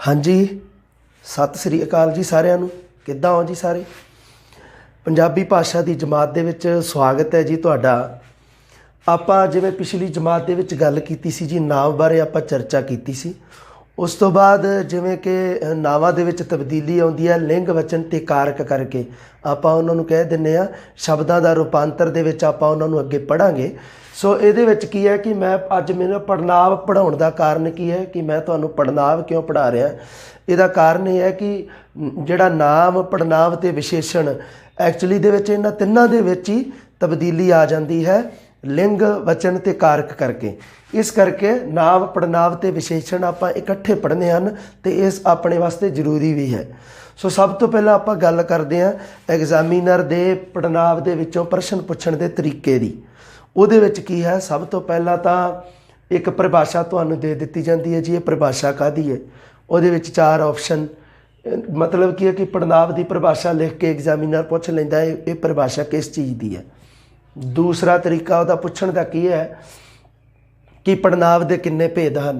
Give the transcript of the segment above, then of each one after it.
हाँ जी, सत श्री अकाल जी सारिਆਂ ਨੂੰ। किद्दां हो जी सारे? पंजाबी भाषा की जमात दे विच स्वागत है जी तुहाडा। आपां जिवें पिछली जमात दे विच गल कीती सी जी, नाम बारे आपां चर्चा कीती सी। उस तो बाद जिवें कि नावां दे विच तब्दीली आउंदी है लिंग वचन ते कारक करके, आपां उन्हां नूं कह दिंदे आ शब्दां दा रूपांतर दे विच आपां उन्हां नूं अगे पढ़ांगे। सो इहदे विच की है कि मैं अज मेरा पड़नाव पढ़ाउण दा कारण की है कि मैं तुहानूं पड़नाव क्यों पढ़ा रहा। ਇਹਦਾ ਕਾਰਨ ਇਹ ਹੈ ਕਿ ਜਿਹੜਾ ਨਾਮ ਪੜਨਾਮ ਤੇ ਵਿਸ਼ੇਸ਼ਣ ਐਕਚੁਅਲੀ ਦੇ ਵਿੱਚ ਇਹਨਾਂ ਤਿੰਨਾਂ ਦੇ ਵਿੱਚ ਹੀ ਤਬਦੀਲੀ ਆ ਜਾਂਦੀ ਹੈ ਲਿੰਗ ਵਚਨ ਤੇ ਕਾਰਕ ਕਰਕੇ। ਇਸ ਕਰਕੇ ਨਾਮ ਪੜਨਾਮ ਤੇ ਵਿਸ਼ੇਸ਼ਣ ਆਪਾਂ ਇਕੱਠੇ ਪੜ੍ਹਨੇ ਹਨ ਤੇ ਇਸ ਆਪਣੇ ਵਾਸਤੇ ਜ਼ਰੂਰੀ ਵੀ ਹੈ। ਸੋ ਸਭ ਤੋਂ ਪਹਿਲਾਂ ਆਪਾਂ ਗੱਲ ਕਰਦੇ ਹਾਂ ਐਗਜ਼ਾਮੀਨਰ ਦੇ ਪੜਨਾਮ ਦੇ ਵਿੱਚੋਂ ਪ੍ਰਸ਼ਨ ਪੁੱਛਣ ਦੇ ਤਰੀਕੇ ਦੀ। ਉਹਦੇ ਵਿੱਚ ਕੀ ਹੈ, ਸਭ ਤੋਂ ਪਹਿਲਾਂ ਤਾਂ ਇੱਕ ਪਰਿਭਾਸ਼ਾ ਤੁਹਾਨੂੰ ਦੇ ਦਿੱਤੀ ਜਾਂਦੀ ਹੈ ਜੀ। ਇਹ ਪਰਿਭਾਸ਼ਾ ਕਾਹਦੀ ਹੈ? ਉਹਦੇ ਵਿੱਚ 4 ਆਪਸ਼ਨ, मतलब की है कि पड़नाव की परिभाषा लिख के एग्जामिनर पूछ लेंदा है ये परिभाषा किस चीज़ की है। दूसरा तरीका उसका पुछण का की है कि पड़नाव के किन्ने भेद हैं।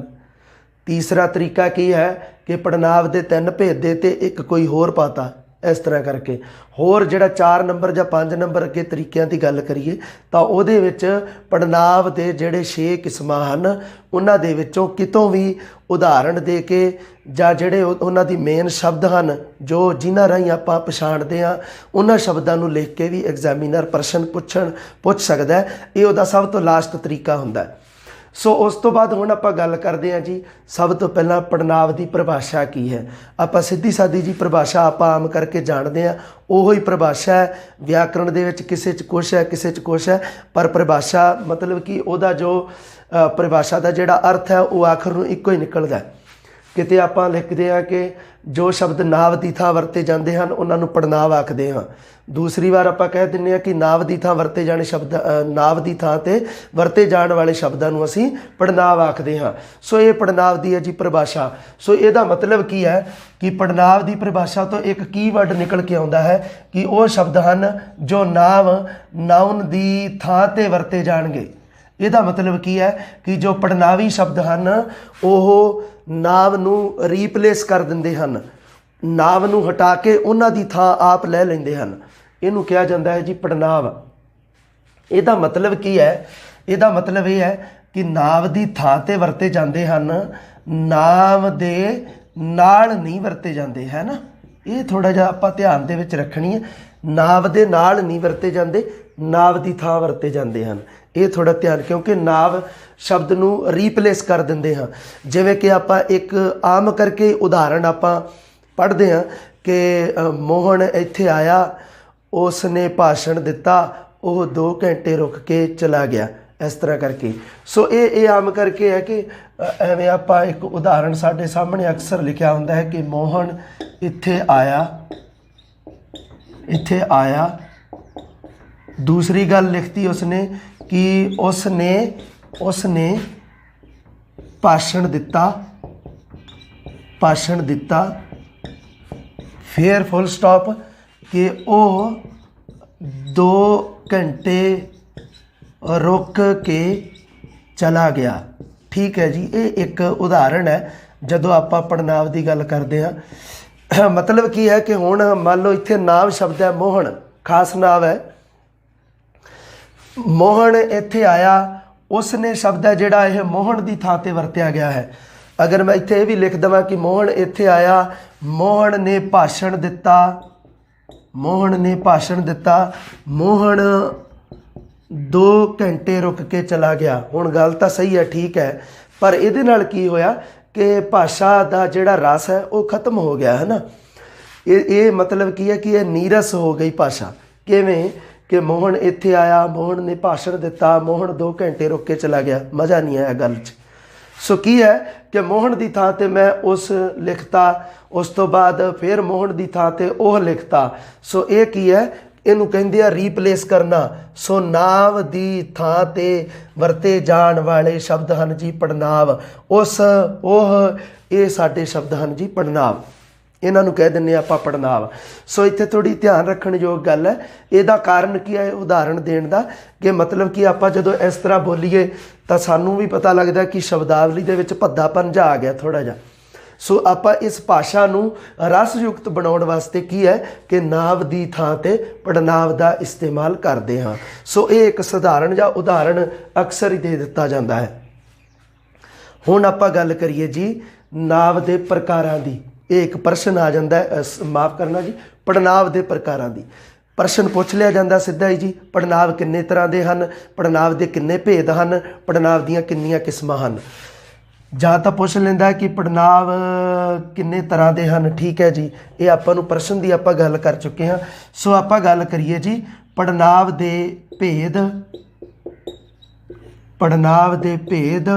तीसरा तरीका की है कि पड़नाव के 3 भेद दे ते एक कोई होर पाता। इस तरह करके होर जिहड़ा 4 नंबर या 5 नंबर अगे तरीकों की गल करिए तो उहदे विच पड़नाव के जिहड़े 6 किस्मां हैं उन्हां दे विचों कितों भी उदाहरण दे के ਜਾਂ ਜਿਹੜੇ ਉਹਨਾਂ ਦੀ ਮੇਨ ਸ਼ਬਦ ਹਨ ਜੋ ਜਿਨ੍ਹਾਂ ਰਾਹੀਂ ਆਪਾਂ ਪਛਾਣਦੇ ਹਾਂ ਉਹਨਾਂ ਸ਼ਬਦਾਂ ਨੂੰ ਲਿਖ ਕੇ ਵੀ ਐਗਜ਼ਾਮੀਨਰ ਪ੍ਰਸ਼ਨ ਪੁੱਛ ਸਕਦਾ ਹੈ। ਇਹ ਉਹਦਾ ਸਭ ਤੋਂ ਲਾਸਟ ਤਰੀਕਾ ਹੁੰਦਾ ਹੈ। ਸੋ ਉਸ ਤੋਂ ਬਾਅਦ ਹੁਣ ਆਪਾਂ ਗੱਲ ਕਰਦੇ ਹਾਂ ਜੀ, ਸਭ ਤੋਂ ਪਹਿਲਾਂ ਪੜਨਾਵ ਦੀ ਪਰਿਭਾਸ਼ਾ ਕੀ ਹੈ। ਆਪਾਂ ਸਿੱਧੀ ਸਾਦੀ ਜੀ ਪਰਿਭਾਸ਼ਾ ਆਪਾਂ ਆਮ ਕਰਕੇ ਜਾਣਦੇ ਹਾਂ, ਉਹੋ ਹੀ ਪਰਿਭਾਸ਼ਾ ਹੈ। ਵਿਆਕਰਣ ਦੇ ਵਿੱਚ ਕਿਸੇ 'ਚ ਕੁਛ ਹੈ ਕਿਸੇ 'ਚ ਕੁਛ ਹੈ, ਪਰ ਪਰਿਭਾਸ਼ਾ ਮਤਲਬ ਕਿ ਉਹਦਾ ਜੋ ਪਰਿਭਾਸ਼ਾ ਦਾ ਜਿਹੜਾ ਅਰਥ ਹੈ ਉਹ ਆਖਰ ਨੂੰ ਇੱਕੋ ਹੀ ਨਿਕਲਦਾ। ਕਿਤੇ ਆਪਾਂ ਲਿਖਦੇ ਹਾਂ ਕਿ ਜੋ ਸ਼ਬਦ ਨਾਵ ਦੀ ਥਾਂ ਵਰਤੇ ਜਾਂਦੇ ਹਨ ਉਹਨਾਂ ਨੂੰ ਪੜਨਾਵ ਆਖਦੇ ਹਾਂ। ਦੂਸਰੀ ਵਾਰ ਆਪਾਂ ਕਹਿ ਦਿੰਦੇ ਹਾਂ ਕਿ ਨਾਵ ਦੀ ਥਾਂ ਵਰਤੇ ਜਾਣੇ ਸ਼ਬਦ ਨਾਵ ਦੀ ਥਾਂ 'ਤੇ ਵਰਤੇ ਜਾਣ ਵਾਲੇ ਸ਼ਬਦਾਂ ਨੂੰ ਅਸੀਂ ਪੜਨਾਵ ਆਖਦੇ ਹਾਂ। ਸੋ ਇਹ ਪੜਨਾਵ ਦੀ ਹੈ ਜੀ ਪਰਿਭਾਸ਼ਾ। ਸੋ ਇਹਦਾ ਮਤਲਬ ਕੀ ਹੈ ਕਿ ਪੜਨਾਵ ਦੀ ਪਰਿਭਾਸ਼ਾ ਤੋਂ ਇੱਕ ਕੀਵਰਡ ਨਿਕਲ ਕੇ ਆਉਂਦਾ ਹੈ ਕਿ ਉਹ ਸ਼ਬਦ ਹਨ ਜੋ ਨਾਉਨ ਦੀ ਥਾਂ 'ਤੇ ਵਰਤੇ ਜਾਣਗੇ। ਇਹਦਾ ਮਤਲਬ ਕੀ ਹੈ ਕਿ ਜੋ ਪੜਨਾਵੀ ਸ਼ਬਦ ਹਨ ਉਹ ਨਾਮ ਨੂੰ ਰੀਪਲੇਸ ਕਰ ਦਿੰਦੇ ਹਨ, ਨਾਮ ਨੂੰ ਹਟਾ ਕੇ ਉਹਨਾਂ ਦੀ ਥਾਂ ਆਪ ਲੈ ਲੈਂਦੇ ਹਨ। ਇਹਨੂੰ ਕਿਹਾ ਜਾਂਦਾ ਹੈ ਜੀ ਪੜਨਾਵ। ਇਹਦਾ ਮਤਲਬ ਕੀ ਹੈ? ਇਹਦਾ ਮਤਲਬ ਇਹ ਹੈ ਕਿ ਨਾਮ ਦੀ ਥਾਂ 'ਤੇ ਵਰਤੇ ਜਾਂਦੇ ਹਨ, ਨਾਮ ਦੇ ਨਾਲ ਨਹੀਂ ਵਰਤੇ ਜਾਂਦੇ, ਹੈ ਨਾ। ਇਹ ਥੋੜ੍ਹਾ ਜਿਹਾ ਆਪਾਂ ਧਿਆਨ ਦੇ ਵਿੱਚ ਰੱਖਣੀ ਹੈ। ਨਾਮ ਦੇ ਨਾਲ ਨਹੀਂ ਵਰਤੇ ਜਾਂਦੇ, ਨਾਮ ਦੀ ਥਾਂ ਵਰਤੇ ਜਾਂਦੇ ਹਨ। ਇਹ ਥੋੜ੍ਹਾ ਧਿਆਨ, ਕਿਉਂਕਿ ਨਾਮ ਸ਼ਬਦ ਨੂੰ ਰੀਪਲੇਸ ਕਰ ਦਿੰਦੇ ਹਾਂ। ਜਿਵੇਂ ਕਿ ਆਪਾਂ ਇੱਕ ਆਮ ਕਰਕੇ ਉਦਾਹਰਣ ਆਪਾਂ ਪੜ੍ਹਦੇ ਹਾਂ ਕਿ ਮੋਹਨ ਇੱਥੇ ਆਇਆ, ਉਸ ਨੇ ਭਾਸ਼ਣ ਦਿੱਤਾ, ਉਹ 2 ਘੰਟੇ ਰੁਕ ਕੇ ਚਲਾ ਗਿਆ। ਇਸ ਤਰ੍ਹਾਂ ਕਰਕੇ ਸੋ ਇਹ ਆਮ ਕਰਕੇ ਹੈ ਕਿ ਐਵੇਂ ਆਪਾਂ ਇੱਕ ਉਦਾਹਰਣ ਸਾਡੇ ਸਾਹਮਣੇ ਅਕਸਰ ਲਿਖਿਆ ਹੁੰਦਾ ਹੈ ਕਿ ਮੋਹਨ ਇੱਥੇ ਆਇਆ। दूसरी गल लिखती उसने कि उसने भाषण दिता फिर फुल स्टॉप कि वह 2 घंटे रुक के चला गया। ठीक है जी, ये एक उदाहरण है जदों आपां पड़नाव की गल करते हैं। मतलब की है कि हुण मान लो इत्थे नाम शब्द है मोहन, खास नाम है। मोहन इत्थे आया, उसने शब्द है जिहड़ा यह मोहन की थां ते वरत्या गया है। अगर मैं इत्थे भी लिख देवां कि मोहन इत्थे आया, मोहन ने भाषण दिता, मोहन 2 घंटे रुक के चला गया। हुण गल तां सही है, ठीक है, पर इहदे नाल की होया कि भाषा का जिहड़ा रस है वो खत्म हो गया, है ना। ये मतलब की है कि यह नीरस हो गई भाषा। किवें कि मोहन इत्थे आया, मोहन ने भाषण दिता, मोहन 2 घंटे रुक के चला गया, मज़ा नहीं आया गल 'च। सो की है कि मोहन की थां ते मैं उस लिखता, उस तो बाद फिर मोहन की थां ते ओह लिखता। सो ये की है, इनू कहते हैं रीपलेस करना। सो नाव की थां ते वरते जाण वाले शब्द हैं जी पड़नाव। उस ओह ये साडे शब्द हैं जी पड़नाव। इन्हां नूं कह दिंदे आपां पड़नाव। सो इत्थे थोड़ी ध्यान रखण योग गल है। इहदा कारण की है उदाहरण देण दा कि मतलब कि आपां जदों इस तरह बोलीए तां सानूं भी पता लगदा कि शब्दावली दे विच भद्दापन जिहा आ गया थोड़ा जिहा। ਸੋ ਆਪਾਂ ਇਸ ਭਾਸ਼ਾ ਨੂੰ ਰਸਯੁਕਤ ਬਣਾਉਣ ਵਾਸਤੇ ਕੀ ਹੈ ਕਿ ਨਾਂਵ ਦੀ ਥਾਂ ਤੇ ਪੜਨਾਂਵ ਦਾ ਇਸਤੇਮਾਲ ਕਰਦੇ ਹਾਂ। ਸੋ ਇਹ ਇੱਕ ਸਧਾਰਨ ਜਾਂ ਉਦਾਹਰਣ ਅਕਸਰ ਹੀ ਦੇ ਦਿੱਤਾ ਜਾਂਦਾ ਹੈ। ਹੁਣ ਆਪਾਂ ਗੱਲ ਕਰੀਏ ਜੀ ਨਾਂਵ ਦੇ ਪ੍ਰਕਾਰਾਂ ਦੀ। ਇਹ ਇੱਕ ਪ੍ਰਸ਼ਨ ਆ ਜਾਂਦਾ ਹੈ, ਮਾਫ ਕਰਨਾ ਜੀ, ਪੜਨਾਂਵ ਦੇ ਪ੍ਰਕਾਰਾਂ ਦੀ ਪ੍ਰਸ਼ਨ ਪੁੱਛ ਲਿਆ ਜਾਂਦਾ ਸਿੱਧਾ ਹੀ ਜੀ। ਪੜਨਾਂਵ ਕਿੰਨੇ ਤਰ੍ਹਾਂ ਦੇ ਹਨ, ਪੜਨਾਂਵ ਦੇ ਕਿੰਨੇ ਭੇਦ ਹਨ, ਪੜਨਾਂਵ ਦੀਆਂ ਕਿੰਨੀਆਂ ਕਿਸਮਾਂ ਹਨ। ਜਾਂ ਤਾਂ ਪੁੱਛ ਲੈਂਦਾ ਕਿ ਪੜਨਾਂਵ ਕਿੰਨੇ ਤਰ੍ਹਾਂ ਦੇ ਹਨ। ਠੀਕ ਹੈ ਜੀ, ਇਹ ਆਪਾਂ ਨੂੰ ਪ੍ਰਸ਼ਨ ਦੀ ਆਪਾਂ ਗੱਲ ਕਰ ਚੁੱਕੇ ਹਾਂ। ਸੋ ਆਪਾਂ ਗੱਲ ਕਰੀਏ ਜੀ ਪੜਨਾਂਵ ਦੇ ਭੇਦ। ਪੜਨਾਂਵ ਦੇ ਭੇਦ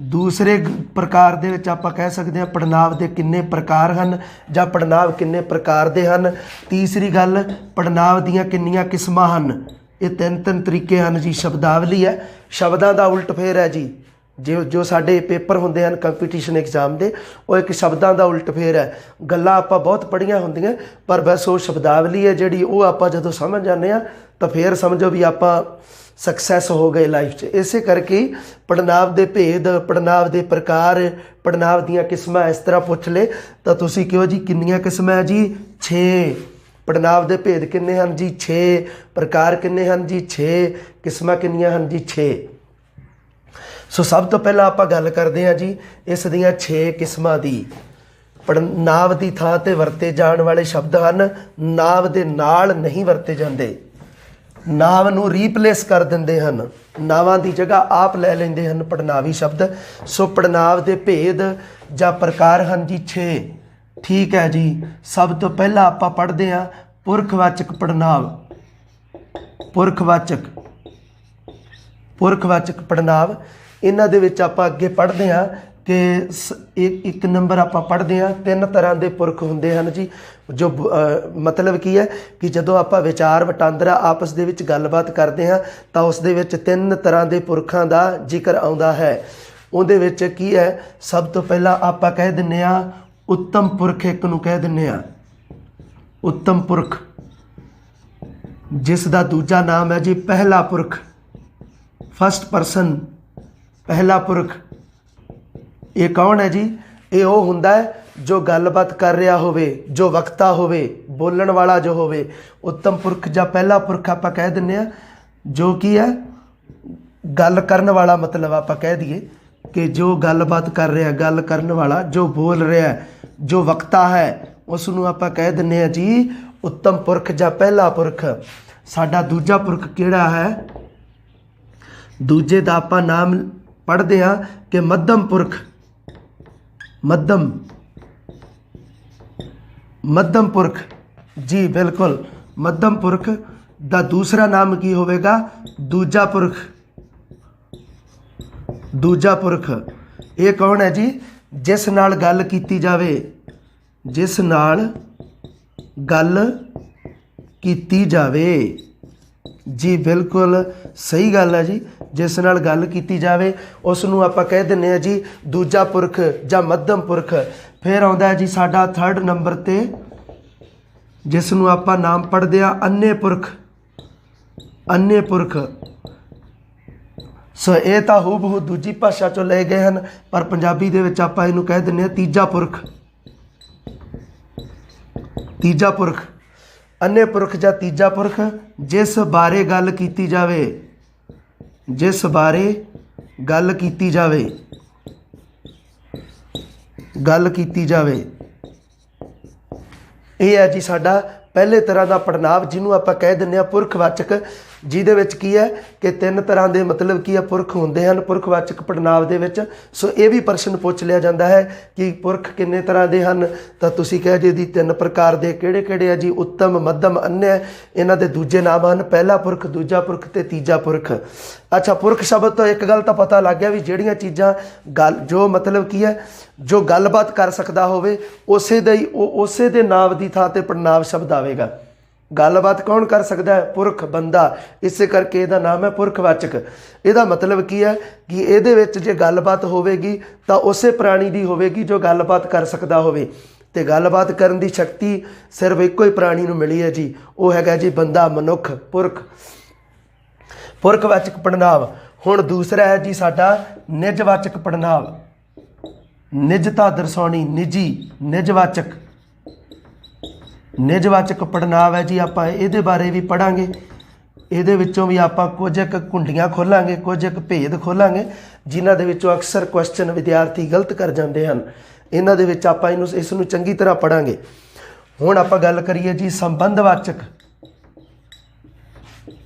ਦੂਸਰੇ ਪ੍ਰਕਾਰ ਦੇ ਵਿੱਚ ਆਪਾਂ ਕਹਿ ਸਕਦੇ ਹਾਂ ਪੜਨਾਂਵ ਦੇ ਕਿੰਨੇ ਪ੍ਰਕਾਰ ਹਨ ਜਾਂ ਪੜਨਾਂਵ ਕਿੰਨੇ ਪ੍ਰਕਾਰ ਦੇ ਹਨ। ਤੀਸਰੀ ਗੱਲ ਪੜਨਾਂਵ ਦੀਆਂ ਕਿੰਨੀਆਂ ਕਿਸਮਾਂ ਹਨ। ਇਹ ਤਿੰਨ ਤਰੀਕੇ ਹਨ ਜੀ। ਸ਼ਬਦਾਵਲੀ ਹੈ, ਸ਼ਬਦਾਂ ਦਾ ਉਲਟ ਫੇਰ ਹੈ ਜੀ। ਜੋ ਸਾਡੇ ਪੇਪਰ ਹੁੰਦੇ ਹਨ ਕੰਪੀਟੀਸ਼ਨ ਐਗਜ਼ਾਮ ਦੇ, ਉਹ ਇੱਕ ਸ਼ਬਦਾਂ ਦਾ ਉਲਟ ਫੇਰ ਹੈ। ਗੱਲਾਂ ਆਪਾਂ ਬਹੁਤ ਪੜ੍ਹੀਆਂ ਹੁੰਦੀਆਂ ਪਰ ਬਸ ਉਹ ਸ਼ਬਦਾਵਲੀ ਹੈ ਜਿਹੜੀ ਉਹ ਆਪਾਂ ਜਦੋਂ ਸਮਝ ਜਾਂਦੇ ਹਾਂ ਤਾਂ ਫੇਰ ਸਮਝੋ ਵੀ ਆਪਾਂ ਸਕਸੈਸ ਹੋ ਗਏ ਲਾਈਫ 'ਚ। ਇਸੇ ਕਰਕੇ ਪੜਨਾਂਵ ਦੇ ਭੇਦ, ਪੜਨਾਂਵ ਦੇ ਪ੍ਰਕਾਰ, ਪੜਨਾਂਵ ਦੀਆਂ ਕਿਸਮਾਂ ਇਸ ਤਰ੍ਹਾਂ ਪੁੱਛ ਲਏ ਤਾਂ ਤੁਸੀਂ ਕਿਹੋ ਜੀ ਕਿੰਨੀਆਂ ਕਿਸਮਾਂ ਹੈ ਜੀ 6। ਪੜਨਾਂਵ ਦੇ ਭੇਦ ਕਿੰਨੇ ਹਨ ਜੀ 6। ਪ੍ਰਕਾਰ ਕਿੰਨੇ ਹਨ ਜੀ 6। ਕਿਸਮਾਂ ਕਿੰਨੀਆਂ ਹਨ ਜੀ 6। ਸੋ ਸਭ ਤੋਂ ਪਹਿਲਾਂ ਆਪਾਂ ਗੱਲ ਕਰਦੇ ਹਾਂ ਜੀ ਇਸ ਦੀਆਂ 6 ਕਿਸਮਾਂ ਦੀ। ਪੜਨਾਂਵ ਦੀ ਥਾਂ ਤੇ ਵਰਤੇ ਜਾਣ ਵਾਲੇ ਸ਼ਬਦ ਹਨ, ਨਾਂਵ ਦੇ ਨਾਲ ਨਹੀਂ ਵਰਤੇ ਜਾਂਦੇ। ਨਾਂਵ ਨੂੰ ਰੀਪਲੇਸ ਕਰ ਦਿੰਦੇ ਹਨ, ਨਾਵਾਂ ਦੀ ਜਗ੍ਹਾ ਆਪ ਲੈ ਲੈਂਦੇ ਹਨ ਪੜਨਾਵੀ ਸ਼ਬਦ। ਸੋ ਪੜਨਾਂਵ ਦੇ ਭੇਦ ਜਾਂ ਪ੍ਰਕਾਰ ਹਨ ਜੀ 6। ਠੀਕ ਹੈ ਜੀ, ਸਭ ਤੋਂ ਪਹਿਲਾਂ ਆਪਾਂ ਪੜ੍ਹਦੇ ਹਾਂ ਪੁਰਖਵਾਚਕ ਪੜਨਾਂਵ। ਪੁਰਖਵਾਚਕ ਪੜਨਾਂਵ ਇਹਨਾਂ ਦੇ ਵਿੱਚ ਆਪਾਂ ਅੱਗੇ ਪੜ੍ਹਦੇ ਹਾਂ ਕਿ ਇੱਕ ਨੰਬਰ ਆਪਾਂ ਪੜ੍ਹਦੇ ਹਾਂ 3 ਤਰ੍ਹਾਂ ਦੇ ਪੁਰਖ ਹੁੰਦੇ ਹਨ ਜੀ। ਜੋ ਮਤਲਬ ਕੀ ਹੈ ਕਿ ਜਦੋਂ ਆਪਾਂ ਵਿਚਾਰ ਵਟਾਂਦਰਾ ਆਪਸ ਦੇ ਵਿੱਚ ਗੱਲਬਾਤ ਕਰਦੇ ਹਾਂ ਤਾਂ ਉਸ ਦੇ ਵਿੱਚ 3 ਤਰ੍ਹਾਂ ਦੇ ਪੁਰਖਾਂ ਦਾ ਜ਼ਿਕਰ ਆਉਂਦਾ ਹੈ। ਉਹਦੇ ਵਿੱਚ ਕੀ ਹੈ, ਸਭ ਤੋਂ ਪਹਿਲਾਂ ਆਪਾਂ ਕਹਿ ਦਿੰਦੇ ਹਾਂ ਉੱਤਮ ਪੁਰਖ। ਇੱਕ ਨੂੰ ਕਹਿ ਦਿੰਦੇ ਹਾਂ ਉੱਤਮ ਪੁਰਖ, ਜਿਸ ਦਾ ਦੂਜਾ ਨਾਮ ਹੈ ਜੀ ਪਹਿਲਾ ਪੁਰਖ। ਫਸਟ ਪਰਸਨ, ਪਹਿਲਾ ਪੁਰਖ। ਇਹ ਕੌਣ ਹੈ ਜੀ? ਇਹ ਉਹ ਹੁੰਦਾ ਹੈ ਜੋ ਗੱਲਬਾਤ ਕਰ ਰਿਹਾ ਹੋਵੇ, ਜੋ ਵਕਤਾ ਹੋਵੇ, ਬੋਲਣ ਵਾਲਾ ਜੋ ਹੋਵੇ। ਉੱਤਮ ਪੁਰਖ ਜਾਂ ਪਹਿਲਾ ਪੁਰਖ ਆਪਾਂ ਕਹਿ ਦਿੰਦੇ ਹਾਂ ਜੋ ਕੀ ਹੈ ਗੱਲ ਕਰਨ ਵਾਲਾ। ਮਤਲਬ ਆਪਾਂ ਕਹਿ ਦਈਏ ਕਿ ਜੋ ਗੱਲਬਾਤ ਕਰ ਰਿਹਾ, ਗੱਲ ਕਰਨ ਵਾਲਾ, ਜੋ ਬੋਲ ਰਿਹਾ, ਜੋ ਵਕਤਾ ਹੈ, ਉਸ ਨੂੰ ਆਪਾਂ ਕਹਿ ਦਿੰਦੇ ਹਾਂ ਜੀ ਉੱਤਮ ਪੁਰਖ ਜਾਂ ਪਹਿਲਾ ਪੁਰਖ। ਸਾਡਾ ਦੂਜਾ ਪੁਰਖ ਕਿਹੜਾ ਹੈ? ਦੂਜੇ ਦਾ ਆਪਾਂ ਨਾਮ ਪੜ੍ਹਦੇ ਹਾਂ ਕਿ ਮੱਧਮ ਪੁਰਖ। ਮੱਧਮ ਪੁਰਖ ਜੀ, ਬਿਲਕੁਲ। ਮੱਧਮ ਪੁਰਖ ਦਾ ਦੂਸਰਾ ਨਾਮ ਕੀ ਹੋਵੇਗਾ? ਦੂਜਾ ਪੁਰਖ। ਦੂਜਾ ਪੁਰਖ ਇਹ ਕੌਣ ਹੈ ਜੀ? ਜਿਸ ਨਾਲ ਗੱਲ ਕੀਤੀ ਜਾਵੇ, ਜਿਸ ਨਾਲ ਗੱਲ ਕੀਤੀ ਜਾਵੇ ਜੀ, ਬਿਲਕੁਲ ਸਹੀ ਗੱਲ ਹੈ ਜੀ। ਜਿਸ ਨਾਲ ਗੱਲ ਕੀਤੀ ਜਾਵੇ ਉਸ ਨੂੰ ਆਪਾਂ ਕਹਿ ਦਿੰਦੇ ਹਾਂ ਜੀ ਦੂਜਾ ਪੁਰਖ ਜਾਂ ਮੱਧਮ ਪੁਰਖ। ਫਿਰ ਆਉਂਦਾ ਹੈ ਜੀ ਸਾਡਾ 3rd ਨੰਬਰ 'ਤੇ, ਜਿਸ ਨੂੰ ਆਪਾਂ ਨਾਮ ਪੜ੍ਹਦੇ ਹਾਂ ਅੰਨ੍ਹੇ ਪੁਰਖ। ਅੰਨ੍ਹੇ ਪੁਰਖ। ਸੋ ਇਹ ਤਾਂ ਹੂਬਹੂ ਦੂਜੀ ਭਾਸ਼ਾ 'ਚੋਂ ਲਏ ਗਏ ਹਨ ਪਰ ਪੰਜਾਬੀ ਦੇ ਵਿੱਚ ਆਪਾਂ ਇਹਨੂੰ ਕਹਿ ਦਿੰਦੇ ਹਾਂ ਤੀਜਾ ਪੁਰਖ। ਤੀਜਾ ਪੁਰਖ, ਅੰਨ੍ਹੇ ਪੁਰਖ ਜਾਂ ਤੀਜਾ ਪੁਰਖ, ਜਿਸ ਬਾਰੇ ਗੱਲ ਕੀਤੀ ਜਾਵੇ, ਜਿਸ ਬਾਰੇ ਗੱਲ ਕੀਤੀ ਜਾਵੇ, ਗੱਲ ਕੀਤੀ ਜਾਵੇ। ਇਹ ਹੈ ਜੀ ਸਾਡਾ ਪਹਿਲੇ ਤਰ੍ਹਾਂ ਦਾ ਪੜਨਾਂਵ, ਜਿਹਨੂੰ ਆਪਾਂ ਕਹਿ ਦਿੰਦੇ ਹਾਂ ਪੁਰਖਵਾਚਕ। ਜਿਹਦੇ ਵਿੱਚ ਕੀ ਹੈ ਕਿ 3 ਤਰ੍ਹਾਂ ਦੇ ਮਤਲਬ ਕੀ ਹੈ ਪੁਰਖ ਹੁੰਦੇ ਹਨ ਪੁਰਖਵਾਚਕ ਪੜਨਾਂਵ ਦੇ ਵਿੱਚ। ਸੋ ਇਹ ਵੀ ਪ੍ਰਸ਼ਨ ਪੁੱਛ ਲਿਆ ਜਾਂਦਾ ਹੈ ਕਿ ਪੁਰਖ ਕਿੰਨੇ ਤਰ੍ਹਾਂ ਦੇ ਹਨ ਤਾਂ ਤੁਸੀਂ ਕਹਿ ਦਿਓ ਜੀ 3 ਪ੍ਰਕਾਰ ਦੇ। ਕਿਹੜੇ ਕਿਹੜੇ ਆ ਜੀ? ਉੱਤਮ, ਮੱਧਮ, ਅੰਨ੍ਹੇ। ਇਹਨਾਂ ਦੇ ਦੂਜੇ ਨਾਮ ਹਨ ਪਹਿਲਾ ਪੁਰਖ, ਦੂਜਾ ਪੁਰਖ ਤੇ ਤੀਜਾ ਪੁਰਖ। ਅੱਛਾ, ਪੁਰਖ ਸ਼ਬਦ ਤੋਂ ਇੱਕ ਗੱਲ ਤਾਂ ਪਤਾ ਲੱਗ ਗਿਆ ਵੀ ਜਿਹੜੀਆਂ ਚੀਜ਼ਾਂ ਜੋ ਮਤਲਬ ਕੀ ਹੈ ਜੋ ਗੱਲਬਾਤ ਕਰ ਸਕਦਾ ਹੋਵੇ ਉਸੇ ਦੇ ਨਾਮ ਦੀ ਥਾਂ ਤੇ ਪੜਨਾਂਵ ਸ਼ਬਦ ਆਵੇਗਾ। ਗੱਲਬਾਤ ਕੌਣ ਕਰ ਸਕਦਾ ਹੈ? ਪੁਰਖ, ਬੰਦਾ। ਇਸੇ ਕਰਕੇ ਇਹਦਾ ਨਾਮ ਹੈ ਪੁਰਖਵਾਚਕ। ਇਹਦਾ ਮਤਲਬ ਕੀ ਹੈ ਕਿ ਇਹਦੇ ਵਿੱਚ ਜੇ ਗੱਲਬਾਤ ਹੋਵੇਗੀ ਤਾਂ ਉਸੇ ਪ੍ਰਾਣੀ ਦੀ ਹੋਵੇਗੀ ਜੋ ਗੱਲਬਾਤ ਕਰ ਸਕਦਾ ਹੋਵੇ। ਅਤੇ ਗੱਲਬਾਤ ਕਰਨ ਦੀ ਸ਼ਕਤੀ ਸਿਰਫ ਇੱਕੋ ਹੀ ਪ੍ਰਾਣੀ ਨੂੰ ਮਿਲੀ ਹੈ ਜੀ, ਉਹ ਹੈਗਾ ਜੀ ਬੰਦਾ, ਮਨੁੱਖ, ਪੁਰਖ। ਪੁਰਖਵਾਚਕ ਪੜਨਾਂਵ। ਹੁਣ ਦੂਸਰਾ ਹੈ ਜੀ ਸਾਡਾ ਨਿਜਵਾਚਕ ਪੜਨਾਂਵ। ਨਿਜਤਾ ਦਰਸਾਉਣੀ, ਨਿੱਜੀ, ਨਿਜਵਾਚਕ, ਨਿਜਵਾਚਕ ਪੜਨਾਂਵ ਹੈ ਜੀ। ਆਪਾਂ ਇਹਦੇ ਬਾਰੇ ਵੀ ਪੜਾਂਗੇ, ਇਹਦੇ ਵਿੱਚੋਂ ਵੀ ਆਪਾਂ ਕੁਝ ਇੱਕ ਕੁੰਡੀਆਂ ਖੋਲਾਂਗੇ, ਕੁਝ ਇੱਕ ਭੇਦ ਖੋਲਾਂਗੇ ਜਿਨ੍ਹਾਂ ਦੇ ਵਿੱਚੋਂ ਅਕਸਰ ਕੁਐਸਚਨ ਵਿਦਿਆਰਥੀ ਗਲਤ ਕਰ ਜਾਂਦੇ ਹਨ। ਇਹਨਾਂ ਦੇ ਵਿੱਚ ਆਪਾਂ ਇਸ ਨੂੰ ਚੰਗੀ ਤਰ੍ਹਾਂ ਪੜਾਂਗੇ। ਹੁਣ ਆਪਾਂ ਗੱਲ ਕਰੀਏ ਜੀ ਸੰਬੰਧਵਾਚਕ,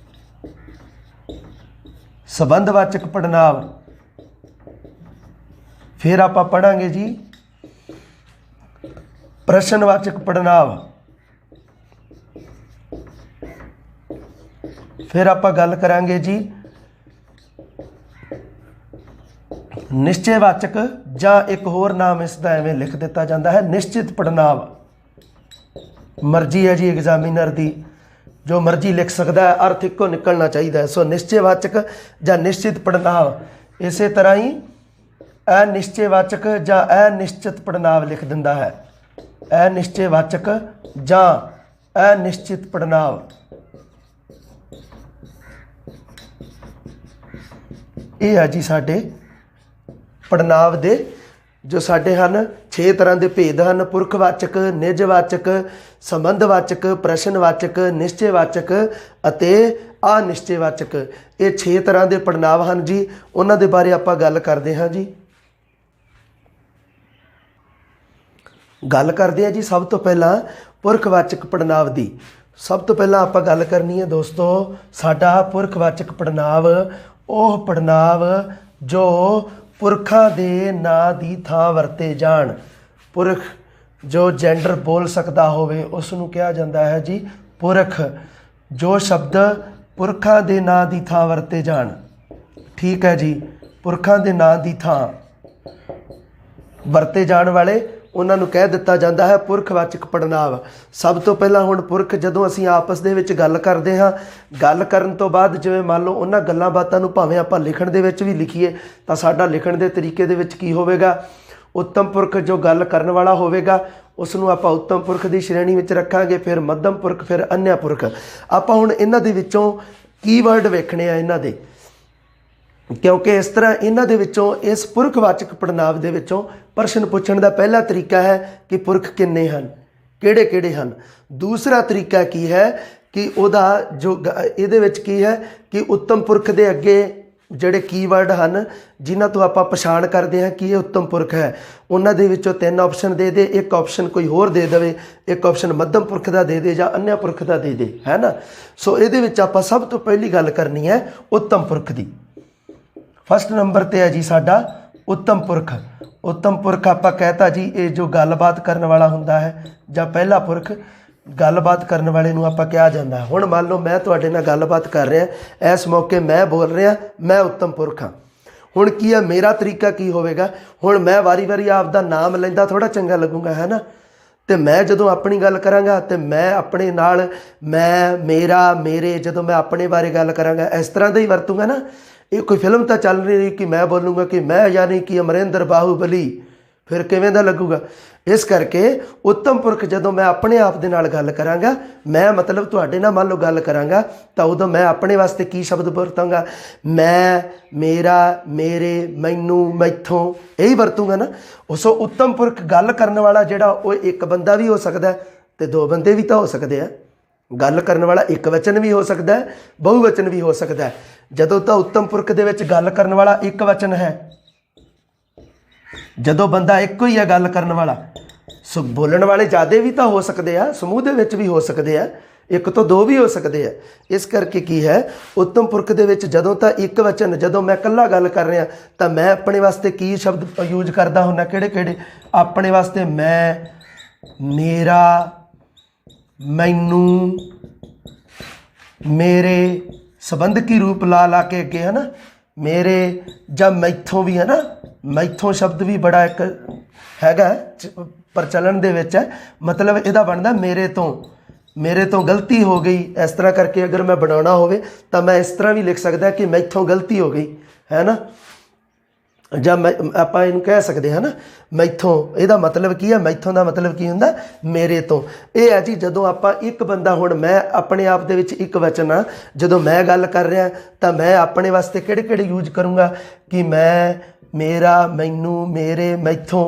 ਸੰਬੰਧਵਾਚਕ ਪੜਨਾਂਵ। ਫਿਰ ਆਪਾਂ ਪੜਾਂਗੇ ਜੀ ਪ੍ਰਸ਼ਨਵਾਚਕ ਪੜਨਾਂਵ। ਫਿਰ ਆਪਾਂ ਗੱਲ ਕਰਾਂਗੇ ਜੀ ਨਿਸ਼ਚੈਵਾਚਕ, ਜਾਂ ਇੱਕ ਹੋਰ ਨਾਮ ਇਸ ਦਾ ਐਵੇਂ ਲਿਖ ਦਿੱਤਾ ਜਾਂਦਾ ਹੈ ਨਿਸ਼ਚਿਤ ਪੜਨਾਂਵ। ਮਰਜ਼ੀ ਹੈ ਜੀ ਐਗਜ਼ਾਮੀਨਰ ਦੀ, ਜੋ ਮਰਜ਼ੀ ਲਿਖ ਸਕਦਾ ਹੈ, ਅਰਥ ਇੱਕੋ ਨਿਕਲਣਾ ਚਾਹੀਦਾ ਹੈ। ਸੋ ਨਿਸ਼ਚੈਵਾਚਕ ਜਾਂ ਨਿਸ਼ਚਿਤ ਪੜਨਾਂਵ। ਇਸੇ ਤਰ੍ਹਾਂ ਹੀ ਅਨਿਸ਼ਚੈਵਾਚਕ ਜਾਂ ਅਨਿਸ਼ਚਿਤ ਪੜਨਾਂਵ ਲਿਖ ਦਿੰਦਾ ਹੈ। ਅਨਿਸ਼ਚੈਵਾਚਕ ਜਾਂ ਅਨਿਸ਼ਚਿਤ ਪੜਨਾਂਵ। ਇਹ ਹੈ ਜੀ ਸਾਡੇ ਪੜਨਾਂਵ ਦੇ ਜੋ ਸਾਡੇ ਹਨ 6 ਤਰ੍ਹਾਂ ਦੇ ਭੇਦ ਹਨ। ਪੁਰਖਵਾਚਕ, ਨਿਜਵਾਚਕ, ਸੰਬੰਧਵਾਚਕ, ਪ੍ਰਸ਼ਨਵਾਚਕ, ਨਿਸ਼ਚੈਵਾਚਕ ਅਤੇ ਅਨਿਸ਼ਚੈਵਾਚਕ। ਇਹ 6 ਤਰ੍ਹਾਂ ਦੇ ਪੜਨਾਂਵ ਹਨ ਜੀ। ਉਹਨਾਂ ਦੇ ਬਾਰੇ ਆਪਾਂ ਗੱਲ ਕਰਦੇ ਹਾਂ ਜੀ। ਗੱਲ ਕਰਦੇ ਹਾਂ ਜੀ ਸਭ ਤੋਂ ਪਹਿਲਾਂ ਪੁਰਖਵਾਚਕ ਪੜਨਾਂਵ ਦੀ। ਸਭ ਤੋਂ ਪਹਿਲਾਂ ਆਪਾਂ ਗੱਲ ਕਰਨੀ ਹੈ ਦੋਸਤੋ, ਸਾਡਾ ਪੁਰਖਵਾਚਕ ਪੜਨਾਂਵ ਉਹ ਪੜਨਾਂਵ ਜੋ ਪੁਰਖਾਂ ਦੇ ਨਾਂ ਦੀ ਥਾਂ ਵਰਤੇ ਜਾਣ। ਪੁਰਖ ਜੋ ਜੈਂਡਰ ਬੋਲ ਸਕਦਾ ਹੋਵੇ ਉਸ ਨੂੰ ਕਿਹਾ ਜਾਂਦਾ ਹੈ ਜੀ ਪੁਰਖ। ਜੋ ਸ਼ਬਦ ਪੁਰਖਾਂ ਦੇ ਨਾਂ ਦੀ ਥਾਂ ਵਰਤੇ ਜਾਣ, ਠੀਕ ਹੈ ਜੀ, ਪੁਰਖਾਂ ਦੇ ਨਾਂ ਦੀ ਥਾਂ ਵਰਤੇ ਜਾਣ ਵਾਲੇ ਉਹਨਾਂ ਨੂੰ ਕਹਿ ਦਿੱਤਾ ਜਾਂਦਾ ਹੈ ਪੁਰਖਵਾਚਕ ਪੜਨਾਂਵ। ਸਭ ਤੋਂ ਪਹਿਲਾਂ ਹੁਣ ਪੁਰਖ ਜਦੋਂ ਅਸੀਂ ਆਪਸ ਦੇ ਵਿੱਚ ਗੱਲ ਕਰਦੇ ਹਾਂ, ਗੱਲ ਕਰਨ ਤੋਂ ਬਾਅਦ ਜਿਵੇਂ ਮੰਨ ਲਓ ਉਹਨਾਂ ਗੱਲਾਂ ਬਾਤਾਂ ਨੂੰ ਭਾਵੇਂ ਆਪਾਂ ਲਿਖਣ ਦੇ ਵਿੱਚ ਵੀ ਲਿਖੀਏ ਤਾਂ ਸਾਡਾ ਲਿਖਣ ਦੇ ਤਰੀਕੇ ਦੇ ਵਿੱਚ ਕੀ ਹੋਵੇਗਾ, ਉੱਤਮ ਪੁਰਖ ਜੋ ਗੱਲ ਕਰਨ ਵਾਲਾ ਹੋਵੇਗਾ ਉਸ ਨੂੰ ਆਪਾਂ ਉੱਤਮ ਪੁਰਖ ਦੀ ਸ਼੍ਰੇਣੀ ਵਿੱਚ ਰੱਖਾਂਗੇ, ਫਿਰ ਮੱਧਮ ਪੁਰਖ, ਫਿਰ ਅੰਨ੍ਯ ਪੁਰਖ। ਆਪਾਂ ਹੁਣ ਇਹਨਾਂ ਦੇ ਵਿੱਚੋਂ ਕੀਵਰਡ ਵੇਖਣੇ ਆ ਇਹਨਾਂ ਦੇ, ਕਿਉਂਕਿ ਇਸ ਤਰ੍ਹਾਂ ਇਹਨਾਂ ਦੇ ਵਿੱਚੋਂ ਇਸ ਪੁਰਖਵਾਚਕ ਪੜਨਾਂਵ ਦੇ ਵਿੱਚੋਂ ਪ੍ਰਸ਼ਨ ਪੁੱਛਣ ਦਾ ਪਹਿਲਾ ਤਰੀਕਾ ਹੈ ਕਿ ਪੁਰਖ ਕਿੰਨੇ ਹਨ, ਕਿਹੜੇ ਕਿਹੜੇ ਹਨ। ਦੂਸਰਾ ਤਰੀਕਾ ਕੀ ਹੈ ਕਿ ਉਹਦਾ ਜੋ ਇਹਦੇ ਵਿੱਚ ਕੀ ਹੈ ਕਿ ਉੱਤਮ ਪੁਰਖ ਦੇ ਅੱਗੇ ਜਿਹੜੇ ਕੀਵਰਡ ਹਨ ਜਿਨ੍ਹਾਂ ਤੋਂ ਆਪਾਂ ਪਛਾਣ ਕਰਦੇ ਹਾਂ ਕਿ ਇਹ ਉੱਤਮ ਪੁਰਖ ਹੈ, ਉਹਨਾਂ ਦੇ ਵਿੱਚੋਂ 3 ਆਪਸ਼ਨ ਦੇ ਦੇ, ਇੱਕ ਆਪਸ਼ਨ ਕੋਈ ਹੋਰ ਦੇ ਦੇਵੇ, ਇੱਕ ਆਪਸ਼ਨ ਮੱਧਮ ਪੁਰਖ ਦਾ ਦੇ ਦੇ ਜਾਂ ਅੰਨ੍ਯ ਪੁਰਖ ਦਾ ਦੇ ਦੇ, ਹੈ ਨਾ। ਸੋ ਇਹਦੇ ਵਿੱਚ ਆਪਾਂ ਸਭ ਤੋਂ ਪਹਿਲੀ ਗੱਲ ਕਰਨੀ ਹੈ ਉੱਤਮ ਪੁਰਖ ਦੀ। ਫਸਟ ਨੰਬਰ 'ਤੇ ਹੈ ਜੀ ਸਾਡਾ ਉੱਤਮ ਪੁਰਖ। ਉੱਤਮ ਪੁਰਖ ਆਪਾਂ ਕਹਿਤਾ ਜੀ ਇਹ ਜੋ ਗੱਲਬਾਤ ਕਰਨ ਵਾਲਾ ਹੁੰਦਾ ਹੈ, ਜਾਂ ਪਹਿਲਾ ਪੁਰਖ ਗੱਲਬਾਤ ਕਰਨ ਵਾਲੇ ਨੂੰ ਆਪਾਂ ਕਿਹਾ ਜਾਂਦਾ ਹੈ। ਹੁਣ ਮੰਨ ਲਓ ਮੈਂ ਤੁਹਾਡੇ ਨਾਲ ਗੱਲਬਾਤ ਕਰ ਰਿਹਾ, ਇਸ ਮੌਕੇ ਮੈਂ ਬੋਲ ਰਿਹਾ, ਮੈਂ ਉੱਤਮ ਪੁਰਖ ਹਾਂ। ਹੁਣ ਕੀ ਹੈ ਮੇਰਾ ਤਰੀਕਾ ਕੀ ਹੋਵੇਗਾ, ਹੁਣ ਮੈਂ ਵਾਰੀ ਵਾਰੀ ਆਪ ਦਾ ਨਾਮ ਲੈਂਦਾ ਥੋੜ੍ਹਾ ਚੰਗਾ ਲੱਗੂਗਾ, ਹੈ ਨਾ। ਅਤੇ ਮੈਂ ਜਦੋਂ ਆਪਣੀ ਗੱਲ ਕਰਾਂਗਾ ਅਤੇ ਮੈਂ ਆਪਣੇ ਨਾਲ ਮੈਂ, ਮੇਰਾ, ਮੇਰੇ, ਜਦੋਂ ਮੈਂ ਆਪਣੇ ਬਾਰੇ ਗੱਲ ਕਰਾਂਗਾ ਇਸ ਤਰ੍ਹਾਂ ਦਾ ਹੀ ਵਰਤੂੰਗਾ ਨਾ। ਇਹ ਕੋਈ ਫਿਲਮ ਤਾਂ ਚੱਲ ਨਹੀਂ ਰਹੀ ਕਿ ਮੈਂ ਬੋਲੂੰਗਾ ਕਿ ਮੈਂ ਯਾਨੀ ਕਿ ਅਮਰਿੰਦਰ ਬਾਹੂਬਲੀ, ਫਿਰ ਕਿਵੇਂ ਦਾ ਲੱਗੂਗਾ। ਇਸ ਕਰਕੇ ਉੱਤਮ ਪੁਰਖ ਜਦੋਂ ਮੈਂ ਆਪਣੇ ਆਪ ਦੇ ਨਾਲ ਗੱਲ ਕਰਾਂਗਾ, ਮੈਂ ਮਤਲਬ ਤੁਹਾਡੇ ਨਾਲ ਮੰਨ ਲਓ ਗੱਲ ਕਰਾਂਗਾ ਤਾਂ ਉਦੋਂ ਮੈਂ ਆਪਣੇ ਵਾਸਤੇ ਕੀ ਸ਼ਬਦ ਵਰਤਾਂਗਾ, ਮੈਂ, ਮੇਰਾ, ਮੇਰੇ, ਮੈਨੂੰ, ਮੈਥੋਂ, ਇਹੀ ਵਰਤੂੰਗਾ ਨਾ। ਸੋ ਉੱਤਮ ਪੁਰਖ ਗੱਲ ਕਰਨ ਵਾਲਾ ਜਿਹੜਾ ਉਹ ਇੱਕ ਬੰਦਾ ਵੀ ਹੋ ਸਕਦਾ ਅਤੇ 2 ਬੰਦੇ ਵੀ ਤਾਂ ਹੋ ਸਕਦੇ ਆ। ਗੱਲ ਕਰਨ ਵਾਲਾ ਇੱਕ ਵਚਨ ਵੀ ਹੋ ਸਕਦਾ, ਬਹੁਵਚਨ ਵੀ ਹੋ ਸਕਦਾ। ਜਦੋਂ ਤਾਂ ਉੱਤਮ ਪੁਰਖ ਦੇ ਵਿੱਚ ਗੱਲ ਕਰਨ ਵਾਲਾ ਇੱਕ ਵਚਨ ਹੈ, ਜਦੋਂ ਬੰਦਾ ਇੱਕੋ ਹੀ ਹੈ ਗੱਲ ਕਰਨ ਵਾਲਾ, ਸੋ ਬੋਲਣ ਵਾਲੇ ਜ਼ਿਆਦਾ ਵੀ ਤਾਂ ਹੋ ਸਕਦੇ ਆ, ਸਮੂਹ ਦੇ ਵਿੱਚ ਵੀ ਹੋ ਸਕਦੇ ਆ, 1 ਤੋਂ 2 ਵੀ ਹੋ ਸਕਦੇ ਆ। ਇਸ ਕਰਕੇ ਕੀ ਹੈ ਉੱਤਮ ਪੁਰਖ ਦੇ ਵਿੱਚ ਜਦੋਂ ਤਾਂ ਇੱਕ ਵਚਨ, ਜਦੋਂ ਮੈਂ ਇਕੱਲਾ ਗੱਲ ਕਰ ਰਿਹਾ ਤਾਂ ਮੈਂ ਆਪਣੇ ਵਾਸਤੇ ਕੀ ਸ਼ਬਦ ਯੂਜ ਕਰਦਾ ਹੁੰਦਾ, ਕਿਹੜੇ ਕਿਹੜੇ ਆਪਣੇ ਵਾਸਤੇ, ਮੈਂ, ਮੇਰਾ, ਮੈਨੂੰ, ਮੇਰੇ, ਸੰਬੰਧਕੀ ਰੂਪ ਲਾ ਕੇ ਅੱਗੇ, ਹੈ ਨਾ, ਮੇਰੇ, ਜਾਂ ਮੈਥੋਂ ਵੀ, ਹੈ ਨਾ। ਮੈਥੋਂ ਸ਼ਬਦ ਵੀ ਬੜਾ ਇੱਕ ਹੈਗਾ ਪ੍ਰਚਲਨ ਦੇ ਵਿੱਚ ਹੈ, ਮਤਲਬ ਇਹਦਾ ਬਣਦਾ ਮੇਰੇ ਤੋਂ, ਮੇਰੇ ਤੋਂ ਗਲਤੀ ਹੋ ਗਈ। ਇਸ ਤਰ੍ਹਾਂ ਕਰਕੇ ਅਗਰ ਮੈਂ ਬਣਾਉਣਾ ਹੋਵੇ ਤਾਂ ਮੈਂ ਇਸ ਤਰ੍ਹਾਂ ਵੀ ਲਿਖ ਸਕਦਾ ਕਿ ਮੈਥੋਂ ਗਲਤੀ ਹੋ ਗਈ, ਹੈ ਨਾ। ਜਾਂ ਮੈਂ ਆਪਾਂ ਇਹਨੂੰ ਕਹਿ ਸਕਦੇ ਹਾਂ ਨਾ ਮੈਥੋਂ, ਇਹਦਾ ਮਤਲਬ ਕੀ ਹੈ, ਮੈਥੋਂ ਦਾ ਮਤਲਬ ਕੀ ਹੁੰਦਾ, ਮੇਰੇ ਤੋਂ। ਇਹ ਹੈ ਜੀ ਜਦੋਂ ਆਪਾਂ ਇੱਕ ਬੰਦਾ, ਹੁਣ ਮੈਂ ਆਪਣੇ ਆਪ ਦੇ ਵਿੱਚ ਇੱਕ ਵਚਨ ਆ, ਜਦੋਂ ਮੈਂ ਗੱਲ ਕਰ ਰਿਹਾ ਤਾਂ ਮੈਂ ਆਪਣੇ ਵਾਸਤੇ ਕਿਹੜੇ ਕਿਹੜੇ ਯੂਜ ਕਰੂੰਗਾ ਕਿ ਮੈਂ, मेरा, मैनू, मेरे, मैथों,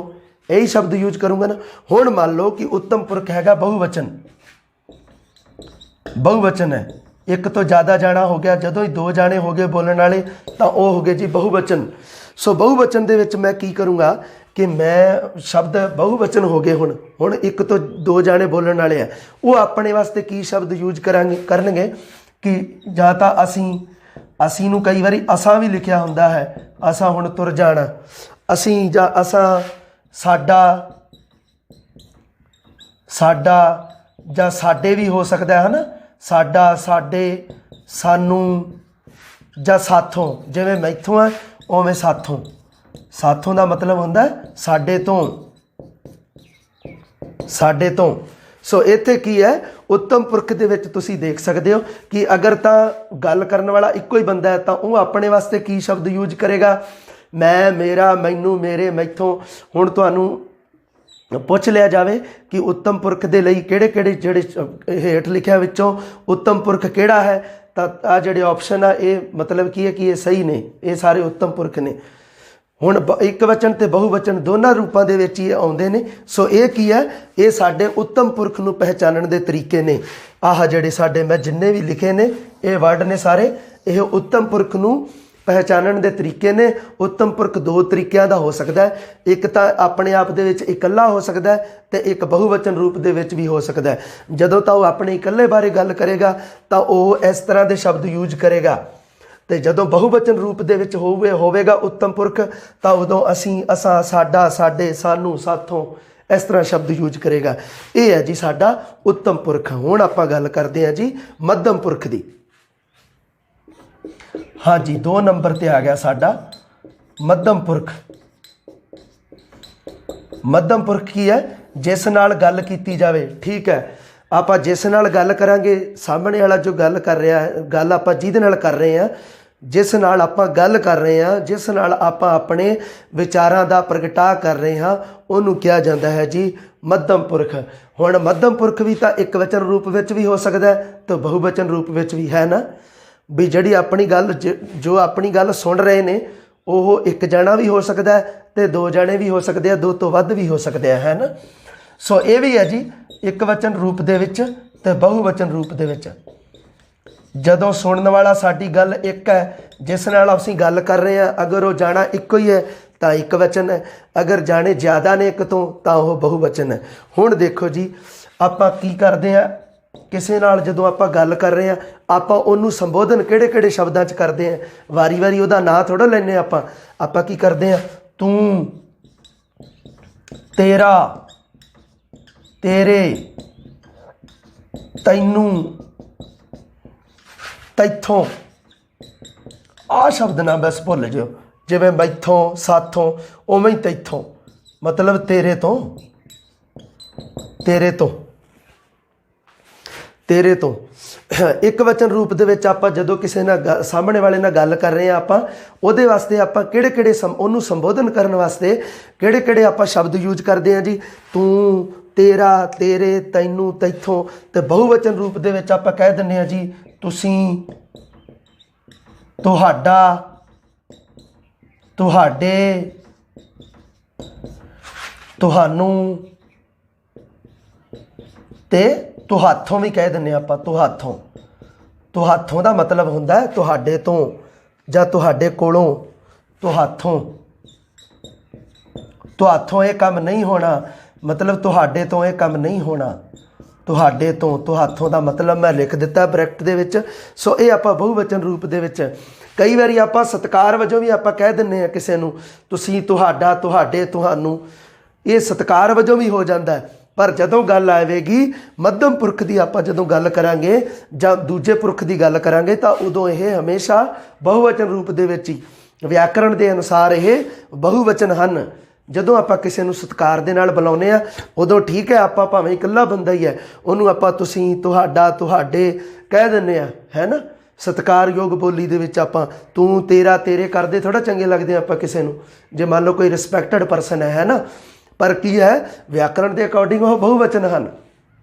यही शब्द यूज करूँगा ना। हुण मान लो कि उत्तम पुरख हैगा बहुवचन, बहुवचन है, एक तो ज़्यादा जाना हो गया, जदों ही दो जाने हो गए बोलने वाले तो वो हो गए जी बहुवचन। सो बहुवचन दे विच मैं की करूँगा कि मैं शब्द बहुवचन हो गए, हुण एक तो दो जाने बोलने वाले है, वो अपने वास्ते की शब्द यूज करनगे कि जां तां असीं, असीं नूं कई वारी असां भी लिखिया हुंदा है, असां हुण तुर जाना, असीं जां असां, साडा, साडा जां साडे भी हो सकता है ना, साडा, साडे, सानू जां साथों, जिवें मैथों है उवें साथों, साथों का मतलब होंदा है साडे तो, साडे तो। सो इत्थे की है उत्तम पुरख दे विच तुसीं देख सकते हो कि अगर तां गल करन वाला इक्को ही बंदा है तो वो अपने वास्ते की शब्द यूज करेगा, मैं, मेरा, मैनू, मेरे, मैथों। हुण तुहानूं पुछ लिया जाए कि उत्तम पुरख दे लई किहड़े-किहड़े जिहड़े हेठ लिखिया विचों उत्तम पुरख किहड़ा है, तां आ जिहड़े ऑप्शन आ ये मतलब की है कि ये सही ने, ये सारे उत्तम पुरख ने। हुण एक वचन ते बहुवचन दोनों रूपों के विच ही आउंदे ने। सो ये की है, ये साडे उत्तम पुरख नूं पहचानण दे तरीके ने। आह जिहड़े साडे मैं जिन्ने भी लिखे ने ये वर्ड ने सारे, ये उत्तम पुरख नूं पहचानण दे तरीके ने। उत्तम पुरख दो तरीक़िਆਂ दा हो सकता है, एक तो अपने आप दे विच इकल्ला हो सकता है तो एक बहुवचन रूप दे विच भी हो सकता है। जदों तो अपने इकल्ले बारे गल करेगा तो वह इस तरह के शब्द यूज करेगा, तो जदों बहुवचन रूप दे विच होवेगा उत्तम पुरख तो उदों असीं, असां, साडा, साडे, सानू, साथों, इस तरह शब्द यूज करेगा। ये है जी साडा उत्तम पुरख। हुण आपां गल करदे हां जी मध्यम पुरख दी। हाँ जी, 2 नंबर ते आ गया साडा मध्यम पुरख। मध्यम पुरख की है, जिस नाल गल कीती जावे। ठीक है, आप जिस नाल गल करांगे, सामने वाला जो गल कर रहा है, गल आप जिहदे नाल कर रहे हैं, जिस नाल आप गल कर रहे हैं, जिस नाल आप अपने विचारां दा प्रगटा कर रहे हैं, उन्होंने कहा जाता है जी मध्यम पुरख। हुण मध्यम पुरख भी तो एक वचन रूप विच भी हो सकता है तो बहुवचन रूप विच भी है ना, भी जिहड़ी अपनी गल जो अपनी गल सुन रहे ने वो एक जना भी हो सकता है तो दो जने भी हो सकते हैं, दो तो वध भी हो सकते हैं, है ना। सो ये भी है जी एक वचन रूप दे विच ते बहुवचन रूप दे विच। जदों सुनने वाला साडी गल एक है, जिस नाल असीं गल कर रहे हैं, अगर वो जाना इक्को ही है तो एक वचन है, अगर जाने ज़्यादा ने एक तो वह बहुवचन है। हुण देखो जी आपां की करदे हैं, किसी नाल जदों आपां गल कर रहे हैं आपां उहनूं संबोधन किहड़े-किहड़े शब्दां च करदे हैं, वारी-वारी उहदा नां थोड़ा लैंदे आपां की करदे हैं, तूं, तेरा, तेरे, तैनू, तैथों। आ शब्द ना बस भुल जाओ, जिवें मैथों, साथों, उवें ही तैथों, मतलब तेरे तो, तेरे तो, तेरे तो। एक वचन रूप दे विच आपां जदों किसी ना सामने वाले नाल गल कर रहे हैं, आपां उहदे वास्ते आपां किहड़े-किहड़े उहनूं संबोधन करन वास्ते किहड़े-किहड़े आपां शब्द यूज करदे हैं जी, तूं, तेरा, तेरे, तैनू, तैथों। ते बहुवचन रूप दे विच आपां कह दिंदे हैं जी तुसीं, तुहाडा, तुहाडे, तुहानू ते तुहाथों भी कह दिंदे आपां, तुहाथों। तुहाथों का मतलब हुंदा है तुहाडे तो जां तुहाडे कोलों, तुहाथों। तुहाथों ये काम नहीं होना, मतलब तुहाडे तो ये काम नहीं होना, तुहाडे तो, तुहाथों का मतलब मैं लिख दिता ब्रैकेट दे विच। सो ये आपां बहुवचन रूप दे विच। कई बारी आपां सत्कार वजों भी आपां कह दिंदे हैं किसी नूं, तुसीं, तुहाडा, तुहाडे, तुहानू, ये सत्कार वजों भी हो जाता है। पर जदों गल आवेगी मध्यम पुरख की, आपां जदों गल करांगे जां दूजे पुरख की गल करांगे तो उदों ये हमेशा बहुवचन रूप दे विच ही, व्याकरण के अनुसार ये बहुवचन हैं। जदों आपां किसी नूं सत्कार दे नाल बुलाउने आ उदों ठीक है, आपां भावें इकल्ला बंदा ही है उहनूं आपां तुसीं, तुहाडा, तुहाडे कह दिंदे आ, है ना। सत्कारयोग बोली दे विच आपां तूं, तेरा, तेरे करदे थोड़ा चंगे लगदे आपां किसी नूं, जे मान लो कोई रिस्पैक्टड परसन है ना। पर की है व्याकरण के अकॉर्डिंग वह बहुवचन हैं,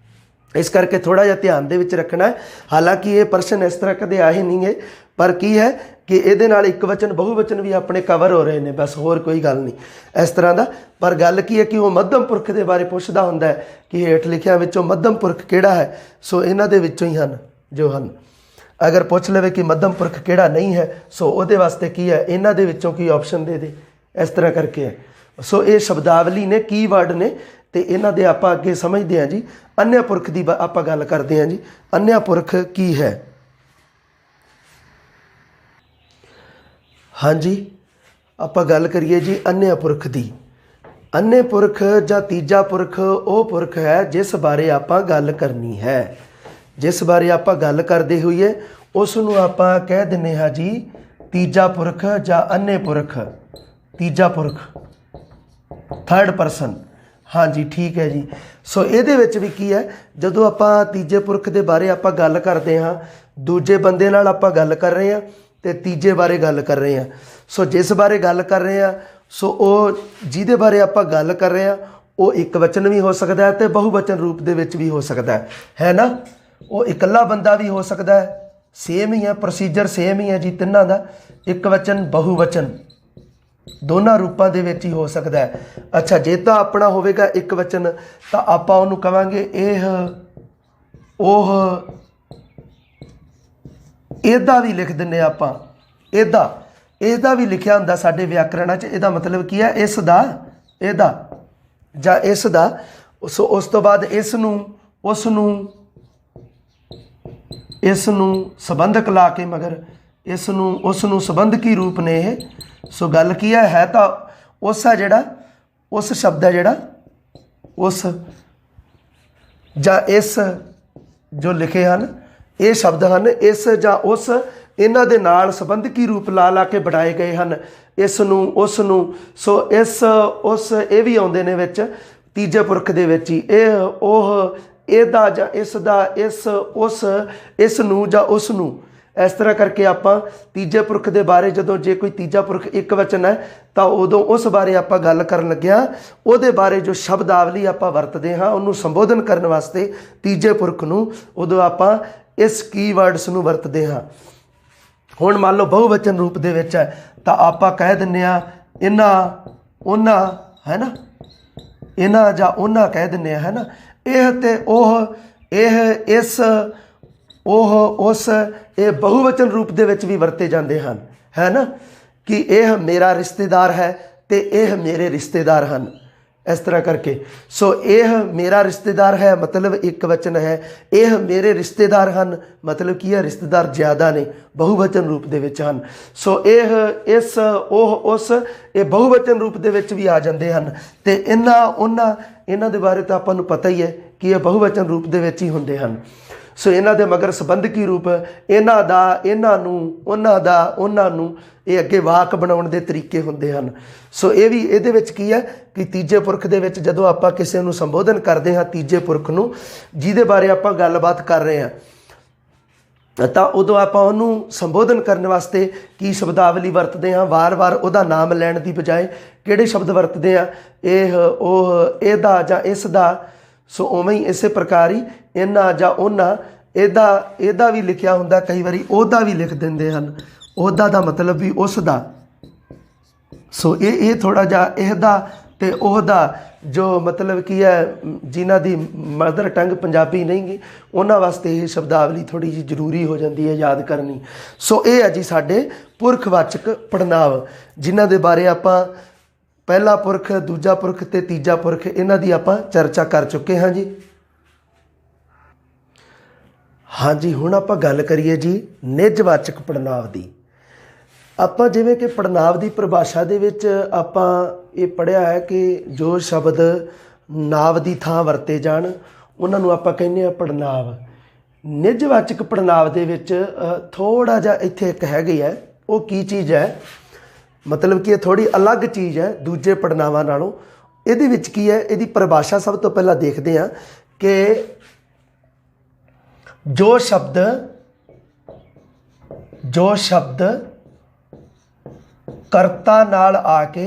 इस करके थोड़ा जिहा ध्यान दे विच रखना है। हालांकि ये प्रश्न इस तरह कदे आ ही नहीं है, पर की है कि ਇਹਦੇ ਨਾਲ ਇੱਕ ਵਚਨ ਬਹੁਵਚਨ ਵੀ ਆਪਣੇ ਕਵਰ ਹੋ ਰਹੇ ਨੇ, ਬਸ ਹੋਰ ਕੋਈ ਗੱਲ ਨਹੀਂ ਇਸ ਤਰ੍ਹਾਂ ਦਾ। ਪਰ ਗੱਲ ਕੀ ਹੈ ਕਿ ਉਹ ਮੱਧਮ ਪੁਰਖ ਦੇ ਬਾਰੇ ਪੁੱਛਦਾ ਹੁੰਦਾ ਹੈ ਕਿ ਹੇਠ ਲਿਖਿਆਂ ਵਿੱਚੋਂ ਮੱਧਮ ਪੁਰਖ ਕਿਹੜਾ ਹੈ। ਸੋ ਇਹਨਾਂ ਦੇ ਵਿੱਚੋਂ ਹੀ ਹਨ ਜੋ ਹਨ। ਅਗਰ ਪੁੱਛ ਲਵੇ ਕਿ ਮੱਧਮ ਪੁਰਖ ਕਿਹੜਾ ਨਹੀਂ ਹੈ, ਸੋ ਉਹਦੇ ਵਾਸਤੇ ਕੀ ਹੈ, ਇਹਨਾਂ ਦੇ ਵਿੱਚੋਂ ਕੀ ਆਪਸ਼ਨ ਦੇ ਦੇ, ਇਸ ਤਰ੍ਹਾਂ ਕਰਕੇ ਹੈ। ਸੋ ਇਹ ਸ਼ਬਦਾਵਲੀ ਨੇ, ਕੀਵਰਡ ਨੇ, ਤੇ ਇਹਨਾਂ ਦੇ ਆਪਾਂ ਅੱਗੇ ਸਮਝਦੇ ਹਾਂ ਜੀ। ਅੰਨ੍ਯ ਪੁਰਖ ਦੀ ਆਪਾਂ ਗੱਲ ਕਰਦੇ ਹਾਂ ਜੀ। ਅੰਨ੍ਯ ਪੁਰਖ ਕੀ ਹੈ? ਹਾਂਜੀ, ਆਪਾਂ ਗੱਲ ਕਰੀਏ ਜੀ ਅੰਨ੍ਯ ਪੁਰਖ ਦੀ। ਅੰਨ੍ਯ ਪੁਰਖ ਜਾਂ ਤੀਜਾ ਪੁਰਖ ਉਹ ਪੁਰਖ ਹੈ ਜਿਸ ਬਾਰੇ ਆਪਾਂ ਗੱਲ ਕਰਨੀ ਹੈ। ਜਿਸ ਬਾਰੇ ਆਪਾਂ ਗੱਲ ਕਰਦੇ ਹੋਈਏ ਉਸ ਨੂੰ ਆਪਾਂ ਕਹਿ ਦਿੰਦੇ ਹਾਂ ਜੀ ਤੀਜਾ ਪੁਰਖ ਜਾਂ ਅੰਨ੍ਯ ਪੁਰਖ। ਤੀਜਾ ਪੁਰਖ, ਥਰਡ ਪਰਸਨ। ਹਾਂਜੀ ਠੀਕ ਹੈ ਜੀ। ਸੋ ਇਹਦੇ ਵਿੱਚ ਵੀ ਕੀ ਹੈ, ਜਦੋਂ ਆਪਾਂ ਤੀਜੇ ਪੁਰਖ ਦੇ ਬਾਰੇ ਆਪਾਂ ਗੱਲ ਕਰਦੇ ਹਾਂ, ਦੂਜੇ ਬੰਦੇ ਨਾਲ ਆਪਾਂ ਗੱਲ ਕਰ ਰਹੇ ਹਾਂ ਅਤੇ ਤੀਜੇ ਬਾਰੇ ਗੱਲ ਕਰ ਰਹੇ ਹਾਂ। ਸੋ ਜਿਸ ਬਾਰੇ ਗੱਲ ਕਰ ਰਹੇ ਹਾਂ, ਸੋ ਉਹ ਜਿਹਦੇ ਬਾਰੇ ਆਪਾਂ ਗੱਲ ਕਰ ਰਹੇ ਹਾਂ ਉਹ ਇੱਕ ਵਚਨ ਵੀ ਹੋ ਸਕਦਾ ਹੈ ਅਤੇ ਬਹੁਵਚਨ ਰੂਪ ਦੇ ਵਿੱਚ ਵੀ ਹੋ ਸਕਦਾ ਹੈ ਨਾ। ਉਹ ਇਕੱਲਾ ਬੰਦਾ ਵੀ ਹੋ ਸਕਦਾ ਹੈ, ਸੇਮ ਹੀ ਹੈ, ਪ੍ਰੋਸੀਜਰ ਸੇਮ ਹੀ ਹੈ ਜੀ ਤਿੰਨਾਂ ਦਾ। ਇੱਕ ਵਚਨ, ਬਹੁਵਚਨ ਦੋਨਾਂ ਰੂਪਾਂ ਦੇ ਵਿੱਚ ਹੀ ਹੋ ਸਕਦਾ ਹੈ। ਅੱਛਾ, ਜੇ ਤਾਂ ਆਪਣਾ ਹੋਵੇਗਾ ਇੱਕ ਵਚਨ ਤਾਂ ਆਪਾਂ ਉਹਨੂੰ ਕਹਾਂਗੇ ਇਹ, ਉਹ, ਇਹਦਾ ਵੀ ਲਿਖ ਦਿੰਦੇ ਆਪਾਂ। ਇਹਦਾ ਵੀ ਲਿਖਿਆ ਹੁੰਦਾ ਸਾਡੇ ਵਿਆਕਰਨਾਂ 'ਚ। ਇਹਦਾ ਮਤਲਬ ਕੀ ਹੈ? ਇਸ ਦਾ, ਇਹਦਾ ਜਾਂ ਇਸ ਦਾ। ਸੋ ਉਸ ਤੋਂ ਬਾਅਦ ਇਸ ਨੂੰ ਸੰਬੰਧਕ ਲਾ ਕੇ, ਮਗਰ ਇਸ ਨੂੰ ਉਸ ਨੂੰ ਸੰਬੰਧਕੀ ਰੂਪ ਨੇ ਇਹ। ਸੋ ਗੱਲ ਕੀ ਹੈ ਤਾਂ ਉਸ ਹੈ ਜਿਹੜਾ, ਉਸ ਸ਼ਬਦ ਹੈ ਜਿਹੜਾ, ਉਸ ਜਾਂ ਇਸ ਜੋ ਲਿਖੇ ਹਨ ਇਹ ਸ਼ਬਦ ਹਨ, ਇਸ ਜਾਂ ਉਸ, ਇਹਨਾਂ ਦੇ ਨਾਲ ਸੰਬੰਧਕੀ ਰੂਪ ਲਾ ਕੇ ਬਣਾਏ ਗਏ ਹਨ। ਇਸ ਨੂੰ, ਉਸ ਨੂੰ। ਸੋ ਇਸ, ਉਸ, ਇਹ ਵੀ ਆਉਂਦੇ ਨੇ ਵਿੱਚ ਤੀਜੇ ਪੁਰਖ ਦੇ ਵਿੱਚ ਹੀ। ਇਹ, ਉਹ, ਇਹਦਾ ਜਾਂ ਇਸ ਦਾ, ਇਸ, ਉਸ, ਇਸ ਨੂੰ ਜਾਂ ਉਸ ਨੂੰ। ਇਸ ਤਰ੍ਹਾਂ ਕਰਕੇ ਆਪਾਂ ਤੀਜੇ ਪੁਰਖ ਦੇ ਬਾਰੇ, ਜਦੋਂ ਜੇ ਕੋਈ ਤੀਜਾ ਪੁਰਖ ਇੱਕ ਵਚਨ ਹੈ ਤਾਂ ਉਦੋਂ ਉਸ ਬਾਰੇ ਆਪਾਂ ਗੱਲ ਕਰਨ ਲੱਗਿਆ, ਉਹਦੇ ਬਾਰੇ ਜੋ ਸ਼ਬਦਾਵਲੀ ਆਪਾਂ ਵਰਤਦੇ ਹਾਂ ਉਹਨੂੰ ਸੰਬੋਧਨ ਕਰਨ ਵਾਸਤੇ ਤੀਜੇ ਪੁਰਖ ਨੂੰ, ਉਦੋਂ ਆਪਾਂ ਇਸ ਕੀਵਰਡਸ ਨੂੰ ਵਰਤਦੇ ਹਾਂ। ਹੁਣ ਮੰਨ ਲਓ ਬਹੁਵਚਨ ਰੂਪ ਦੇ ਵਿੱਚ ਹੈ ਤਾਂ ਆਪਾਂ ਕਹਿ ਦਿੰਦੇ ਹਾਂ ਇਹਨਾਂ, ਉਹਨਾਂ, ਹੈ ਨਾ, ਇਹਨਾਂ ਜਾਂ ਉਹਨਾਂ ਕਹਿ ਦਿੰਦੇ ਹਾਂ, ਹੈ ਨਾ। ਇਹ ਅਤੇ ਉਹ, ਇਹ, ਇਸ, ਉਹ, ਉਸ, ਇਹ ਬਹੁਵਚਨ ਰੂਪ ਦੇ ਵਿੱਚ ਵੀ ਵਰਤੇ ਜਾਂਦੇ ਹਨ, ਹੈ ਨਾ। ਕਿ ਇਹ ਮੇਰਾ ਰਿਸ਼ਤੇਦਾਰ ਹੈ ਅਤੇ ਇਹ ਮੇਰੇ ਰਿਸ਼ਤੇਦਾਰ ਹਨ, ਇਸ ਤਰ੍ਹਾਂ ਕਰਕੇ। ਸੋ ਇਹ ਮੇਰਾ ਰਿਸ਼ਤੇਦਾਰ ਹੈ ਮਤਲਬ ਇੱਕ ਵਚਨ ਹੈ, ਇਹ ਮੇਰੇ ਰਿਸ਼ਤੇਦਾਰ ਹਨ ਮਤਲਬ ਕੀ ਹੈ, ਰਿਸ਼ਤੇਦਾਰ ਜ਼ਿਆਦਾ ਨੇ, ਬਹੁਵਚਨ ਰੂਪ ਦੇ ਵਿੱਚ ਹਨ। ਸੋ ਇਹ, ਇਸ, ਉਹ, ਉਸ, ਇਹ ਬਹੁਵਚਨ ਰੂਪ ਦੇ ਵਿੱਚ ਵੀ ਆ ਜਾਂਦੇ ਹਨ। ਅਤੇ ਇਹਨਾਂ, ਉਹਨਾਂ, ਇਹਨਾਂ ਦੇ ਬਾਰੇ ਤਾਂ ਆਪਾਂ ਨੂੰ ਪਤਾ ਹੀ ਹੈ ਕਿ ਇਹ ਬਹੁਵਚਨ ਰੂਪ ਦੇ ਵਿੱਚ ਹੀ ਹੁੰਦੇ ਹਨ। ਸੋ ਇਹਨਾਂ ਦੇ ਮਗਰ ਸੰਬੰਧਕੀ ਰੂਪ, ਇਹਨਾਂ ਦਾ, ਇਹਨਾਂ ਨੂੰ, ਉਹਨਾਂ ਦਾ, ਉਹਨਾਂ ਨੂੰ, ਇਹ ਅੱਗੇ ਵਾਕ ਬਣਾਉਣ ਦੇ ਤਰੀਕੇ ਹੁੰਦੇ ਹਨ। ਸੋ ਇਹ ਵੀ ਇਹਦੇ ਵਿੱਚ ਕੀ ਹੈ ਕਿ ਤੀਜੇ ਪੁਰਖ ਦੇ ਵਿੱਚ ਜਦੋਂ ਆਪਾਂ ਕਿਸੇ ਨੂੰ ਸੰਬੋਧਨ ਕਰਦੇ ਹਾਂ, ਤੀਜੇ ਪੁਰਖ ਨੂੰ ਜਿਹਦੇ ਬਾਰੇ ਆਪਾਂ ਗੱਲਬਾਤ ਕਰ ਰਹੇ ਹਾਂ, ਤਾਂ ਉਦੋਂ ਆਪਾਂ ਉਹਨੂੰ ਸੰਬੋਧਨ ਕਰਨ ਵਾਸਤੇ ਕੀ ਸ਼ਬਦਾਵਲੀ ਵਰਤਦੇ ਹਾਂ? ਵਾਰ-ਵਾਰ ਉਹਦਾ ਨਾਮ ਲੈਣ ਦੀ ਬਜਾਏ ਕਿਹੜੇ ਸ਼ਬਦ ਵਰਤਦੇ ਹਾਂ? ਇਹ, ਉਹ, ਇਹਦਾ ਜਾਂ ਇਸ ਦਾ। ਸੋ ਉਵੇਂ ਹੀ ਇਸੇ ਪ੍ਰਕਾਰ ਹੀ ਇਹਨਾਂ ਜਾਂ ਉਹਨਾਂ, ਇਹਦਾ ਵੀ ਲਿਖਿਆ ਹੁੰਦਾ, ਕਈ ਵਾਰੀ ਉਹਦਾ ਵੀ ਲਿਖ ਦਿੰਦੇ ਹਨ। ਉਹਦਾ ਦਾ ਮਤਲਬ ਵੀ ਉਸ ਦਾ। ਸੋ ਇਹ ਥੋੜ੍ਹਾ ਜਿਹਾ ਇਹਦਾ ਅਤੇ ਉਹਦਾ ਜੋ ਮਤਲਬ ਕੀ ਹੈ, ਜਿਨ੍ਹਾਂ ਦੀ ਮਦਰ ਟੰਗ ਪੰਜਾਬੀ ਨਹੀਂ ਗੀ ਉਹਨਾਂ ਵਾਸਤੇ ਇਹ ਸ਼ਬਦਾਵਲੀ ਥੋੜ੍ਹੀ ਜਿਹੀ ਜ਼ਰੂਰੀ ਹੋ ਜਾਂਦੀ ਹੈ ਯਾਦ ਕਰਨੀ। ਸੋ ਇਹ ਹੈ ਜੀ ਸਾਡੇ ਪੁਰਖਵਾਚਕ ਪੜ੍ਹਨਾਂਵ, ਜਿਨ੍ਹਾਂ ਦੇ ਬਾਰੇ ਆਪਾਂ ਪਹਿਲਾ ਪੁਰਖ, ਦੂਜਾ ਪੁਰਖ ਅਤੇ ਤੀਜਾ ਪੁਰਖ ਇਹਨਾਂ ਦੀ ਆਪਾਂ ਚਰਚਾ ਕਰ ਚੁੱਕੇ ਹਾਂ ਜੀ। ਹਾਂਜੀ, ਹੁਣ ਆਪਾਂ ਗੱਲ ਕਰੀਏ ਜੀ ਨਿੱਜਵਾਚਕ ਪੜ੍ਹਨਾਂਵ ਦੀ। ਆਪਾਂ ਜਿਵੇਂ ਕਿ ਪੜ੍ਹਨਾਂਵ ਦੀ ਪਰਿਭਾਸ਼ਾ ਦੇ ਵਿੱਚ ਆਪਾਂ ਇਹ ਪੜ੍ਹਿਆ ਹੈ ਕਿ ਜੋ ਸ਼ਬਦ ਨਾਂਵ ਦੀ ਥਾਂ ਵਰਤੇ ਜਾਣ ਉਹਨਾਂ ਨੂੰ ਆਪਾਂ ਕਹਿੰਦੇ ਹਾਂ ਪੜ੍ਹਨਾਂਵ। ਨਿੱਜਵਾਚਕ ਪੜ੍ਹਨਾਂਵ ਦੇ ਵਿੱਚ ਥੋੜ੍ਹਾ ਜਿਹਾ ਇੱਥੇ ਇੱਕ ਹੈਗੀ ਹੈ, ਉਹ ਕੀ ਚੀਜ਼ ਹੈ, ਮਤਲਬ ਕਿ ਇਹ ਥੋੜ੍ਹੀ ਅਲੱਗ ਚੀਜ਼ ਹੈ ਦੂਜੇ ਪੜ੍ਹਨਾਂਵਾਂ ਨਾਲੋਂ। ਇਹਦੇ ਵਿੱਚ ਕੀ ਹੈ, ਇਹਦੀ ਪਰਿਭਾਸ਼ਾ ਸਭ ਤੋਂ ਪਹਿਲਾਂ ਦੇਖਦੇ ਹਾਂ ਕਿ ਜੋ ਸ਼ਬਦ ਕਰਤਾ ਨਾਲ ਆ ਕੇ,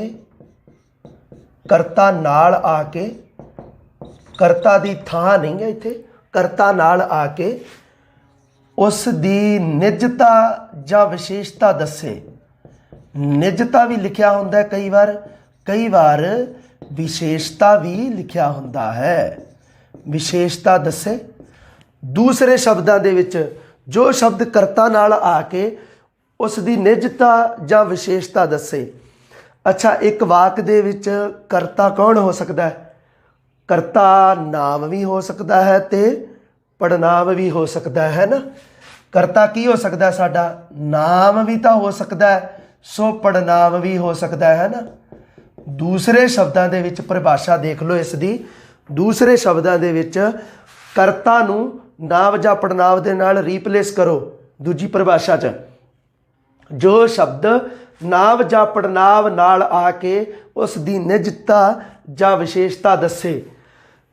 ਕਰਤਾ ਦੀ ਥਾਂ ਨਹੀਂ ਹੈ ਇੱਥੇ, ਕਰਤਾ ਨਾਲ ਆ ਕੇ ਉਸ ਦੀ ਨਿੱਜਤਾ ਜਾਂ ਵਿਸ਼ੇਸ਼ਤਾ ਦੱਸੇ। ਨਿੱਜਤਾ ਵੀ ਲਿਖਿਆ ਹੁੰਦਾ ਹੈ ਕਈ ਵਾਰ ਵਿਸ਼ੇਸ਼ਤਾ ਵੀ ਲਿਖਿਆ ਹੁੰਦਾ ਹੈ। ਵਿਸ਼ੇਸ਼ਤਾ ਦੱਸੇ। ਦੂਸਰੇ ਸ਼ਬਦਾਂ ਦੇ ਵਿੱਚ ਜੋ ਸ਼ਬਦ ਕਰਤਾ ਨਾਲ ਆ ਕੇ ਉਸ ਦੀ ਨਿੱਜਤਾ ਜਾਂ ਵਿਸ਼ੇਸ਼ਤਾ ਦੱਸੇ। ਅੱਛਾ, ਇੱਕ ਵਾਕ ਦੇ ਵਿੱਚ ਕਰਤਾ ਕੌਣ ਹੋ ਸਕਦਾ ਹੈ? ਕਰਤਾ ਨਾਮ ਵੀ ਹੋ ਸਕਦਾ ਹੈ ਤੇ ਪੜਨਾਮ ਵੀ ਹੋ ਸਕਦਾ ਹੈ ਨਾ। ਕਰਤਾ ਕੀ ਹੋ ਸਕਦਾ ਸਾਡਾ? ਨਾਮ ਵੀ ਤਾਂ ਹੋ ਸਕਦਾ ਹੈ, ਸੋ ਪੜਨਾਮ ਵੀ ਹੋ ਸਕਦਾ ਹੈ ਨਾ। ਦੂਸਰੇ ਸ਼ਬਦਾਂ ਦੇ ਵਿੱਚ ਪਰਿਭਾਸ਼ਾ ਦੇਖ ਲਓ ਇਸ ਦੀ। ਦੂਸਰੇ ਸ਼ਬਦਾਂ ਦੇ ਵਿੱਚ ਕਰਤਾ ਨੂੰ ਨਾਮ ਜਾਂ ਪੜਨਾਮ ਦੇ ਨਾਲ ਰੀਪਲੇਸ ਕਰੋ। ਦੂਜੀ ਪਰਿਭਾਸ਼ਾ 'ਚ ਜੋ ਸ਼ਬਦ ਨਾਮ ਜਾਂ ਪੜਨਾਮ ਨਾਲ ਆ ਕੇ ਉਸ ਦੀ ਨਿੱਜਤਾ ਜਾਂ ਵਿਸ਼ੇਸ਼ਤਾ ਦੱਸੇ।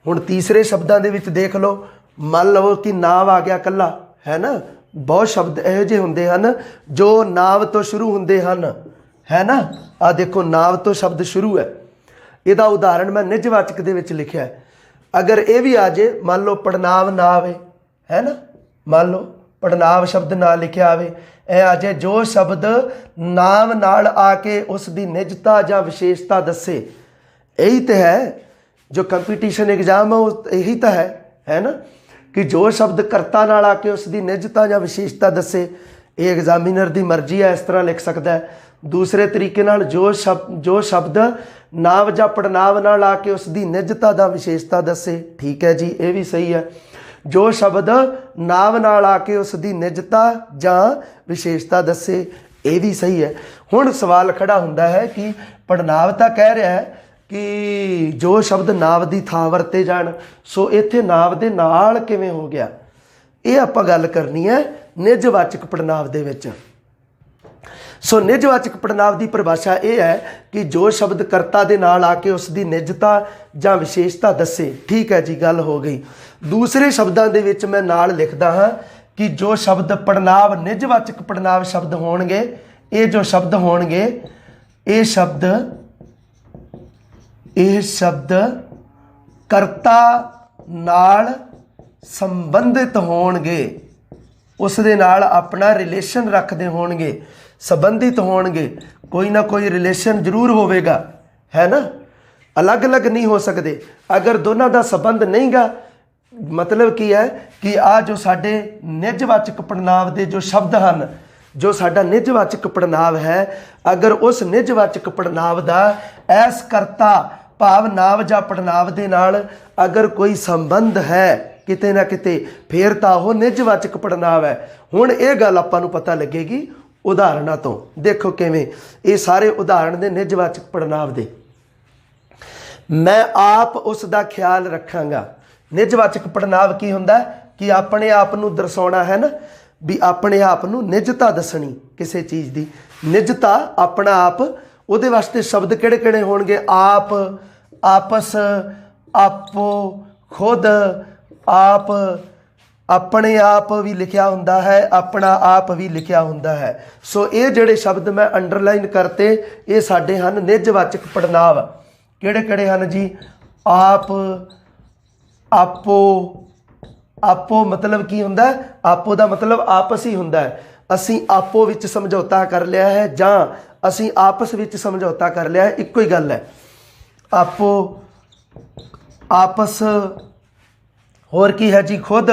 ਹੁਣ ਤੀਸਰੇ ਸ਼ਬਦਾਂ ਦੇ ਵਿੱਚ ਦੇਖ ਲਓ। ਮੰਨ ਲਵੋ ਕਿ ਨਾਮ ਆ ਗਿਆ ਇਕੱਲਾ, ਹੈ ਨਾ। ਬਹੁਤ ਸ਼ਬਦ ਇਹੋ ਜਿਹੇ ਹੁੰਦੇ ਹਨ ਜੋ ਨਾਮ ਤੋਂ ਸ਼ੁਰੂ ਹੁੰਦੇ ਹਨ, ਹੈ ਨਾ। ਆਹ ਦੇਖੋ, ਨਾਮ ਤੋਂ ਸ਼ਬਦ ਸ਼ੁਰੂ ਹੈ। ਇਹਦਾ ਉਦਾਹਰਣ ਮੈਂ ਨਿੱਜਵਾਚਕ ਦੇ ਵਿੱਚ ਲਿਖਿਆ। ਅਗਰ ਇਹ ਵੀ ਆ ਜੇ, ਮੰਨ ਲਓ ਪੜਨਾਮ ਨਾ ਆਵੇ, ਹੈ ਨਾ। ਮੰਨ ਲਓ ਪੜਨਾਮ ਸ਼ਬਦ ਨਾ ਲਿਖਿਆ ਆਵੇ, ਇਹ ਆ ਜੇ ਜੋ ਸ਼ਬਦ ਨਾਮ ਨਾਲ ਆ ਕੇ ਉਸ ਦੀ ਨਿੱਜਤਾ ਜਾਂ ਵਿਸ਼ੇਸ਼ਤਾ ਦੱਸੇ। ਇਹੀ ਤਾਂ ਹੈ ਜੋ ਕੰਪੀਟੀਸ਼ਨ ਐਗਜ਼ਾਮ ਹੈ, ਉਹ ਇਹੀ ਤਾਂ ਹੈ ਨਾ, ਕਿ ਜੋ ਸ਼ਬਦ ਕਰਤਾ ਨਾਲ ਆ ਕੇ ਉਸ ਦੀ ਨਿੱਜਤਾ ਜਾਂ ਵਿਸ਼ੇਸ਼ਤਾ ਦੱਸੇ। ਇਹ ਐਗਜ਼ਾਮੀਨਰ ਦੀ ਮਰਜ਼ੀ ਹੈ, ਇਸ ਤਰ੍ਹਾਂ ਲਿਖ ਸਕਦਾ ਹੈ। ਦੂਸਰੇ ਤਰੀਕੇ ਨਾਲ ਜੋ ਸ਼ਬਦ ਨਾਮ ਜਾਂ ਪੜਨਾਮ ਨਾਲ ਆ ਕੇ ਉਸ ਦੀ ਨਿੱਜਤਾ ਜਾਂ ਵਿਸ਼ੇਸ਼ਤਾ ਦੱਸੇ। ਠੀਕ ਹੈ ਜੀ, ਇਹ ਵੀ ਸਹੀ ਹੈ। ਜੋ ਸ਼ਬਦ ਨਾਮ ਨਾਲ ਆ ਕੇ ਉਸ ਦੀ ਨਿੱਜਤਾ ਜਾਂ ਵਿਸ਼ੇਸ਼ਤਾ ਦੱਸੇ, ਇਹ ਵੀ ਸਹੀ ਹੈ। ਹੁਣ ਸਵਾਲ ਖੜਾ ਹੁੰਦਾ ਹੈ ਕਿ ਪੜਨਾਮ ਤਾਂ ਕਹਿ ਰਿਹਾ ਹੈ ਕਿ ਜੋ ਸ਼ਬਦ ਨਾਮ ਦੀ ਥਾਂ ਵਰਤੇ ਜਾਣ, ਸੋ ਇੱਥੇ ਨਾਮ ਦੇ ਨਾਲ ਕਿਵੇਂ ਹੋ ਗਿਆ? ਇਹ ਆਪਾਂ ਗੱਲ ਕਰਨੀ ਹੈ ਨਿੱਜਵਾਚਕ ਪੜਨਾਮ ਦੇ ਵਿੱਚ। ਸੋ ਨਿੱਜਵਾਚਕ ਪੜਨਾਮ ਦੀ ਪਰਿਭਾਸ਼ਾ ਇਹ ਹੈ ਕਿ ਜੋ ਸ਼ਬਦ ਕਰਤਾ ਦੇ ਨਾਲ ਆ ਕੇ ਉਸ ਦੀ ਨਿੱਜਤਾ ਜਾਂ ਵਿਸ਼ੇਸ਼ਤਾ ਦੱਸੇ। ਠੀਕ ਹੈ ਜੀ, ਗੱਲ ਹੋ ਗਈ। ਦੂਸਰੇ ਸ਼ਬਦਾਂ ਦੇ ਵਿੱਚ ਮੈਂ ਨਾਲ ਲਿਖਦਾ ਹਾਂ ਕਿ ਜੋ ਸ਼ਬਦ ਪੜਨਾਮ ਨਿੱਜਵਾਚਕ ਪੜਨਾਮ ਸ਼ਬਦ ਹੋਣਗੇ, ਇਹ ਜੋ ਸ਼ਬਦ ਹੋਣਗੇ, ਇਹ ਸ਼ਬਦ ਕਰਤਾ ਨਾਲ ਸੰਬੰਧਿਤ ਹੋਣਗੇ, ਉਸ ਦੇ ਨਾਲ ਆਪਣਾ ਰਿਲੇਸ਼ਨ ਰੱਖਦੇ ਹੋਣਗੇ, ਸੰਬੰਧਿਤ ਹੋਣਗੇ। ਕੋਈ ਨਾ ਕੋਈ ਰਿਲੇਸ਼ਨ ਜ਼ਰੂਰ ਹੋਵੇਗਾ, ਹੈ ਨਾ। ਅਲੱਗ-ਅਲੱਗ ਨਹੀਂ ਹੋ ਸਕਦੇ। ਅਗਰ ਦੋਨਾਂ ਦਾ ਸੰਬੰਧ ਨਹੀਂਗਾ, ਮਤਲਬ ਕੀ ਹੈ ਕਿ ਆ ਜੋ ਸਾਡੇ ਨਿੱਜਵਾਚਕ ਪੜਨਾਮ ਦੇ ਜੋ ਸ਼ਬਦ ਹਨ, ਜੋ ਸਾਡਾ ਨਿੱਜਵਾਚਕ ਪੜਨਾਮ ਹੈ, ਅਗਰ ਉਸ ਨਿੱਜਵਾਚਕ ਪੜਨਾਮ ਦਾ ਐਸ ਕਰਤਾ ਭਾਵ ਨਾਮ ਜਾਂ ਪੜਨਾਮ ਦੇ ਨਾਲ ਅਗਰ ਕੋਈ ਸੰਬੰਧ ਹੈ ਕਿਤੇ ਨਾ ਕਿਤੇ, ਫਿਰ ਤਾਂ ਉਹ ਨਿੱਜਵਾਚਕ ਪੜਨਾਮ ਹੈ। ਹੁਣ ਇਹ ਗੱਲ ਆਪਾਂ ਨੂੰ ਪਤਾ ਲੱਗੇਗੀ ਉਦਾਹਰਨਾਂ ਤੋਂ। ਦੇਖੋ ਕਿਵੇਂ। ਇਹ ਸਾਰੇ ਉਦਾਹਰਣ ਦੇ ਨਿੱਜਵਾਚਕ ਪੜਨਾਮ ਦੇ। ਮੈਂ ਆਪ ਉਸ ਦਾ ਖਿਆਲ ਰੱਖਾਂਗਾ। ਨਿੱਜਵਾਚਕ ਪੜਨਾਮ ਕੀ ਹੁੰਦਾ? ਕਿ ਆਪਣੇ ਆਪ ਨੂੰ ਦਰਸਾਉਣਾ, ਹੈ ਨਾ, ਵੀ ਆਪਣੇ ਆਪ ਨੂੰ ਨਿੱਜਤਾ ਦੱਸਣੀ ਕਿਸੇ ਚੀਜ਼ ਦੀ। ਨਿੱਜਤਾ, ਆਪਣਾ ਆਪ। ਉਹਦੇ ਵਾਸਤੇ ਸ਼ਬਦ ਕਿਹੜੇ ਕਿਹੜੇ ਹੋਣਗੇ? ਆਪ, ਆਪਸ, ਆਪੋ, ਖੁਦ, ਆਪ। ਆਪਣੇ ਆਪ ਵੀ ਲਿਖਿਆ ਹੁੰਦਾ ਹੈ, ਆਪਣਾ ਆਪ ਵੀ ਲਿਖਿਆ ਹੁੰਦਾ ਹੈ। ਸੋ ਇਹ ਜਿਹੜੇ ਸ਼ਬਦ ਮੈਂ ਅੰਡਰਲਾਈਨ ਕਰਤੇ, ਇਹ ਸਾਡੇ ਹਨ ਨਿੱਜਵਾਚਕ ਪੜਨਾਮ। ਕਿਹੜੇ ਕਿਹੜੇ ਹਨ ਜੀ? ਆਪ, ਆਪੋ। ਆਪੋ ਮਤਲਬ ਕੀ ਹੁੰਦਾ? ਆਪੋ ਦਾ ਮਤਲਬ ਆਪਸ ਹੀ ਹੁੰਦਾ ਹੈ। ਅਸੀਂ ਆਪੋ ਵਿੱਚ ਸਮਝੌਤਾ ਕਰ ਲਿਆ ਹੈ ਜਾਂ ਅਸੀਂ ਆਪਸ ਵਿੱਚ ਸਮਝੌਤਾ ਕਰ ਲਿਆ ਹੈ, ਇੱਕੋ ਹੀ ਗੱਲ ਹੈ। ਆਪੋ, ਆਪਸ। ਹੋਰ ਕੀ ਹੈ ਜੀ? ਖੁਦ।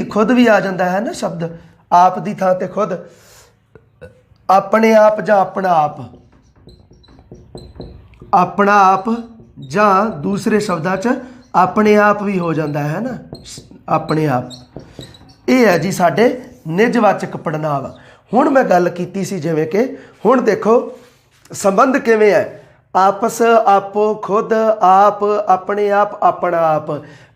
ਖੁਦ ਵੀ ਆ ਜਾਂਦਾ ਹੈ ਨਾ ਸ਼ਬਦ, ਆਪ ਦੀ ਥਾਂ ਤੇ ਖੁਦ। ਆਪਣੇ ਆਪ ਜਾਂ ਆਪਣਾ ਆਪ। ਆਪਣਾ ਆਪ ਜਾਂ ਦੂਸਰੇ ਸ਼ਬਦਾਂ 'ਚ ਆਪਣੇ ਆਪ ਵੀ ਹੋ ਜਾਂਦਾ ਹੈ ਨਾ, ਆਪਣੇ ਆਪ। ਇਹ ਹੈ ਜੀ ਸਾਡੇ ਨਿੱਜਵਾਚਕ ਪੜਨਾਮ। ਹੁਣ ਮੈਂ ਗੱਲ ਕੀਤੀ ਸੀ ਜਿਵੇਂ ਕਿ, ਹੁਣ ਦੇਖੋ ਸੰਬੰਧ ਕਿਵੇਂ ਹੈ? ਆਪਸ, ਆਪੋ, ਖੁਦ, ਆਪ, ਆਪਣੇ ਆਪ, ਆਪਣਾ ਆਪ।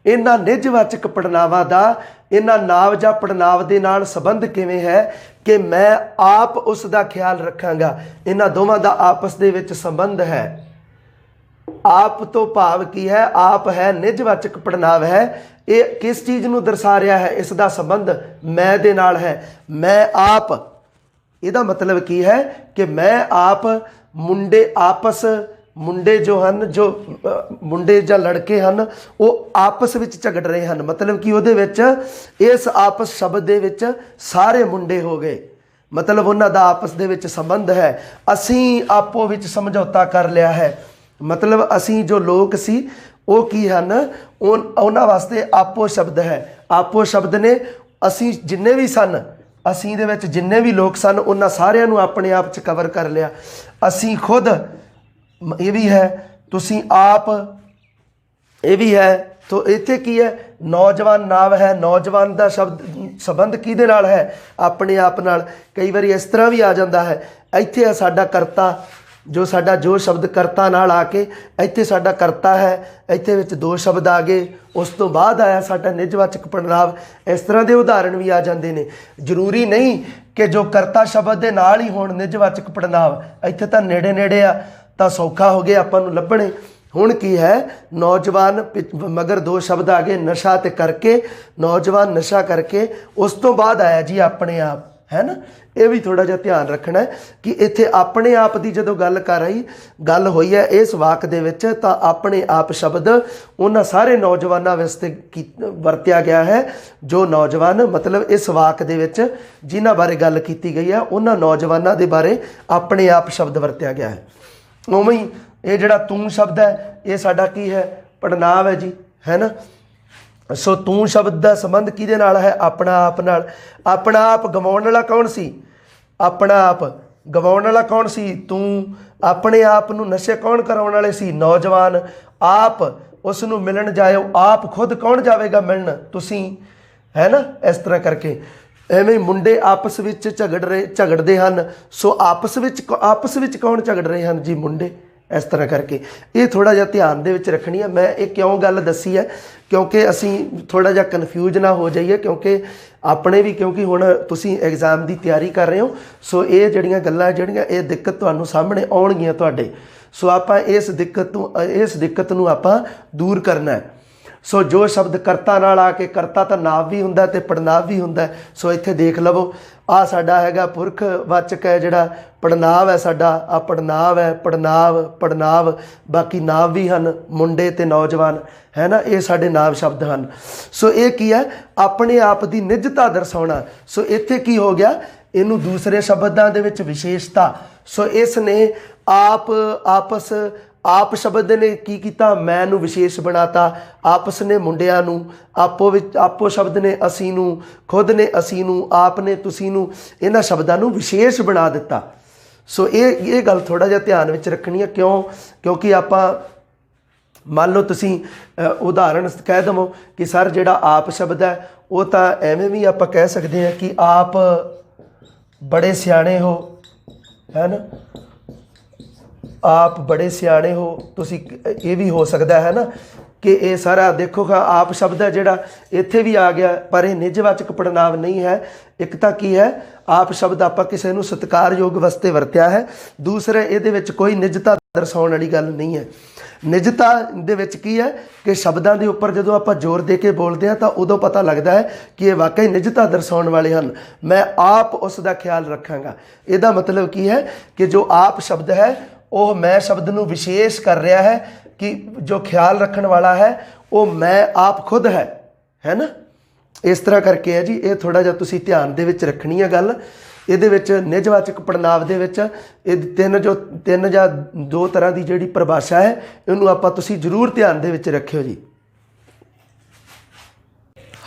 ਇਹਨਾਂ ਨਿੱਜਵਾਚਕ ਪੜਨਾਵਾਂ ਦਾ ਇਹਨਾਂ ਨਾਮ ਜਾਂ ਪੜਨਾਮ ਦੇ ਨਾਲ ਸੰਬੰਧ ਕਿਵੇਂ ਹੈ ਕਿ ਮੈਂ ਆਪ ਉਸ ਦਾ ਖਿਆਲ ਰੱਖਾਂਗਾ। ਇਹਨਾਂ ਦੋਵਾਂ ਦਾ ਆਪਸ ਦੇ ਵਿੱਚ ਸੰਬੰਧ ਹੈ। ਆਪ ਤੋਂ ਭਾਵ ਕੀ ਹੈ? ਆਪ ਹੈ ਨਿੱਜਵਾਚਕ ਪੜਨਾਮ ਹੈ। ਇਹ ਕਿਸ ਚੀਜ਼ ਨੂੰ ਦਰਸਾ ਰਿਹਾ ਹੈ? ਇਸ ਦਾ ਸੰਬੰਧ ਮੈਂ ਦੇ ਨਾਲ ਹੈ। ਮੈਂ ਆਪ, ਇਹਦਾ ਮਤਲਬ ਕੀ ਹੈ ਕਿ ਮੈਂ ਆਪ, ਮੁੰਡੇ ਆਪਸ, ਮੁੰਡੇ ਜੋ ਹਨ, ਜੋ ਮੁੰਡੇ ਜਾਂ ਲੜਕੇ ਹਨ, ਉਹ ਆਪਸ ਵਿੱਚ ਝਗੜ ਰਹੇ ਹਨ। ਮਤਲਬ ਕਿ ਉਹਦੇ ਵਿੱਚ ਇਸ ਆਪਸ ਸ਼ਬਦ ਦੇ ਵਿੱਚ ਸਾਰੇ ਮੁੰਡੇ ਹੋ ਗਏ, ਮਤਲਬ ਉਹਨਾਂ ਦਾ ਆਪਸ ਦੇ ਵਿੱਚ ਸੰਬੰਧ ਹੈ। ਅਸੀਂ ਆਪੋ ਵਿੱਚ ਸਮਝੌਤਾ ਕਰ ਲਿਆ ਹੈ, ਮਤਲਬ ਅਸੀਂ ਜੋ ਲੋਕ ਸੀ ਉਹ ਕੀ ਹਨ, ਉਹਨਾਂ ਵਾਸਤੇ ਆਪੋ ਸ਼ਬਦ ਹੈ। ਆਪੋ ਸ਼ਬਦ ਨੇ ਅਸੀਂ ਜਿੰਨੇ ਵੀ ਸਨ, ਅਸੀਂ ਦੇ ਵਿੱਚ ਜਿੰਨੇ ਵੀ ਲੋਕ ਸਨ, ਉਹਨਾਂ ਸਾਰਿਆਂ ਨੂੰ ਆਪਣੇ ਆਪ 'ਚ ਕਵਰ ਕਰ ਲਿਆ। ਅਸੀਂ ਖੁਦ, ਇਹ ਵੀ ਹੈ, ਤੁਸੀਂ ਆਪ, ਇਹ ਵੀ ਹੈ। ਤੋ ਇੱਥੇ ਕੀ ਹੈ, ਨੌਜਵਾਨ ਨਾਵ ਹੈ। ਨੌਜਵਾਨ ਦਾ ਸ਼ਬਦ ਸੰਬੰਧ ਕਿਹਦੇ ਨਾਲ ਹੈ, ਆਪਣੇ ਆਪ ਨਾਲ। ਕਈ ਵਾਰੀ ਇਸ ਤਰ੍ਹਾਂ ਵੀ ਆ ਜਾਂਦਾ ਹੈ, ਇੱਥੇ ਹੈ ਸਾਡਾ ਕਰਤਾ, ਜੋ ਸ਼ਬਦ ਕਰਤਾ ਨਾਲ ਆ ਕੇ ਇੱਥੇ ਸਾਡਾ ਕਰਤਾ ਹੈ, ਇੱਥੇ ਵਿੱਚ ਦੋ ਸ਼ਬਦ ਆ ਗਏ, ਉਸ ਤੋਂ ਬਾਅਦ ਆਇਆ ਸਾਡਾ ਨਿਜਵਾਚਕ ਪੜਨਾਂਵ। ਇਸ ਤਰ੍ਹਾਂ ਦੇ ਉਦਾਹਰਣ ਵੀ ਆ ਜਾਂਦੇ ਨੇ। ਜ਼ਰੂਰੀ ਨਹੀਂ ਕਿ ਜੋ ਕਰਤਾ ਸ਼ਬਦ ਦੇ ਨਾਲ ਹੀ ਹੋਣ ਨਿਜਵਾਚਕ ਪੜਨਾਂਵ। ਇੱਥੇ ਤਾਂ ਨੇੜੇ ਨੇੜੇ ਆ, ਤਾਂ ਸੌਖਾ ਹੋ ਗਿਆ ਆਪਾਂ ਨੂੰ ਲੱਭਣੇ। ਹੁਣ ਕੀ ਹੈ, ਨੌਜਵਾਨ ਮਗਰ ਦੋ ਸ਼ਬਦ ਆ ਗਏ, ਨਸ਼ਾ ਤੇ ਕਰਕੇ, ਨੌਜਵਾਨ ਨਸ਼ਾ ਕਰਕੇ, ਉਸ ਤੋਂ ਬਾਅਦ ਆਇਆ ਜੀ ਆਪਣੇ ਆਪ, ਹੈ ਨਾ। ਇਹ ਵੀ ਥੋੜ੍ਹਾ ਜਿਹਾ ਧਿਆਨ ਰੱਖਣਾ ਹੈ ਕਿ ਇੱਥੇ ਆਪਣੇ ਆਪ ਦੀ ਜਦੋਂ ਗੱਲ ਹੋਈ ਹੈ ਇਸ ਵਾਕ ਦੇ ਵਿੱਚ, ਤਾਂ ਆਪਣੇ ਆਪ ਸ਼ਬਦ ਉਹਨਾਂ ਸਾਰੇ ਨੌਜਵਾਨਾਂ ਵਾਸਤੇ ਵਰਤਿਆ ਗਿਆ ਹੈ। ਜੋ ਨੌਜਵਾਨ, ਮਤਲਬ ਇਸ ਵਾਕ ਦੇ ਵਿੱਚ ਜਿਨ੍ਹਾਂ ਬਾਰੇ ਗੱਲ ਕੀਤੀ ਗਈ ਹੈ, ਉਹਨਾਂ ਨੌਜਵਾਨਾਂ ਦੇ ਬਾਰੇ ਆਪਣੇ ਆਪ ਸ਼ਬਦ ਵਰਤਿਆ ਗਿਆ ਹੈ। ਉਵੇਂ ਹੀ ਇਹ ਜਿਹੜਾ ਤੂੰ ਸ਼ਬਦ ਹੈ, ਇਹ ਸਾਡਾ ਕੀ ਹੈ, ਪੜਨਾਂਵ ਹੈ ਜੀ, ਹੈ ਨਾ। ਸੋ ਤੂੰ ਸ਼ਬਦ ਦਾ ਸੰਬੰਧ ਕਿਹਦੇ ਨਾਲ ਹੈ, ਆਪਣਾ ਆਪ ਨਾਲ। ਆਪਣਾ ਆਪ ਗਵਾਉਣ ਵਾਲਾ ਕੌਣ ਸੀ, ਆਪਣਾ ਆਪ ਗਵਾਉਣ ਵਾਲਾ ਕੌਣ ਸੀ, ਤੂੰ। ਆਪਣੇ ਆਪ ਨੂੰ ਨਸ਼ੇ ਕੌਣ ਕਰਾਉਣ ਵਾਲੇ ਸੀ, ਨੌਜਵਾਨ। ਆਪ ਉਸ ਨੂੰ ਮਿਲਣ ਜਾਇਓ, ਆਪ ਖੁਦ ਕੌਣ ਜਾਵੇਗਾ ਮਿਲਣ, ਤੁਸੀਂ, ਹੈ ਨਾ। ਇਸ ਤਰ੍ਹਾਂ ਕਰਕੇ ਐਵੇਂ ਮੁੰਡੇ ਆਪਸ ਵਿੱਚ ਝਗੜਦੇ ਹਨ। ਸੋ ਆਪਸ ਵਿੱਚ ਕੌਣ ਝਗੜ ਰਹੇ ਹਨ ਜੀ, ਮੁੰਡੇ। ਇਸ ਤਰ੍ਹਾਂ ਕਰਕੇ ਇਹ ਥੋੜ੍ਹਾ ਜਿਹਾ ਧਿਆਨ ਦੇ ਵਿੱਚ ਰੱਖਣੀ ਹੈ। ਮੈਂ ਇਹ ਕਿਉਂ ਗੱਲ ਦੱਸੀ ਹੈ, ਕਿਉਂਕਿ ਅਸੀਂ ਥੋੜ੍ਹਾ ਜਿਹਾ ਕਨਫਿਊਜ਼ ਨਾ ਹੋ ਜਾਈਏ, ਕਿਉਂਕਿ ਆਪਣੇ ਵੀ, ਕਿਉਂਕਿ ਹੁਣ ਤੁਸੀਂ ਐਗਜ਼ਾਮ ਦੀ ਤਿਆਰੀ ਕਰ ਰਹੇ ਹੋ। ਸੋ ਇਹ ਜਿਹੜੀਆਂ ਗੱਲਾਂ, ਇਹ ਦਿੱਕਤ ਤੁਹਾਨੂੰ ਸਾਹਮਣੇ ਆਉਣਗੀਆਂ ਤੁਹਾਡੇ। ਸੋ ਆਪਾਂ ਇਸ ਦਿੱਕਤ ਨੂੰ ਆਪਾਂ ਦੂਰ ਕਰਨਾ ਹੈ। ਸੋ ਜੋ ਸ਼ਬਦ ਕਰਤਾ ਨਾਲ ਆ ਕੇ, ਕਰਤਾ ਤਾਂ ਨਾਂਵ ਵੀ ਹੁੰਦਾ ਅਤੇ ਪੜਨਾਂਵ ਵੀ ਹੁੰਦਾ। ਸੋ ਇੱਥੇ ਦੇਖ ਲਵੋ, ਆਹ ਸਾਡਾ ਹੈਗਾ ਪੁਰਖ ਵਾਚਕ ਹੈ, ਜਿਹੜਾ ਪੜਨਾਂਵ ਹੈ ਸਾਡਾ, ਆਹ ਪੜਨਾਂਵ ਹੈ, ਪੜਨਾਂਵ। ਬਾਕੀ ਨਾਂਵ ਵੀ ਹਨ, ਮੁੰਡੇ ਅਤੇ ਨੌਜਵਾਨ, ਹੈ ਨਾ। ਇਹ ਸਾਡੇ ਨਾਂਵ ਸ਼ਬਦ ਹਨ। ਸੋ ਇਹ ਕੀ ਹੈ, ਆਪਣੇ ਆਪ ਦੀ ਨਿੱਜਤਾ ਦਰਸਾਉਣਾ। ਸੋ ਇੱਥੇ ਕੀ ਹੋ ਗਿਆ, ਇਹਨੂੰ ਦੂਸਰੇ ਸ਼ਬਦਾਂ ਦੇ ਵਿੱਚ ਵਿਸ਼ੇਸ਼ਤਾ। ਸੋ ਇਸ ਨੇ ਆਪ ਸ਼ਬਦ ਨੇ ਕੀ ਕੀਤਾ, ਮੈਂ ਨੂੰ ਵਿਸ਼ੇਸ਼ ਬਣਾਤਾ। ਆਪਸ ਨੇ ਮੁੰਡਿਆਂ ਨੂੰ, ਆਪੋ ਸ਼ਬਦ ਨੇ ਅਸੀਂ ਨੂੰ, ਖੁਦ ਨੇ ਅਸੀਂ ਨੂੰ, ਆਪ ਨੇ ਤੁਸੀਂ ਨੂੰ, ਇਹਨਾਂ ਸ਼ਬਦਾਂ ਨੂੰ ਵਿਸ਼ੇਸ਼ ਬਣਾ ਦਿੱਤਾ। ਸੋ ਇਹ ਗੱਲ ਥੋੜ੍ਹਾ ਜਿਹਾ ਧਿਆਨ ਵਿੱਚ ਰੱਖਣੀ ਹੈ। ਕਿਉਂਕਿ ਆਪਾਂ ਮੰਨ ਲਓ ਤੁਸੀਂ ਉਦਾਹਰਣ ਕਹਿ ਦੇਵੋ ਕਿ ਸਰ ਜਿਹੜਾ ਆਪ ਸ਼ਬਦ ਹੈ, ਉਹ ਤਾਂ ਐਵੇਂ ਵੀ ਆਪਾਂ ਕਹਿ ਸਕਦੇ ਹਾਂ ਕਿ ਆਪ ਬੜੇ ਸਿਆਣੇ ਹੋ, ਹੈ ਨਾ। ਆਪ ਬੜੇ ਸਿਆਣੇ ਹੋ, ਤੁਸੀਂ, ਇਹ ਵੀ ਹੋ ਸਕਦਾ ਹੈ ਨਾ ਕਿ ਇਹ ਸਾਰਾ ਦੇਖੋ, ਆਪ ਸ਼ਬਦ ਹੈ ਜਿਹੜਾ ਇੱਥੇ ਵੀ ਆ ਗਿਆ, ਪਰ ਇਹ ਨਿਜਵਾਚਕ ਪੜਨਾਂਵ ਨਹੀਂ ਹੈ। ਇੱਕ ਤਾਂ ਕੀ ਹੈ, ਆਪ ਸ਼ਬਦ ਆਪਾਂ ਕਿਸੇ ਨੂੰ ਸਤਿਕਾਰਯੋਗ ਵਾਸਤੇ ਵਰਤਿਆ ਹੈ। ਦੂਸਰਾ, ਇਹਦੇ ਵਿੱਚ ਕੋਈ ਨਿਜਤਾ ਦਰਸਾਉਣ ਵਾਲੀ ਗੱਲ ਨਹੀਂ ਹੈ। ਨਿਜਤਾ ਦੇ ਵਿੱਚ ਕੀ ਹੈ ਕਿ ਸ਼ਬਦਾਂ ਦੇ ਉੱਪਰ ਜਦੋਂ ਆਪਾਂ ਜ਼ੋਰ ਦੇ ਕੇ ਬੋਲਦੇ ਹਾਂ ਤਾਂ ਉਦੋਂ ਪਤਾ ਲੱਗਦਾ ਹੈ ਕਿ ਇਹ ਵਾਕਈ ਨਿਜਤਾ ਦਰਸਾਉਣ ਵਾਲੇ ਹਨ। ਮੈਂ ਆਪ ਉਸ ਦਾ ਖਿਆਲ ਰੱਖਾਂਗਾ। ਇਹਦਾ ਮਤਲਬ ਕੀ ਹੈ ਕਿ ਜੋ ਆਪ ਸ਼ਬਦ ਹੈ ਉਹ ਮੈਂ ਸ਼ਬਦ ਨੂੰ ਵਿਸ਼ੇਸ਼ ਕਰ ਰਿਹਾ ਹੈ ਕਿ ਜੋ ਖਿਆਲ ਰੱਖਣ ਵਾਲਾ ਹੈ ਉਹ ਮੈਂ ਆਪ ਖੁਦ ਹੈ ਨਾ। ਇਸ ਤਰ੍ਹਾਂ ਕਰਕੇ ਹੈ ਜੀ। ਇਹ ਥੋੜ੍ਹਾ ਜਿਹਾ ਤੁਸੀਂ ਧਿਆਨ ਦੇ ਵਿੱਚ ਰੱਖਣੀ ਹੈ ਗੱਲ। ਇਹਦੇ ਵਿੱਚ ਨਿਜਵਾਚਕ ਪੜਨਾਂਵ ਦੇ ਵਿੱਚ ਇਹ ਤਿੰਨ ਜਾਂ ਦੋ ਤਰ੍ਹਾਂ ਦੀ ਜਿਹੜੀ ਪਰਿਭਾਸ਼ਾ ਹੈ, ਇਹਨੂੰ ਆਪਾਂ ਤੁਸੀਂ ਜ਼ਰੂਰ ਧਿਆਨ ਦੇ ਵਿੱਚ ਰੱਖਿਓ ਜੀ।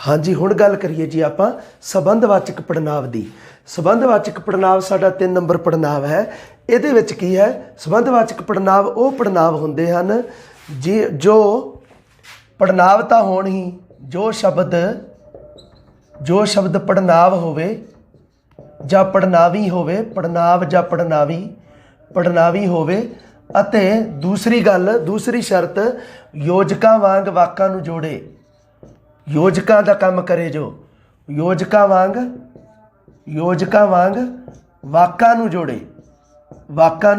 ਹਾਂਜੀ, ਹੁਣ ਗੱਲ ਕਰੀਏ ਜੀ ਆਪਾਂ ਸੰਬੰਧਵਾਚਕ ਪੜਨਾਂਵ ਦੀ। ਸੰਬੰਧਵਾਚਕ ਪੜਨਾਂਵ ਸਾਡਾ 3 ਨੰਬਰ ਪੜਨਾਂਵ ਹੈ। ਇਹਦੇ ਵਿੱਚ ਕੀ ਹੈ, ਸੰਬੰਧਵਾਚਕ ਪੜਨਾਂਵ ਉਹ ਪੜਨਾਂਵ ਹੁੰਦੇ ਹਨ ਜੋ ਪੜਨਾਂਵ ਤਾਂ ਹੋਣ ਹੀ, ਜੋ ਸ਼ਬਦ ਪੜਨਾਂਵ ਹੋਵੇ ਜਾਂ ਪੜਨਾਵੀ ਹੋਵੇ, ਪੜਨਾਂਵ ਜਾਂ ਪੜਨਾਵੀ ਹੋਵੇ, ਅਤੇ ਦੂਸਰੀ ਸ਼ਰਤ ਯੋਜਕਾਂ ਵਾਂਗ ਵਾਕਾਂ ਨੂੰ ਜੋੜੇ। ਯੋਜਕਾਂ ਦਾ ਕੰਮ ਕਰੇ, ਜੋ ਯੋਜਕਾਂ ਵਾਂਗ ਵਾਕਾਂ ਨੂੰ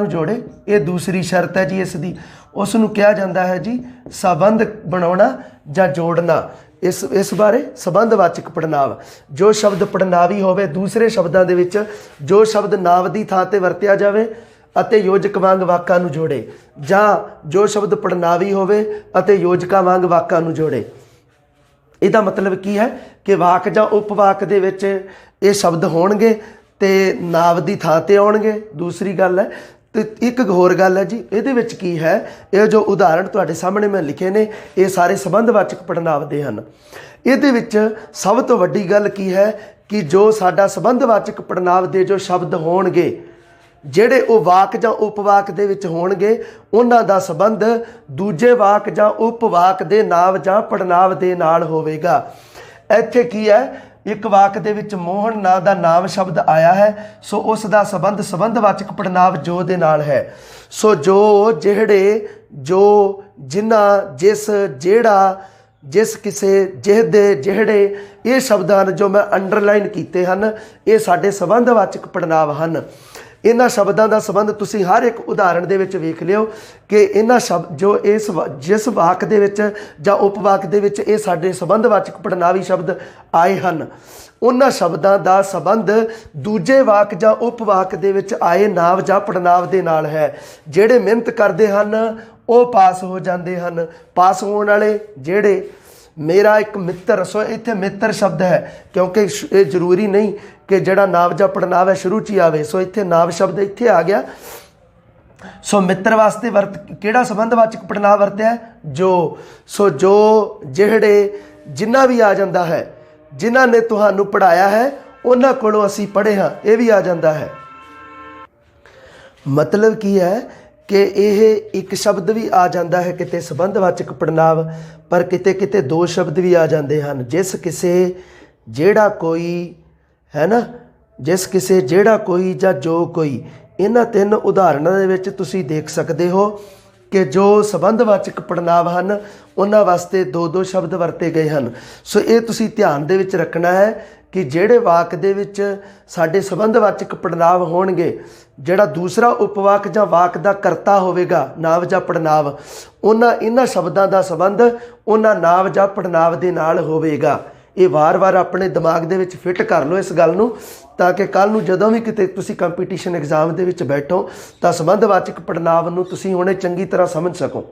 ਜੋੜੇ। ਇਹ ਦੂਸਰੀ ਸ਼ਰਤ ਹੈ ਜੀ ਇਸ ਦੀ। ਉਸ ਨੂੰ ਕਿਹਾ ਜਾਂਦਾ ਹੈ ਜੀ ਸੰਬੰਧ ਬਣਾਉਣਾ ਜਾਂ ਜੋੜਨਾ। ਇਸ ਬਾਰੇ ਸੰਬੰਧਵਾਚਕ ਪੜਨਾਂਵ, ਜੋ ਸ਼ਬਦ ਪੜਨਾਵੀ ਹੋਵੇ, ਦੂਸਰੇ ਸ਼ਬਦਾਂ ਦੇ ਵਿੱਚ ਜੋ ਸ਼ਬਦ ਨਾਂਵ ਦੀ ਥਾਂ 'ਤੇ ਵਰਤਿਆ ਜਾਵੇ ਅਤੇ ਯੋਜਕ ਵਾਂਗ ਵਾਕਾਂ ਨੂੰ ਜੋੜੇ, ਜਾਂ ਜੋ ਸ਼ਬਦ ਪੜਨਾਵੀ ਹੋਵੇ ਅਤੇ ਯੋਜਕਾਂ ਵਾਂਗ ਵਾਕਾਂ ਨੂੰ ਜੋੜੇ। ਇਹਦਾ ਮਤਲਬ ਕੀ ਹੈ ਕਿ ਵਾਕ ਜਾਂ ਉਪਵਾਕ ਦੇ ਵਿੱਚ ਇਹ ਸ਼ਬਦ ਹੋਣਗੇ ਤੇ ਨਾਂਵ ਦੀ ਥਾਂ ਤੇ ਆਉਣਗੇ। ਦੂਸਰੀ ਗੱਲ ਹੈ ਤੇ ਇੱਕ ਹੋਰ ਗੱਲ ਹੈ ਜੀ, ਇਹਦੇ ਵਿੱਚ ਕੀ ਹੈ, ਇਹ ਜੋ ਉਦਾਹਰਣ ਤੁਹਾਡੇ ਸਾਹਮਣੇ ਮੈਂ ਲਿਖੇ ਨੇ ਇਹ ਸਾਰੇ ਸੰਬੰਧਵਾਚਕ ਪੜਨਾਂਵ ਦੇ ਹਨ। ਇਹਦੇ ਵਿੱਚ ਸਭ ਤੋਂ ਵੱਡੀ ਗੱਲ ਕੀ ਹੈ ਕਿ ਜੋ ਸਾਡਾ ਸੰਬੰਧਵਾਚਕ ਪੜਨਾਂਵ ਦੇ ਜੋ ਸ਼ਬਦ ਹੋਣਗੇ, ਜਿਹੜੇ ਉਹ ਵਾਕ ਜਾਂ ਉਪਵਾਕ ਦੇ ਵਿੱਚ ਹੋਣਗੇ, ਉਹਨਾਂ ਦਾ ਸੰਬੰਧ ਦੂਜੇ ਵਾਕ ਜਾਂ ਉਪਵਾਕ ਦੇ ਨਾਂਵ ਜਾਂ ਪੜਨਾਂਵ ਦੇ ਨਾਲ ਹੋਵੇਗਾ। ਇੱਥੇ ਕੀ ਹੈ, ਇੱਕ ਵਾਕ ਦੇ ਵਿੱਚ ਮੋਹਨ ਨਾਂ ਦਾ ਨਾਮ ਸ਼ਬਦ ਆਇਆ ਹੈ, ਸੋ ਉਸ ਦਾ ਸੰਬੰਧ ਸੰਬੰਧਵਾਚਕ ਪੜਨਾਂਵ ਜੋ ਦੇ ਨਾਲ ਹੈ। ਸੋ ਜੋ, ਜਿਹੜੇ, ਜੋ, ਜਿਨ੍ਹਾਂ, ਜਿਸ, ਜਿਹੜਾ, ਜਿਸ, ਕਿਸੇ, ਜਿਹਦੇ, ਜਿਹੜੇ, ਇਹ ਸ਼ਬਦ ਹਨ ਜੋ ਮੈਂ ਅੰਡਰਲਾਈਨ ਕੀਤੇ ਹਨ, ਇਹ ਸਾਡੇ ਸੰਬੰਧਵਾਚਕ ਪੜਨਾਂਵ ਹਨ। ਇਹਨਾਂ ਸ਼ਬਦਾਂ ਦਾ ਸੰਬੰਧ ਤੁਸੀਂ ਹਰ ਇੱਕ ਉਦਾਹਰਣ ਦੇ ਵਿੱਚ ਵੇਖ ਲਿਓ ਕਿ ਇਹਨਾਂ ਸ਼ਬਦ ਜੋ ਜਿਸ ਵਾਕ ਦੇ ਵਿੱਚ ਜਾਂ ਉਪਵਾਕ ਦੇ ਵਿੱਚ ਇਹ ਸਾਡੇ ਸੰਬੰਧਵਾਚਕ ਪੜਨਾਵੀ ਸ਼ਬਦ ਆਏ ਹਨ, ਉਹਨਾਂ ਸ਼ਬਦਾਂ ਦਾ ਸੰਬੰਧ ਦੂਜੇ ਵਾਕ ਜਾਂ ਉਪਵਾਕ ਦੇ ਵਿੱਚ ਆਏ ਨਾਂਵ ਜਾਂ ਪੜਨਾਂਵ ਦੇ ਨਾਲ ਹੈ। ਜਿਹੜੇ ਮਿਹਨਤ ਕਰਦੇ ਹਨ ਉਹ ਪਾਸ ਹੋ ਜਾਂਦੇ ਹਨ। ਪਾਸ ਹੋਣ ਵਾਲੇ ਜਿਹੜੇ, ਮੇਰਾ ਇੱਕ ਮਿੱਤਰ, ਸੋ ਇੱਥੇ ਮਿੱਤਰ ਸ਼ਬਦ ਹੈ ਕਿਉਂਕਿ ਇਹ ਜ਼ਰੂਰੀ ਨਹੀਂ ਕਿ ਜਿਹੜਾ ਨਾਂਵ ਜਾਂ ਪੜਨਾਂਵ ਹੈ ਸ਼ੁਰੂ 'ਚ ਹੀ ਆਵੇ। ਸੋ ਇੱਥੇ ਨਾਂਵ ਸ਼ਬਦ ਇੱਥੇ ਆ ਗਿਆ। ਸੋ ਮਿੱਤਰ ਵਾਸਤੇ ਕਿਹੜਾ ਸੰਬੰਧਵਾਚਕ ਪੜਨਾਂਵ ਵਰਤਿਆ? ਜੋ। ਸੋ ਜੋ, ਜਿਹੜੇ, ਜਿਨ੍ਹਾਂ ਵੀ ਆ ਜਾਂਦਾ ਹੈ, ਜਿਨ੍ਹਾਂ ਨੇ ਤੁਹਾਨੂੰ ਪੜ੍ਹਾਇਆ ਹੈ ਉਹਨਾਂ ਕੋਲੋਂ ਅਸੀਂ ਪੜ੍ਹੇ ਹਾਂ, ਇਹ ਵੀ ਆ ਜਾਂਦਾ ਹੈ। ਮਤਲਬ ਕੀ ਹੈ ਕਿ ਇਹ ਇੱਕ ਸ਼ਬਦ ਵੀ ਆ ਜਾਂਦਾ ਹੈ ਕਿਤੇ ਸੰਬੰਧਵਾਚਕ ਪੜਨਾਂਵ, ਪਰ ਕਿਤੇ ਕਿਤੇ ਦੋ ਸ਼ਬਦ ਵੀ ਆ ਜਾਂਦੇ ਹਨ। ਜਿਸ, ਕਿਸੇ, ਜਿਹੜਾ, ਕੋਈ, ਹੈ ਨਾ, ਜਿਸ, ਕਿਸੇ, ਜਿਹੜਾ, ਕੋਈ ਜਾਂ ਜੋ, ਕੋਈ। ਇਹਨਾਂ ਤਿੰਨ ਉਦਾਹਰਣਾਂ ਦੇ ਵਿੱਚ ਤੁਸੀਂ ਦੇਖ ਸਕਦੇ ਹੋ ਕਿ ਜੋ ਸੰਬੰਧਵਾਚਕ ਪੜਨਾਂਵ ਹਨ ਉਹਨਾਂ ਵਾਸਤੇ ਦੋ ਦੋ ਸ਼ਬਦ ਵਰਤੇ ਗਏ ਹਨ। ਸੋ ਇਹ ਤੁਸੀਂ ਧਿਆਨ ਦੇ ਵਿੱਚ ਰੱਖਣਾ ਹੈ ਕਿ ਜਿਹੜੇ ਵਾਕ ਦੇ ਵਿੱਚ ਸਾਡੇ ਸੰਬੰਧਵਾਚਕ ਪੜਨਾਂਵ ਹੋਣਗੇ, ਜਿਹੜਾ ਦੂਸਰਾ ਉਪਵਾਕ ਜਾਂ ਵਾਕ ਦਾ ਕਰਤਾ ਹੋਵੇਗਾ, ਨਾਂਵ ਜਾਂ ਪੜਨਾਂਵ, ਇਹਨਾਂ ਸ਼ਬਦਾਂ ਦਾ ਸੰਬੰਧ ਉਹਨਾਂ ਨਾਂਵ ਜਾਂ ਪੜਨਾਂਵ ਦੇ ਨਾਲ ਹੋਵੇਗਾ। ਇਹ ਵਾਰ-ਵਾਰ ਆਪਣੇ ਦਿਮਾਗ ਦੇ ਵਿੱਚ ਫਿੱਟ ਕਰ ਲਓ ਇਸ ਗੱਲ ਨੂੰ, ਤਾਂ ਕਿ ਕੱਲ੍ਹ ਨੂੰ ਜਦੋਂ ਵੀ ਕਿਤੇ ਤੁਸੀਂ ਕੰਪੀਟੀਸ਼ਨ ਐਗਜ਼ਾਮ ਦੇ ਵਿੱਚ ਬੈਠੋ ਤਾਂ ਸੰਬੰਧਵਾਚਕ ਪੜਨਾਂਵ ਨੂੰ ਤੁਸੀਂ ਹੁਣੇ ਚੰਗੀ ਤਰ੍ਹਾਂ ਸਮਝ ਸਕੋ।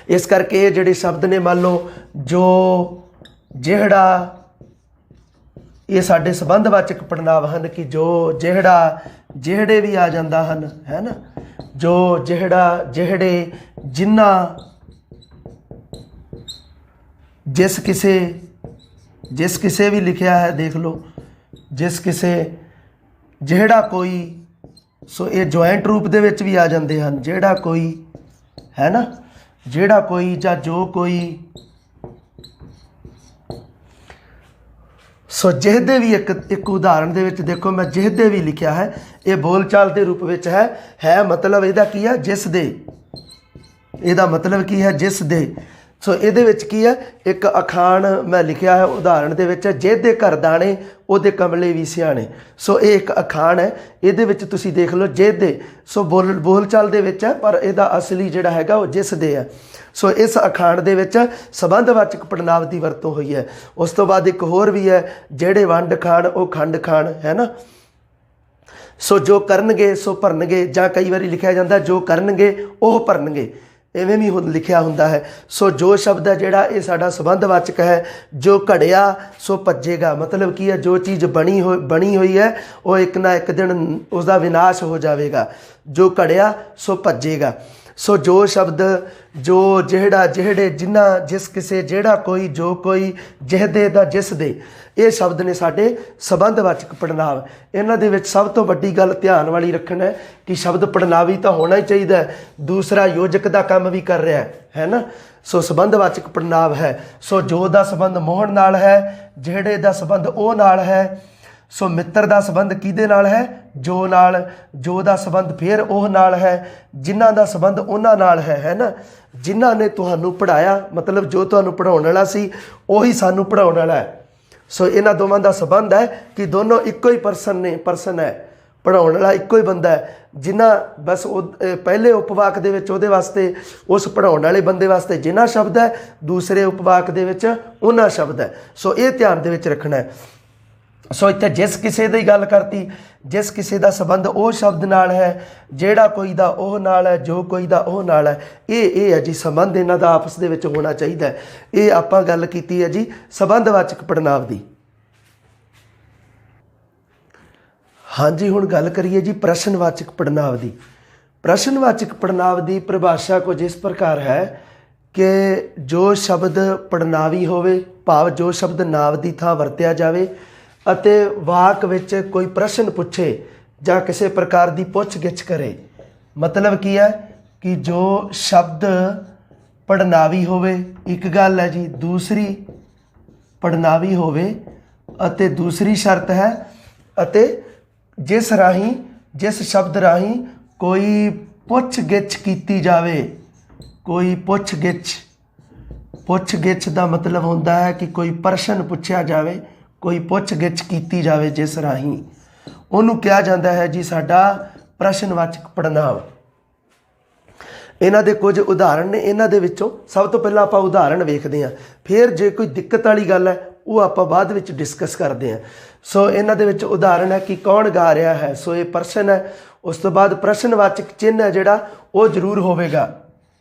ਇਸ ਕਰਕੇ ਇਹ ਜਿਹੜੇ ਸ਼ਬਦ ਨੇ, ਮੰਨ ਲਓ ਜੋ, ਜਿਹੜਾ, ਇਹ ਸਾਡੇ ਸੰਬੰਧਵਾਚਕ ਪੜਨਾਂਵ ਹਨ ਕਿ ਜੋ, ਜਿਹੜਾ, ਜਿਹੜੇ ਵੀ ਆ ਜਾਂਦਾ ਹਨ, ਹੈ ਨਾ। ਜੋ, ਜਿਹੜਾ, ਜਿਹੜੇ, ਜਿਨ੍ਹਾਂ, ਜਿਸ, ਕਿਸੇ, ਜਿਸ, ਕਿਸੇ ਵੀ ਲਿਖਿਆ ਹੈ, ਦੇਖ ਲਓ, ਜਿਸ, ਕਿਸੇ, ਜਿਹੜਾ, ਕੋਈ। ਸੋ ਇਹ ਜੁਆਇੰਟ ਰੂਪ ਦੇ ਵਿੱਚ ਵੀ ਆ ਜਾਂਦੇ ਹਨ, ਜਿਹੜਾ, ਕੋਈ, ਹੈ ਨਾ, ਜਿਹੜਾ, ਕੋਈ ਜਾਂ ਜੋ, ਕੋਈ। ਸੋ ਜਿਹਦੇ ਵੀ ਇੱਕ ਉਦਾਹਰਣ ਦੇ ਵਿੱਚ ਦੇਖੋ, ਮੈਂ ਜਿਹਦੇ ਵੀ ਲਿਖਿਆ ਹੈ, ਇਹ ਬੋਲਚਾਲ ਦੇ ਰੂਪ ਵਿੱਚ ਹੈ ਮਤਲਬ ਇਹਦਾ ਕੀ ਹੈ? ਜਿਸ ਦੇ। ਇਹਦਾ ਮਤਲਬ ਕੀ ਹੈ? ਜਿਸ ਦੇ। ਸੋ ਇਹਦੇ ਵਿੱਚ ਕੀ ਹੈ? ਇੱਕ ਅਖਾਣ ਮੈਂ ਲਿਖਿਆ ਹੈ ਉਦਾਹਰਣ ਦੇ ਵਿੱਚ, ਜਿਹਦੇ ਘਰ ਦਾਣੇ ਉਹਦੇ ਕਮਲੇ ਵੀ ਸਿਆਣੇ। ਸੋ ਇਹ ਇੱਕ ਅਖਾਣ ਹੈ, ਇਹਦੇ ਵਿੱਚ ਤੁਸੀਂ ਦੇਖ ਲਓ ਜਿਹਦੇ। ਸੋ ਬੋਲਚਾਲ ਦੇ ਵਿੱਚ ਹੈ, ਪਰ ਇਹਦਾ ਅਸਲੀ ਜਿਹੜਾ ਹੈਗਾ ਉਹ ਜਿਸ ਦੇ ਹੈ। ਸੋ ਇਸ ਅਖਾਣ ਦੇ ਵਿੱਚ ਸੰਬੰਧਵਾਚਕ ਪੜਨਾਂਵ ਦੀ ਵਰਤੋਂ ਹੋਈ ਹੈ। ਉਸ ਤੋਂ ਬਾਅਦ ਇੱਕ ਹੋਰ ਵੀ ਹੈ, ਜਿਹੜੇ ਵੰਡ ਖਾਣ ਉਹ ਖੰਡ ਖਾਣ, ਹੈ ਨਾ। ਸੋ ਜੋ ਕਰਨਗੇ ਸੋ ਭਰਨਗੇ, ਜਾਂ ਕਈ ਵਾਰੀ ਲਿਖਿਆ ਜਾਂਦਾ ਜੋ ਕਰਨਗੇ ਉਹ ਭਰਨਗੇ, ਇਵੇਂ ਵੀ ਲਿਖਿਆ ਹੁੰਦਾ ਹੈ। ਸੋ ਜੋ ਸ਼ਬਦ ਹੈ ਜਿਹੜਾ ਇਹ ਸਾਡਾ ਸੰਬੰਧਵਾਚਕ ਹੈ। ਜੋ ਘੜਿਆ ਸੋ ਭੱਜੇਗਾ, ਮਤਲਬ ਕੀ ਹੈ? ਜੋ ਚੀਜ਼ ਬਣੀ ਹੋਈ ਹੈ ਉਹ ਇੱਕ ਨਾ ਇੱਕ ਦਿਨ ਉਸਦਾ ਵਿਨਾਸ਼ ਹੋ ਜਾਵੇਗਾ। ਜੋ ਘੜਿਆ ਸੋ ਭੱਜੇਗਾ। ਸੋ ਜੋ ਸ਼ਬਦ, ਜੋ, ਜਿਹੜਾ, ਜਿਹੜੇ, ਜਿਨ੍ਹਾਂ, ਜਿਸ, ਕਿਸੇ, ਜਿਹੜਾ, ਕੋਈ, ਜੋ, ਕੋਈ, ਜਿਹਦੇ ਦਾ, ਜਿਸ ਦੇ, ਇਹ ਸ਼ਬਦ ਨੇ ਸਾਡੇ ਸੰਬੰਧਵਾਚਕ ਪੜਨਾਂਵ। ਇਹਨਾਂ ਦੇ ਵਿੱਚ ਸਭ ਤੋਂ ਵੱਡੀ ਗੱਲ ਧਿਆਨ ਵਾਲੀ ਰੱਖਣਾ ਹੈ ਕਿ ਸ਼ਬਦ ਪੜਨਾਵੀ ਤਾਂ ਹੋਣਾ ਹੀ ਚਾਹੀਦਾ, ਦੂਸਰਾ ਯੋਜਕ ਦਾ ਕੰਮ ਵੀ ਕਰ ਰਿਹਾ ਹੈ ਨਾ। ਸੋ ਸੰਬੰਧਵਾਚਕ ਪੜਨਾਂਵ ਹੈ। ਸੋ ਜੋ ਦਾ ਸੰਬੰਧ ਮੋਹਣ ਨਾਲ ਹੈ, ਜਿਹੜੇ ਦਾ ਸੰਬੰਧ ਉਹ ਨਾਲ ਹੈ। ਸੋ ਮਿੱਤਰ ਦਾ ਸੰਬੰਧ ਕਿਹਦੇ ਨਾਲ ਹੈ? ਜੋ ਨਾਲ। ਜੋ ਦਾ ਸੰਬੰਧ ਫਿਰ ਉਹ ਨਾਲ ਹੈ। ਜਿਨ੍ਹਾਂ ਦਾ ਸੰਬੰਧ ਉਹਨਾਂ ਨਾਲ ਹੈ ਨਾ। ਜਿਨ੍ਹਾਂ ਨੇ ਤੁਹਾਨੂੰ ਪੜ੍ਹਾਇਆ, ਮਤਲਬ ਜੋ ਤੁਹਾਨੂੰ ਪੜ੍ਹਾਉਣ ਵਾਲਾ ਸੀ ਉਹੀ ਸਾਨੂੰ ਪੜ੍ਹਾਉਣ ਵਾਲਾ ਹੈ। ਸੋ ਇਹਨਾਂ ਦੋਵਾਂ ਦਾ ਸੰਬੰਧ ਹੈ ਕਿ ਦੋਨੋਂ ਇੱਕੋ ਹੀ ਪਰਸਨ ਹੈ, ਪੜ੍ਹਾਉਣ ਵਾਲਾ ਇੱਕੋ ਹੀ ਬੰਦਾ ਹੈ। ਜਿਨ੍ਹਾਂ, ਬਸ ਉਹ ਪਹਿਲੇ ਉਪਵਾਕ ਦੇ ਵਿੱਚ ਉਹਦੇ ਵਾਸਤੇ, ਉਸ ਪੜ੍ਹਾਉਣ ਵਾਲੇ ਬੰਦੇ ਵਾਸਤੇ ਜਿਨ੍ਹਾਂ ਸ਼ਬਦ ਹੈ, ਦੂਸਰੇ ਉਪਵਾਕ ਦੇ ਵਿੱਚ ਉਹਨਾਂ ਸ਼ਬਦ ਹੈ। ਸੋ ਇਹ ਧਿਆਨ ਦੇ ਵਿੱਚ ਰੱਖਣਾ ਹੈ। ਸੋ ਇੱਥੇ ਜਿਸ ਕਿਸੇ ਦੀ ਗੱਲ ਕਰਤੀ, ਜਿਸ ਕਿਸੇ ਦਾ ਸੰਬੰਧ ਉਹ ਸ਼ਬਦ ਨਾਲ ਹੈ, ਜਿਹੜਾ ਕੋਈ ਦਾ ਉਹ ਨਾਲ ਹੈ, ਜੋ ਕੋਈ ਦਾ ਉਹ ਨਾਲ ਹੈ। ਇਹ ਹੈ ਜੀ ਸੰਬੰਧ ਇਹਨਾਂ ਦਾ ਆਪਸ ਦੇ ਵਿੱਚ ਹੋਣਾ ਚਾਹੀਦਾ। ਇਹ ਆਪਾਂ ਗੱਲ ਕੀਤੀ ਹੈ ਜੀ ਸੰਬੰਧਵਾਚਕ ਪੜ੍ਹਨਾਂਵ ਦੀ। ਹਾਂਜੀ, ਹੁਣ ਗੱਲ ਕਰੀਏ ਜੀ ਪ੍ਰਸ਼ਨਵਾਚਕ ਪੜ੍ਹਨਾਂਵ ਦੀ। ਪ੍ਰਸ਼ਨਵਾਚਕ ਪੜ੍ਹਨਾਂਵ ਦੀ ਪਰਿਭਾਸ਼ਾ ਕੁਝ ਇਸ ਪ੍ਰਕਾਰ ਹੈ ਕਿ ਜੋ ਸ਼ਬਦ ਪੜ੍ਹਨਾਵੀ ਹੋਵੇ, ਭਾਵ ਜੋ ਸ਼ਬਦ ਨਾਂਵ ਦੀ ਥਾਂ ਵਰਤਿਆ ਜਾਵੇ ਅਤੇ ਵਾਕ ਵਿੱਚ ਕੋਈ ਪ੍ਰਸ਼ਨ ਪੁੱਛੇ ਜਾਂ ਕਿਸੇ ਪ੍ਰਕਾਰ ਦੀ ਪੁੱਛ ਗਿੱਛ ਕਰੇ। ਮਤਲਬ ਕੀ ਹੈ ਕਿ ਜੋ ਸ਼ਬਦ ਪੜ੍ਹਨਾਵੀ ਹੋਵੇ, ਇੱਕ ਗੱਲ ਹੈ ਜੀ। ਦੂਸਰੀ ਪੜ੍ਹਨਾਵੀ ਹੋਵੇ ਅਤੇ ਦੂਸਰੀ ਸ਼ਰਤ ਹੈ ਅਤੇ ਜਿਸ ਰਾਹੀਂ, ਜਿਸ ਸ਼ਬਦ ਰਾਹੀਂ ਕੋਈ ਪੁੱਛ ਗਿੱਛ ਕੀਤੀ ਜਾਵੇ। ਕੋਈ ਪੁੱਛ ਗਿੱਛ, ਪੁੱਛ ਗਿੱਛ ਦਾ ਮਤਲਬ ਹੁੰਦਾ ਹੈ ਕਿ ਕੋਈ ਪ੍ਰਸ਼ਨ ਪੁੱਛਿਆ ਜਾਵੇ, ਕੋਈ ਪੁੱਛ ਗਿੱਛ ਕੀਤੀ ਜਾਵੇ ਜਿਸ ਰਾਹੀਂ, ਉਹਨੂੰ ਕਿਹਾ ਜਾਂਦਾ ਹੈ ਜੀ ਸਾਡਾ ਪ੍ਰਸ਼ਨਵਾਚਕ ਪੜ੍ਹਨਾਂਵ। ਇਹਨਾਂ ਦੇ ਕੁਝ ਉਦਾਹਰਣ ਨੇ। ਇਹਨਾਂ ਦੇ ਵਿੱਚੋਂ ਸਭ ਤੋਂ ਪਹਿਲਾਂ ਆਪਾਂ ਉਦਾਹਰਣ ਵੇਖਦੇ ਹਾਂ, ਫਿਰ ਜੇ ਕੋਈ ਦਿੱਕਤ ਵਾਲੀ ਗੱਲ ਹੈ ਉਹ ਆਪਾਂ ਬਾਅਦ ਵਿੱਚ ਡਿਸਕਸ ਕਰਦੇ ਹਾਂ। ਸੋ ਇਹਨਾਂ ਦੇ ਵਿੱਚ ਉਦਾਹਰਣ ਹੈ ਕਿ ਕੌਣ ਗਾ ਰਿਹਾ ਹੈ। ਸੋ ਇਹ ਪ੍ਰਸ਼ਨ ਹੈ। ਉਸ ਤੋਂ ਬਾਅਦ ਪ੍ਰਸ਼ਨਵਾਚਕ ਚਿੰਨ੍ਹ ਹੈ ਜਿਹੜਾ ਉਹ ਜ਼ਰੂਰ ਹੋਵੇਗਾ,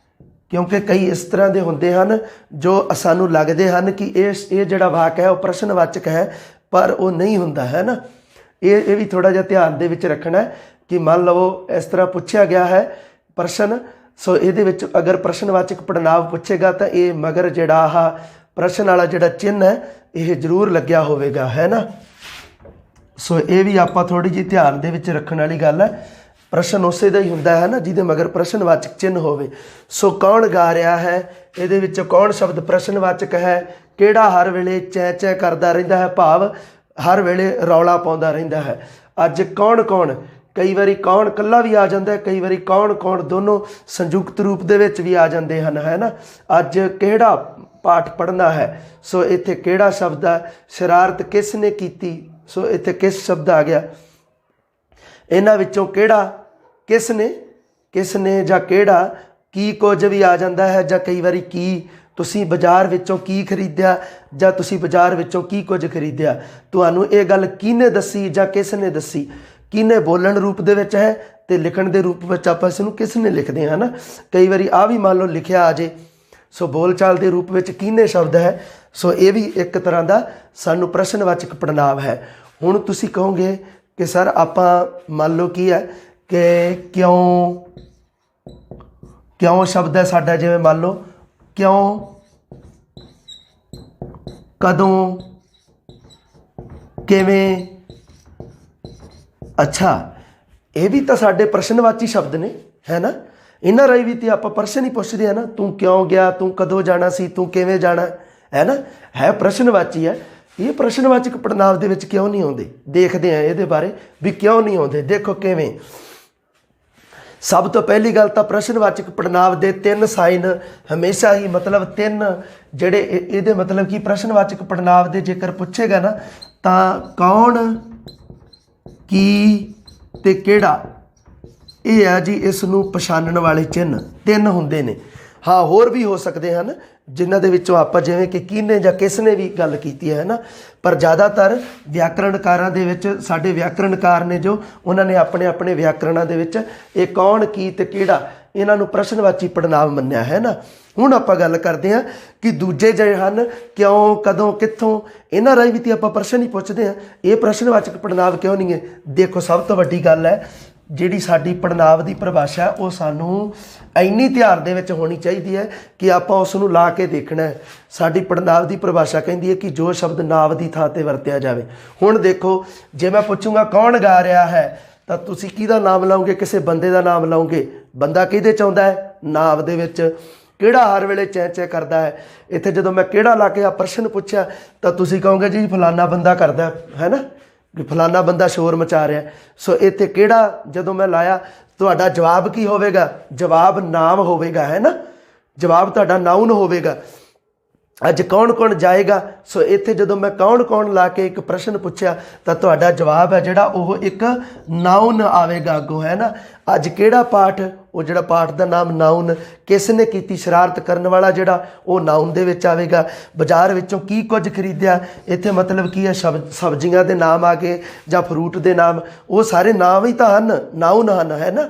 ਕਿਉਂਕਿ ਕਈ ਇਸ ਤਰ੍ਹਾਂ ਦੇ ਹੁੰਦੇ ਹਨ ਜੋ ਸਾਨੂੰ ਲੱਗਦੇ ਹਨ ਕਿ ਇਹ ਜਿਹੜਾ ਵਾਕ ਹੈ ਉਹ ਪ੍ਰਸ਼ਨਵਾਚਕ ਹੈ, ਪਰ ਉਹ ਨਹੀਂ ਹੁੰਦਾ ਹੈ ਨਾ। ਇਹ ਵੀ ਥੋੜ੍ਹਾ ਜਿਹਾ ਧਿਆਨ ਦੇ ਵਿੱਚ ਰੱਖਣਾ ਕਿ ਮੰਨ ਲਵੋ ਇਸ ਤਰ੍ਹਾਂ ਪੁੱਛਿਆ ਗਿਆ ਹੈ ਪ੍ਰਸ਼ਨ। ਸੋ ਇਹਦੇ ਵਿੱਚ ਅਗਰ ਪ੍ਰਸ਼ਨਵਾਚਕ ਪੜ੍ਹਨਾਂਵ ਪੁੱਛੇਗਾ ਤਾਂ ਇਹ ਮਗਰ ਜਿਹੜਾ ਆਹ ਪ੍ਰਸ਼ਨ ਵਾਲਾ ਜਿਹੜਾ ਚਿੰਨ੍ਹ ਹੈ ਇਹ ਜ਼ਰੂਰ ਲੱਗਿਆ ਹੋਵੇਗਾ, ਹੈ ਨਾ। ਸੋ ਇਹ ਵੀ ਆਪਾਂ ਥੋੜ੍ਹੀ ਜਿਹੀ ਧਿਆਨ ਦੇ ਵਿੱਚ ਰੱਖਣ ਵਾਲੀ ਗੱਲ ਹੈ। ਪ੍ਰਸ਼ਨ ਉਸੇ ਦਾ ਹੀ ਹੁੰਦਾ ਹੈ ਨਾ ਜਿਹਦੇ ਮਗਰ ਪ੍ਰਸ਼ਨਵਾਚਕ ਚਿੰਨ੍ਹ ਹੋਵੇ। ਸੋ ਕੌਣ ਗਾ ਰਿਹਾ ਹੈ, ਇਹਦੇ ਵਿੱਚ ਕੌਣ ਸ਼ਬਦ ਪ੍ਰਸ਼ਨਵਾਚਕ ਹੈ। ਕਿਹੜਾ ਹਰ ਵੇਲੇ ਚੈ ਚੈ ਕਰਦਾ ਰਹਿੰਦਾ ਹੈ, ਭਾਵ ਹਰ ਵੇਲੇ ਰੌਲਾ ਪਾਉਂਦਾ ਰਹਿੰਦਾ ਹੈ। ਅੱਜ ਕੌਣ ਕੌਣ, ਕਈ ਵਾਰੀ ਕੌਣ ਇਕੱਲਾ ਵੀ ਆ ਜਾਂਦਾ ਹੈ, ਕਈ ਵਾਰੀ ਕੌਣ ਕੌਣ ਦੋਨੋਂ ਸੰਯੁਕਤ ਰੂਪ ਦੇ ਵਿੱਚ ਵੀ ਆ ਜਾਂਦੇ ਹਨ, ਹੈ ਨਾ। ਅੱਜ ਕਿਹੜਾ ਪਾਠ ਪੜ੍ਹਨਾ ਹੈ। ਸੋ ਇੱਥੇ ਕਿਹੜਾ ਸ਼ਬਦ ਹੈ। ਸ਼ਰਾਰਤ ਕਿਸ ਨੇ ਕੀਤੀ, ਸੋ ਇੱਥੇ ਕਿਸ ਸ਼ਬਦ ਆ ਗਿਆ। ਇਹਨਾਂ ਵਿੱਚੋਂ ਕਿਹੜਾ, ਕਿਸ ਨੇ ਜਾਂ ਕਿਹੜਾ, ਕੀ ਕੁਝ ਵੀ ਆ ਜਾਂਦਾ ਹੈ, ਜਾਂ ਕਈ ਵਾਰੀ ਕੀ, ਤੁਸੀਂ ਬਾਜ਼ਾਰ ਵਿੱਚੋਂ ਕੀ ਖਰੀਦਿਆ, ਜਾਂ ਤੁਸੀਂ ਬਾਜ਼ਾਰ ਵਿੱਚੋਂ ਕੀ ਕੁਝ ਖਰੀਦਿਆ। ਤੁਹਾਨੂੰ ਇਹ ਗੱਲ ਕਿਹਨੇ ਦੱਸੀ ਜਾਂ ਕਿਸ ਨੇ ਦੱਸੀ। ਕਿਹਨੇ ਬੋਲਣ ਰੂਪ ਦੇ ਵਿੱਚ ਹੈ ਅਤੇ ਲਿਖਣ ਦੇ ਰੂਪ ਵਿੱਚ ਆਪਾਂ ਇਸ ਨੂੰ ਕਿਸ ਨੇ ਲਿਖਦੇ ਹਾਂ ਨਾ। ਕਈ ਵਾਰੀ ਆਹ ਵੀ ਮੰਨ ਲਓ ਲਿਖਿਆ ਆ ਜੇ, ਸੋ ਬੋਲਚਾਲ ਦੇ ਰੂਪ ਵਿੱਚ ਕਿਹਨੇ ਸ਼ਬਦ ਹੈ। ਸੋ ਇਹ ਵੀ ਇੱਕ ਤਰ੍ਹਾਂ ਦਾ ਸਾਨੂੰ ਪ੍ਰਸ਼ਨਵਾਚਕ ਪੜ੍ਹਨਾਂਵ ਹੈ। ਹੁਣ ਤੁਸੀਂ ਕਹੋਗੇ ਕਿ ਸਰ ਆਪਾਂ ਮੰਨ ਲਓ ਕੀ ਹੈ ਕਿ ਕਿਉਂ ਸ਼ਬਦ ਹੈ ਸਾਡਾ, ਜਿਵੇਂ ਮੰਨ ਲਓ ਕਿਉਂ, ਕਦੋਂ, ਕਿਵੇਂ। ਅੱਛਾ, ਇਹ ਵੀ ਤਾਂ ਸਾਡੇ ਪ੍ਰਸ਼ਨਵਾਚੀ ਸ਼ਬਦ ਨੇ, ਹੈ ਨਾ। ਇਹਨਾਂ ਰਾਹੀਂ ਵੀ ਤਾਂ ਆਪਾਂ ਪ੍ਰਸ਼ਨ ਹੀ ਪੁੱਛਦੇ ਹਾਂ ਨਾ। ਤੂੰ ਕਿਉਂ ਗਿਆ, ਤੂੰ ਕਦੋਂ ਜਾਣਾ ਸੀ, ਤੂੰ ਕਿਵੇਂ ਜਾਣਾ, ਹੈ ਨਾ। ਹੈ ਪ੍ਰਸ਼ਨਵਾਚੀ ਹੈ। ਇਹ ਪ੍ਰਸ਼ਨਵਾਚਕ ਪੜ੍ਹਨਾਂਵ ਦੇ ਵਿੱਚ ਕਿਉਂ ਨਹੀਂ ਆਉਂਦੇ, ਦੇਖਦੇ ਹਾਂ ਇਹਦੇ ਬਾਰੇ ਵੀ ਕਿਉਂ ਨਹੀਂ ਆਉਂਦੇ। ਦੇਖੋ ਕਿਵੇਂ। ਸਭ ਤੋਂ ਪਹਿਲੀ ਗੱਲ ਤਾਂ ਪ੍ਰਸ਼ਨਵਾਚਕ ਪੜ੍ਹਨਾਂਵ ਦੇ 3 ਸਾਈਨ ਹਮੇਸ਼ਾ ਹੀ, ਮਤਲਬ 3 ਜਿਹੜੇ ਇਹਦੇ ਮਤਲਬ ਕਿ ਪ੍ਰਸ਼ਨਵਾਚਕ ਪੜ੍ਹਨਾਂਵ ਦੇ ਜੇਕਰ ਪੁੱਛੇਗਾ ਨਾ ਤਾਂ ਕੌਣ, ਕੀ ਅਤੇ ਕਿਹੜਾ, ਇਹ ਹੈ ਜੀ ਇਸ ਨੂੰ ਪਛਾਣਨ ਵਾਲੇ ਚਿੰਨ੍ਹ 3 ਹੁੰਦੇ ਨੇ। ਹਾਂ, ਹੋਰ ਵੀ ਹੋ ਸਕਦੇ ਹਨ ਜਿਨ੍ਹਾਂ ਦੇ ਵਿੱਚੋਂ ਆਪਾਂ ਜਿਵੇਂ ਕਿ ਕਿਹਨੇ ਜਾਂ ਕਿਸ ਨੇ ਵੀ ਗੱਲ ਕੀਤੀ ਹੈ ਨਾ। ਪਰ ਜ਼ਿਆਦਾਤਰ ਵਿਆਕਰਣਕਾਰਾਂ ਦੇ ਵਿੱਚ, ਸਾਡੇ ਵਿਆਕਰਣਕਾਰ ਨੇ ਜੋ, ਉਹਨਾਂ ਨੇ ਆਪਣੇ ਆਪਣੇ ਵਿਆਕਰਣਾਂ ਦੇ ਵਿੱਚ ਇਹ ਕੌਣ, ਕੀ ਅਤੇ ਕਿਹੜਾ, ਇਹਨਾਂ ਨੂੰ ਪ੍ਰਸ਼ਨਵਾਚੀ ਪੜ੍ਹਨਾਂਵ ਮੰਨਿਆ ਹੈ ਨਾ। ਹੁਣ ਆਪਾਂ ਗੱਲ ਕਰਦੇ ਹਾਂ ਕਿ ਦੂਜੇ ਜਿਹੜੇ ਹਨ ਕਿਉਂ, ਕਦੋਂ, ਕਿੱਥੋਂ, ਇਹਨਾਂ ਰਾਹੀਂ ਵੀ ਤਾਂ ਆਪਾਂ ਪ੍ਰਸ਼ਨ ਹੀ ਪੁੱਛਦੇ ਹਾਂ। ਇਹ ਪ੍ਰਸ਼ਨਵਾਚਕ ਪੜ੍ਹਨਾਂਵ ਕਿਉਂ ਨਹੀਂ ਹੈ। ਦੇਖੋ, ਸਭ ਤੋਂ ਵੱਡੀ ਗੱਲ ਹੈ ਜਿਹੜੀ ਸਾਡੀ ਪੜ੍ਹਨਾਂਵ ਦੀ ਪਰਿਭਾਸ਼ਾ ਉਹ ਸਾਨੂੰ ਇੰਨੀ ਧਿਆਨ ਦੇ ਵਿੱਚ ਹੋਣੀ ਚਾਹੀਦੀ ਹੈ ਕਿ ਆਪਾਂ ਉਸ ਨੂੰ ਲਾ ਕੇ ਦੇਖਣਾ ਹੈ। ਸਾਡੀ ਪੜ੍ਹਨਾਂਵ ਦੀ ਪਰਿਭਾਸ਼ਾ ਕਹਿੰਦੀ ਹੈ ਕਿ ਜੋ ਸ਼ਬਦ ਨਾਂਵ ਦੀ ਥਾਂ 'ਤੇ ਵਰਤਿਆ ਜਾਵੇ। ਹੁਣ ਦੇਖੋ, ਜੇ ਮੈਂ ਪੁੱਛੂੰਗਾ ਕੌਣ ਗਾ ਰਿਹਾ ਹੈ ਤਾਂ ਤੁਸੀਂ ਕਿਹਦਾ ਨਾਮ ਲਾਓਗੇ, ਕਿਸੇ ਬੰਦੇ ਦਾ ਨਾਮ ਲਾਓਗੇ। ਬੰਦਾ ਕਿਹਦੇ 'ਚ ਆਉਂਦਾ ਹੈ, ਨਾਂਵ ਦੇ ਵਿੱਚ। ਕਿਹੜਾ ਹਰ ਵੇਲੇ ਚੈ ਚੈ ਕਰਦਾ ਹੈ। ਇੱਥੇ ਜਦੋਂ ਮੈਂ ਕਿਹੜਾ ਲਾ ਕੇ ਆ ਪ੍ਰਸ਼ਨ ਪੁੱਛਿਆ ਤਾਂ ਤੁਸੀਂ ਕਹੋਗੇ ਜੀ ਫਲਾਨਾ ਬੰਦਾ ਕਰਦਾ ਹੈ ਨਾ, ਕਿ ਫਲਾਨਾ ਬੰਦਾ ਸ਼ੋਰ ਮਚਾ ਰਿਹਾ। ਸੋ ਇੱਥੇ ਕਿਹੜਾ ਜਦੋਂ ਮੈਂ ਲਾਇਆ, ਤੁਹਾਡਾ ਜਵਾਬ ਕੀ ਹੋਵੇਗਾ, ਜਵਾਬ ਨਾਮ ਹੋਵੇਗਾ, ਹੈ ਨਾ। ਜਵਾਬ ਤੁਹਾਡਾ ਨਾਊਨ ਹੋਵੇਗਾ। ਅੱਜ ਕੌਣ ਕੌਣ ਜਾਏਗਾ, ਸੋ ਇੱਥੇ ਜਦੋਂ ਮੈਂ ਕੌਣ ਕੌਣ ਲਾ ਕੇ ਇੱਕ ਪ੍ਰਸ਼ਨ ਪੁੱਛਿਆ ਤਾਂ ਤੁਹਾਡਾ ਜਵਾਬ ਹੈ ਜਿਹੜਾ ਉਹ ਇੱਕ ਨਾਊਨ ਆਵੇਗਾ ਅੱਗੋਂ, ਹੈ ਨਾ। ਅੱਜ ਕਿਹੜਾ ਪਾਠ, ਉਹ ਜਿਹੜਾ ਪਾਠ ਦਾ ਨਾਮ ਨਾउन, ਕਿਸ ਨੇ ਕੀਤੀ ਸ਼ਰਾਰਤ ਕਰਨ ਵਾਲਾ ਜਿਹੜਾ ਉਹ ਨਾउन ਦੇ ਵਿੱਚ ਆਵੇਗਾ। ਬਾਜ਼ਾਰ ਵਿੱਚੋਂ ਕੀ ਕੁਝ ਖਰੀਦਿਆ, ਇੱਥੇ ਮਤਲਬ ਕੀ ਹੈ, ਸਬਜ਼ੀਆਂ ਦੇ ਨਾਮ ਆ ਗਏ ਜਾਂ ਫਰੂਟ ਦੇ ਨਾਮ, ਉਹ ਸਾਰੇ ਨਾਮ ਹੀ ਤਾਂ ਹਨ, ਨਾउन ਹਨ, ਹੈ ਨਾ।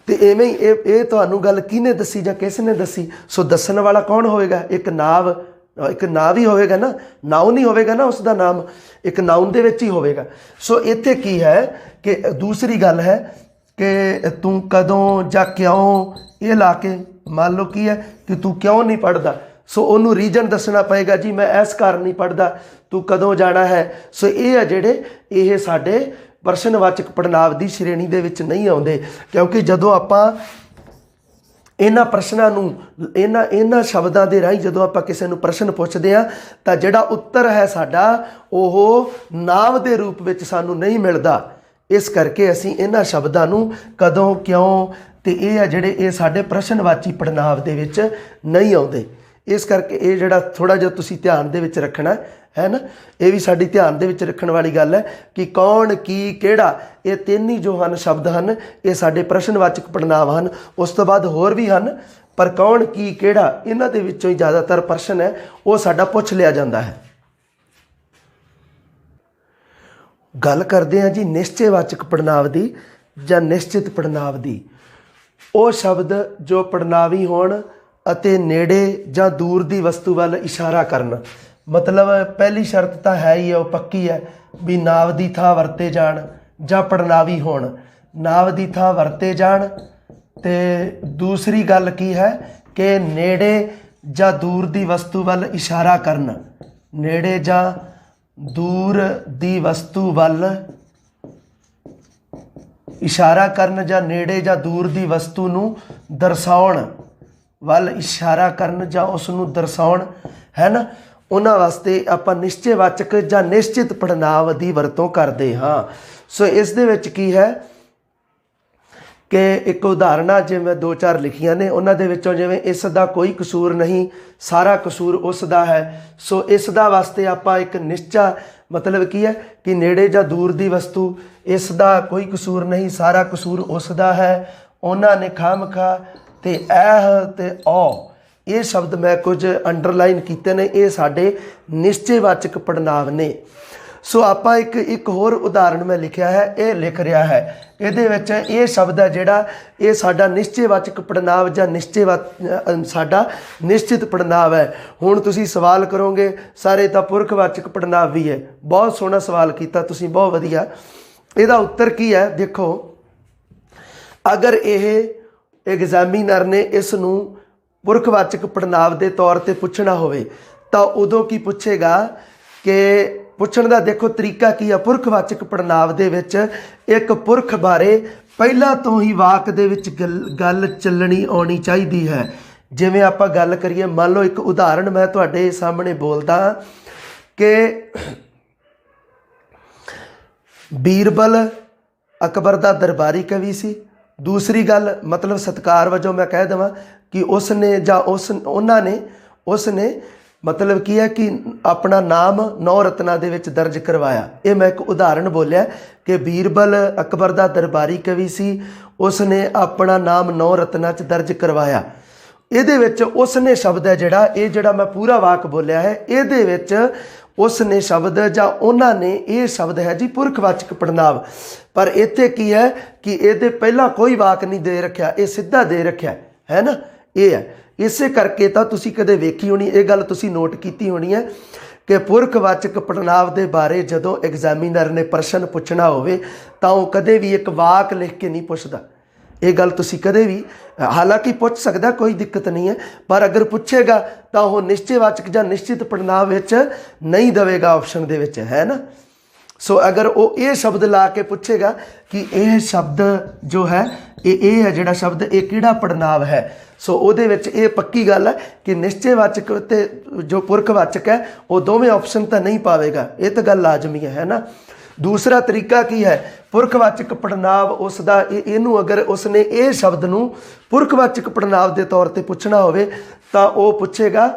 ਤੇ ਇਵੇਂ ਹੀ ਇਹ ਤੁਹਾਨੂੰ ਗੱਲ ਕਿਹਨੇ ਦੱਸੀ ਜਾਂ ਕਿਸ ਨੇ ਦੱਸੀ? ਸੋ ਦੱਸਣ ਵਾਲਾ ਕੌਣ ਹੋਵੇਗਾ? ਇੱਕ ਨਾਮ ਹੀ ਹੋਵੇਗਾ ਨਾ, ਨਾउन ਹੀ ਹੋਵੇਗਾ ਨਾ, ਉਸ ਦਾ ਨਾਮ ਇੱਕ ਨਾउन ਦੇ ਵਿੱਚ ਹੀ ਹੋਵੇਗਾ। ਸੋ ਇੱਥੇ ਕੀ ਹੈ ਕਿ ਦੂਸਰੀ ਗੱਲ ਹੈ ਕਿ ਤੂੰ ਕਦੋਂ ਜਾਂ ਕਿਉਂ, ਇਹ ਲਾ ਕੇ ਮੰਨ ਲਓ ਕੀ ਹੈ ਕਿ ਤੂੰ ਕਿਉਂ ਨਹੀਂ ਪੜ੍ਹਦਾ, ਸੋ ਉਹਨੂੰ ਰੀਜਨ ਦੱਸਣਾ ਪਏਗਾ, ਜੀ ਮੈਂ ਇਸ ਕਾਰਨ ਨਹੀਂ ਪੜ੍ਹਦਾ, ਤੂੰ ਕਦੋਂ ਜਾਣਾ ਹੈ। ਸੋ ਇਹ ਹੈ ਜਿਹੜੇ ਇਹ ਸਾਡੇ ਪ੍ਰਸ਼ਨਵਾਚਕ ਪੜ੍ਹਨਾਂਵ ਦੀ ਸ਼੍ਰੇਣੀ ਦੇ ਵਿੱਚ ਨਹੀਂ ਆਉਂਦੇ, ਕਿਉਂਕਿ ਜਦੋਂ ਆਪਾਂ ਇਹਨਾਂ ਪ੍ਰਸ਼ਨਾਂ ਨੂੰ ਇਹਨਾਂ ਸ਼ਬਦਾਂ ਦੇ ਰਾਹੀਂ ਜਦੋਂ ਆਪਾਂ ਕਿਸੇ ਨੂੰ ਪ੍ਰਸ਼ਨ ਪੁੱਛਦੇ ਹਾਂ ਤਾਂ ਜਿਹੜਾ ਉੱਤਰ ਹੈ ਸਾਡਾ ਉਹ ਨਾਮ ਦੇ ਰੂਪ ਵਿੱਚ ਸਾਨੂੰ ਨਹੀਂ ਮਿਲਦਾ। ਇਸ ਕਰਕੇ ਅਸੀਂ ਇਹਨਾਂ ਸ਼ਬਦਾਂ ਨੂੰ ਕਦੋਂ, ਕਿਉਂ ਤੇ ਇਹ ਆ ਜਿਹੜੇ ਇਹ ਸਾਡੇ ਪ੍ਰਸ਼ਨਵਾਚੀ ਪੜ੍ਹਨਾਂਵ ਦੇ ਵਿੱਚ ਨਹੀਂ ਆਉਂਦੇ। ਇਸ ਕਰਕੇ ਇਹ ਜਿਹੜਾ ਥੋੜ੍ਹਾ ਜਿਹਾ ਤੁਸੀਂ ਧਿਆਨ ਦੇ ਵਿੱਚ ਰੱਖਣਾ ਹੈ ਨਾ, ਇਹ ਵੀ ਸਾਡੀ ਧਿਆਨ ਦੇ ਵਿੱਚ ਰੱਖਣ ਵਾਲੀ ਗੱਲ ਹੈ ਕਿ ਕੌਣ, ਕੀ, ਕਿਹੜਾ, ਇਹ ਤਿੰਨ ਹੀ ਜੋ ਹਨ ਸ਼ਬਦ ਹਨ ਇਹ ਸਾਡੇ ਪ੍ਰਸ਼ਨਵਾਚਕ ਪੜ੍ਹਨਾਂਵ ਹਨ। ਉਸ ਤੋਂ ਬਾਅਦ ਹੋਰ ਵੀ ਹਨ, ਪਰ ਕੌਣ, ਕੀ, ਕਿਹੜਾ, ਇਹਨਾਂ ਦੇ ਵਿੱਚੋਂ ਹੀ ਜ਼ਿਆਦਾਤਰ ਪ੍ਰਸ਼ਨ ਹੈ ਉਹ ਸਾਡਾ ਪੁੱਛ ਲਿਆ ਜਾਂਦਾ ਹੈ। ਗੱਲ ਕਰਦੇ ਹਾਂ ਜੀ ਨਿਸ਼ਚੈਵਾਚਕ ਪੜ੍ਹਨਾਂਵ ਦੀ ਜਾਂ ਨਿਸ਼ਚਿਤ ਪੜ੍ਹਨਾਂਵ ਦੀ। ਉਹ ਸ਼ਬਦ ਜੋ ਪੜ੍ਹਨਾਵੀ ਹੋਣ ਅਤੇ ਨੇੜੇ ਜਾਂ ਦੂਰ ਦੀ ਵਸਤੂ ਵੱਲ ਇਸ਼ਾਰਾ ਕਰਨ। ਮਤਲਬ ਪਹਿਲੀ ਸ਼ਰਤ ਤਾਂ ਹੈ ਹੀ, ਉਹ ਪੱਕੀ ਹੈ ਵੀ ਨਾਂਵ ਦੀ ਥਾਂ ਵਰਤੇ ਜਾਣ ਜਾਂ ਪੜ੍ਹਨਾਵੀ ਹੋਣ, ਨਾਂਵ ਦੀ ਥਾਂ ਵਰਤੇ ਜਾਣ। ਤੇ ਦੂਸਰੀ ਗੱਲ ਕੀ ਹੈ ਕਿ ਨੇੜੇ ਜਾਂ ਦੂਰ ਦੀ ਵਸਤੂ ਵੱਲ ਇਸ਼ਾਰਾ ਕਰਨ, ਨੇੜੇ ਜਾਂ ਦੂਰ ਦੀ ਵਸਤੂ ਵੱਲ ਇਸ਼ਾਰਾ ਕਰਨ ਜਾਂ ਨੇੜੇ ਜਾਂ ਦੂਰ ਦੀ ਵਸਤੂ ਨੂੰ ਦਰਸਾਉਣ ਵੱਲ ਇਸ਼ਾਰਾ ਕਰਨ ਜਾਂ ਉਸ ਨੂੰ ਦਰਸਾਉਣ, ਹੈ ਨਾ। ਉਹਨਾਂ ਵਾਸਤੇ ਆਪਾਂ ਨਿਸ਼ਚੈਵਾਚਕ ਜਾਂ ਨਿਸ਼ਚਿਤ ਪੜ੍ਹਨਾਂਵ ਦੀ ਵਰਤੋਂ ਕਰਦੇ ਹਾਂ। ਸੋ ਇਸ ਦੇ ਵਿੱਚ ਕੀ ਹੈ ਕਿ ਇੱਕ ਉਦਾਹਰਨਾਂ ਜਿਵੇਂ 2-4 ਲਿਖੀਆਂ ਨੇ, ਉਹਨਾਂ ਦੇ ਵਿੱਚੋਂ ਜਿਵੇਂ ਇਸ ਦਾ ਕੋਈ ਕਸੂਰ ਨਹੀਂ, ਸਾਰਾ ਕਸੂਰ ਉਸ ਦਾ ਹੈ। ਸੋ ਇਸ ਦਾ ਵਾਸਤੇ ਆਪਾਂ ਇੱਕ ਨਿਸ਼ਚਾ, ਮਤਲਬ ਕੀ ਹੈ ਕਿ ਨੇੜੇ ਜਾਂ ਦੂਰ ਦੀ ਵਸਤੂ, ਇਸ ਦਾ ਕੋਈ ਕਸੂਰ ਨਹੀਂ, ਸਾਰਾ ਕਸੂਰ ਉਸ ਦਾ ਹੈ, ਉਹਨਾਂ ਨੇ ਖਾਮਖਾ, ਤੇ ਇਹ ਤੇ ਔ, ਇਹ ਸ਼ਬਦ ਮੈਂ ਕੁਝ ਅੰਡਰਲਾਈਨ ਕੀਤੇ ਨੇ, ਇਹ ਸਾਡੇ ਨਿਸ਼ਚੈਵਾਚਕ ਪੜ੍ਹਨਾਂਵ ਨੇ। ਸੋ ਆਪਾਂ ਇੱਕ ਹੋਰ ਉਦਾਹਰਣ ਮੈਂ ਲਿਖਿਆ ਹੈ, ਇਹ ਲਿਖ ਰਿਹਾ ਹੈ, ਇਹਦੇ ਵਿੱਚ ਇਹ ਸ਼ਬਦ ਹੈ ਜਿਹੜਾ ਇਹ ਸਾਡਾ ਨਿਸ਼ਚੈਵਾਚਕ ਪੜ੍ਹਨਾਂਵ ਜਾਂ ਸਾਡਾ ਨਿਸ਼ਚਿਤ ਪੜ੍ਹਨਾਂਵ ਹੈ। ਹੁਣ ਤੁਸੀਂ ਸਵਾਲ ਕਰੋਗੇ ਸਾਰੇ ਤਾਂ ਪੁਰਖਵਾਚਕ ਪੜ੍ਹਨਾਂਵ ਵੀ ਹੈ। ਬਹੁਤ ਸੋਹਣਾ ਸਵਾਲ ਕੀਤਾ ਤੁਸੀਂ, ਬਹੁਤ ਵਧੀਆ। ਇਹਦਾ ਉੱਤਰ ਕੀ ਹੈ ਦੇਖੋ, ਅਗਰ ਇਹ ਐਗਜ਼ਾਮੀਨਰ ਨੇ ਇਸ ਨੂੰ ਪੁਰਖਵਾਚਕ ਪੜ੍ਹਨਾਂਵ ਦੇ ਤੌਰ 'ਤੇ ਪੁੱਛਣਾ ਹੋਵੇ ਤਾਂ ਉਦੋਂ ਕੀ ਪੁੱਛੇਗਾ ਕਿ ਪੁੱਛਣ ਦਾ ਦੇਖੋ ਤਰੀਕਾ ਕੀ ਆ। ਪੁਰਖਵਾਚਕ ਪੜ੍ਹਨਾਂਵ ਦੇ ਵਿੱਚ ਇੱਕ ਪੁਰਖ ਬਾਰੇ ਪਹਿਲਾਂ ਤੋਂ ਹੀ ਵਾਕ ਦੇ ਵਿੱਚ ਗੱਲ ਚੱਲਣੀ ਆਉਣੀ ਚਾਹੀਦੀ ਹੈ। ਜਿਵੇਂ ਆਪਾਂ ਗੱਲ ਕਰੀਏ, ਮੰਨ ਲਓ ਇੱਕ ਉਦਾਹਰਣ ਮੈਂ ਤੁਹਾਡੇ ਸਾਹਮਣੇ ਬੋਲਦਾ ਕਿ ਬੀਰਬਲ ਅਕਬਰ ਦਾ ਦਰਬਾਰੀ ਕਵੀ ਸੀ। ਦੂਸਰੀ ਗੱਲ ਮਤਲਬ ਸਤਿਕਾਰ ਵਜੋਂ ਮੈਂ ਕਹਿ ਦੇਵਾਂ ਕਿ ਉਸ ਨੇ ਮਤਲਬ ਕੀ ਹੈ ਕਿ ਆਪਣਾ ਨਾਮ 9 ਰਤਨਾਂ ਦੇ ਵਿੱਚ ਦਰਜ ਕਰਵਾਇਆ। ਇਹ ਮੈਂ ਇੱਕ ਉਦਾਹਰਣ ਬੋਲਿਆ ਕਿ ਬੀਰਬਲ ਅਕਬਰ ਦਾ ਦਰਬਾਰੀ ਕਵੀ ਸੀ, ਉਸ ਨੇ ਆਪਣਾ ਨਾਮ 9 ਰਤਨਾਂ 'ਚ ਦਰਜ ਕਰਵਾਇਆ। ਇਹਦੇ ਵਿੱਚ ਉਸ ਨੇ ਸ਼ਬਦ ਹੈ ਜਿਹੜਾ, ਇਹ ਜਿਹੜਾ ਮੈਂ ਪੂਰਾ ਵਾਕ ਬੋਲਿਆ ਹੈ, ਇਹਦੇ ਵਿੱਚ ਉਸ ਨੇ ਸ਼ਬਦ ਜਾਂ ਉਹਨਾਂ ਨੇ, ਇਹ ਸ਼ਬਦ ਹੈ ਜੀ ਪੁਰਖਵਾਚਕ ਪੜ੍ਹਨਾਂਵ। ਪਰ ਇੱਥੇ ਕੀ ਹੈ ਕਿ ਇਹਦੇ ਪਹਿਲਾਂ ਕੋਈ ਵਾਕ ਨਹੀਂ ਦੇ ਰੱਖਿਆ, ਇਹ ਸਿੱਧਾ ਦੇ ਰੱਖਿਆ ਹੈ ਨਾ। ਇਹ ਹੈ, ਇਸੇ ਕਰਕੇ ਤਾਂ ਤੁਸੀਂ ਕਦੇ ਵੇਖੀ ਹੋਣੀ, ਇਹ ਗੱਲ ਤੁਸੀਂ ਨੋਟ ਕੀਤੀ ਹੋਣੀ ਹੈ ਕਿ ਪੁਰਖਵਾਚਕ ਪੜ੍ਹਨਾਂਵ ਦੇ ਬਾਰੇ ਜਦੋਂ ਐਗਜ਼ਾਮੀਨਰ ਨੇ ਪ੍ਰਸ਼ਨ ਪੁੱਛਣਾ ਹੋਵੇ ਤਾਂ ਉਹ ਕਦੇ ਵੀ ਇੱਕ ਵਾਕ ਲਿਖ ਕੇ ਨਹੀਂ ਪੁੱਛਦਾ। ਇਹ ਗੱਲ ਤੁਸੀਂ ਕਦੇ ਵੀ, ਹਾਲਾਂਕਿ ਪੁੱਛ ਸਕਦਾ, ਕੋਈ ਦਿੱਕਤ ਨਹੀਂ ਹੈ, ਪਰ ਅਗਰ ਪੁੱਛੇਗਾ ਤਾਂ ਉਹ ਨਿਸ਼ਚੈਵਾਚਕ ਜਾਂ ਨਿਸ਼ਚਿਤ ਪੜ੍ਹਨਾਂਵ ਵਿੱਚ ਨਹੀਂ ਦੇਵੇਗਾ ਆਪਸ਼ਨ ਦੇ ਵਿੱਚ, ਹੈ ਨਾ। ਸੋ ਅਗਰ ਉਹ ਇਹ ਸ਼ਬਦ ਲਾ ਕੇ ਪੁੱਛੇਗਾ ਕਿ ਇਹ ਸ਼ਬਦ ਜੋ ਹੈ ਇਹ ਹੈ ਜਿਹੜਾ ਸ਼ਬਦ, ਇਹ ਕਿਹੜਾ ਪੜ੍ਹਨਾਂਵ ਹੈ, ਸੋ ਉਹਦੇ ਵਿੱਚ ਇਹ ਪੱਕੀ ਗੱਲ ਹੈ ਕਿ ਨਿਸ਼ਚੈਵਾਚਕ ਤੇ ਜੋ ਪੁਰਖਵਾਚਕ ਹੈ ਉਹ ਦੋਵੇਂ ਆਪਸ਼ਨ ਤਾਂ ਨਹੀਂ ਪਾਵੇਗਾ। ਇਹ ਤਾਂ ਗੱਲ ਲਾਜ਼ਮੀ ਹੈ ਨਾ। ਦੂਸਰਾ ਤਰੀਕਾ ਕੀ ਹੈ, ਪੁਰਖਵਾਚਕ ਪੜ੍ਹਨਾਂਵ ਉਸ ਦਾ, ਇਹਨੂੰ ਅਗਰ ਉਸਨੇ ਇਹ ਸ਼ਬਦ ਨੂੰ ਪੁਰਖਵਾਚਕ ਪੜ੍ਹਨਾਂਵ ਦੇ ਤੌਰ 'ਤੇ ਪੁੱਛਣਾ ਹੋਵੇ ਤਾਂ ਉਹ ਪੁੱਛੇਗਾ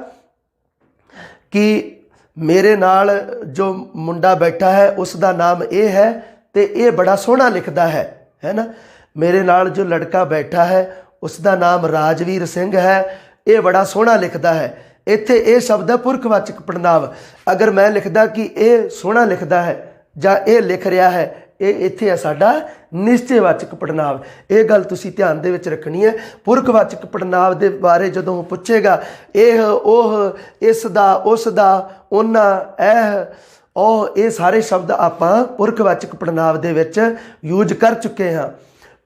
ਕਿ ਮੇਰੇ ਨਾਲ ਜੋ ਮੁੰਡਾ ਬੈਠਾ ਹੈ ਉਸ ਦਾ ਨਾਮ ਇਹ ਹੈ ਤੇ ਇਹ ਬੜਾ ਸੋਹਣਾ ਲਿਖਦਾ ਹੈ ਨਾ। मेरे नाल जो लड़का बैठा है उसका नाम राजवीर सिंह है, ये बड़ा सोहना लिखता है। इत्थे ये शब्द है पुरखवाचक पड़नाव। अगर मैं लिखदा कि ये सोहना लिखता है जां ये लिख रहा है, ये इत्थे है साडा निश्चयवाचक पड़नाव। ये गल तुसीं ध्यान दे विच रखनी है। पुरखवाचक पड़नाव दे बारे जदों पुछेगा एह ओह इस दा उस दा उन्हां एह ਉਹ ਇਹ ਸਾਰੇ शब्द ਆਪਾਂ पुरखवाचक पड़नाव ਦੇ ਵਿੱਚ यूज कर चुके हाँ।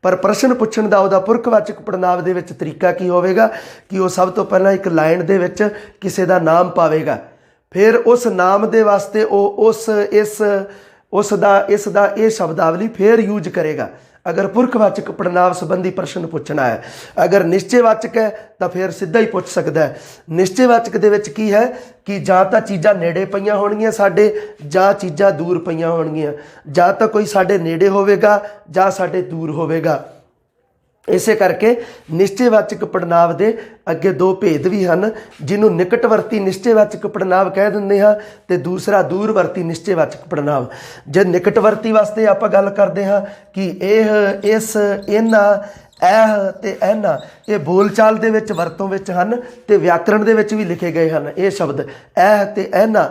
पर प्रश्न पुछण ਦਾ ਉਹਦਾ पुरखवाचक पड़नाव ਦੇ ਵਿੱਚ तरीका की होवेगा कि वो सब तो पहला एक लाइन ਦੇ ਵਿੱਚ ਕਿਸੇ ਦਾ नाम पावेगा, फिर उस नाम ਦੇ वास्ते ਉਹ उस इस उस दा इस दा ये शब्दावली फिर यूज करेगा। अगर पुरखवाचक पड़नाव संबंधी प्रश्न पूछना है, अगर निश्चयवाचक है तो फिर सीधा ही पूछ सकता है। निश्चयवाचक दे विच की है कि जां तां चीज़ां नेड़े पईयां होणगीआं साडे, जां चीज़ां दूर पईयां होणगीआं, जां तां कोई साडे नेड़े होवेगा जां साडे दूर होवेगा। इसे करके निश्चयवाचक पड़नाव के अगे दो भेद भी हैं, जिन्हों निकटवर्ती निश्चयवाचक पड़नाव कह देंगे हाँ, तो दूसरा दूरवर्ती निश्चयवाचक पड़नाव। जे निकटवर्ती वास्ते आप गल करते हाँ कि यह इस इन्ना एह ते एना ये बोलचाल दे विच वरतों विच हन ते व्याकरण दे विच भी लिखे गए हैं ये शब्द एह ते एना।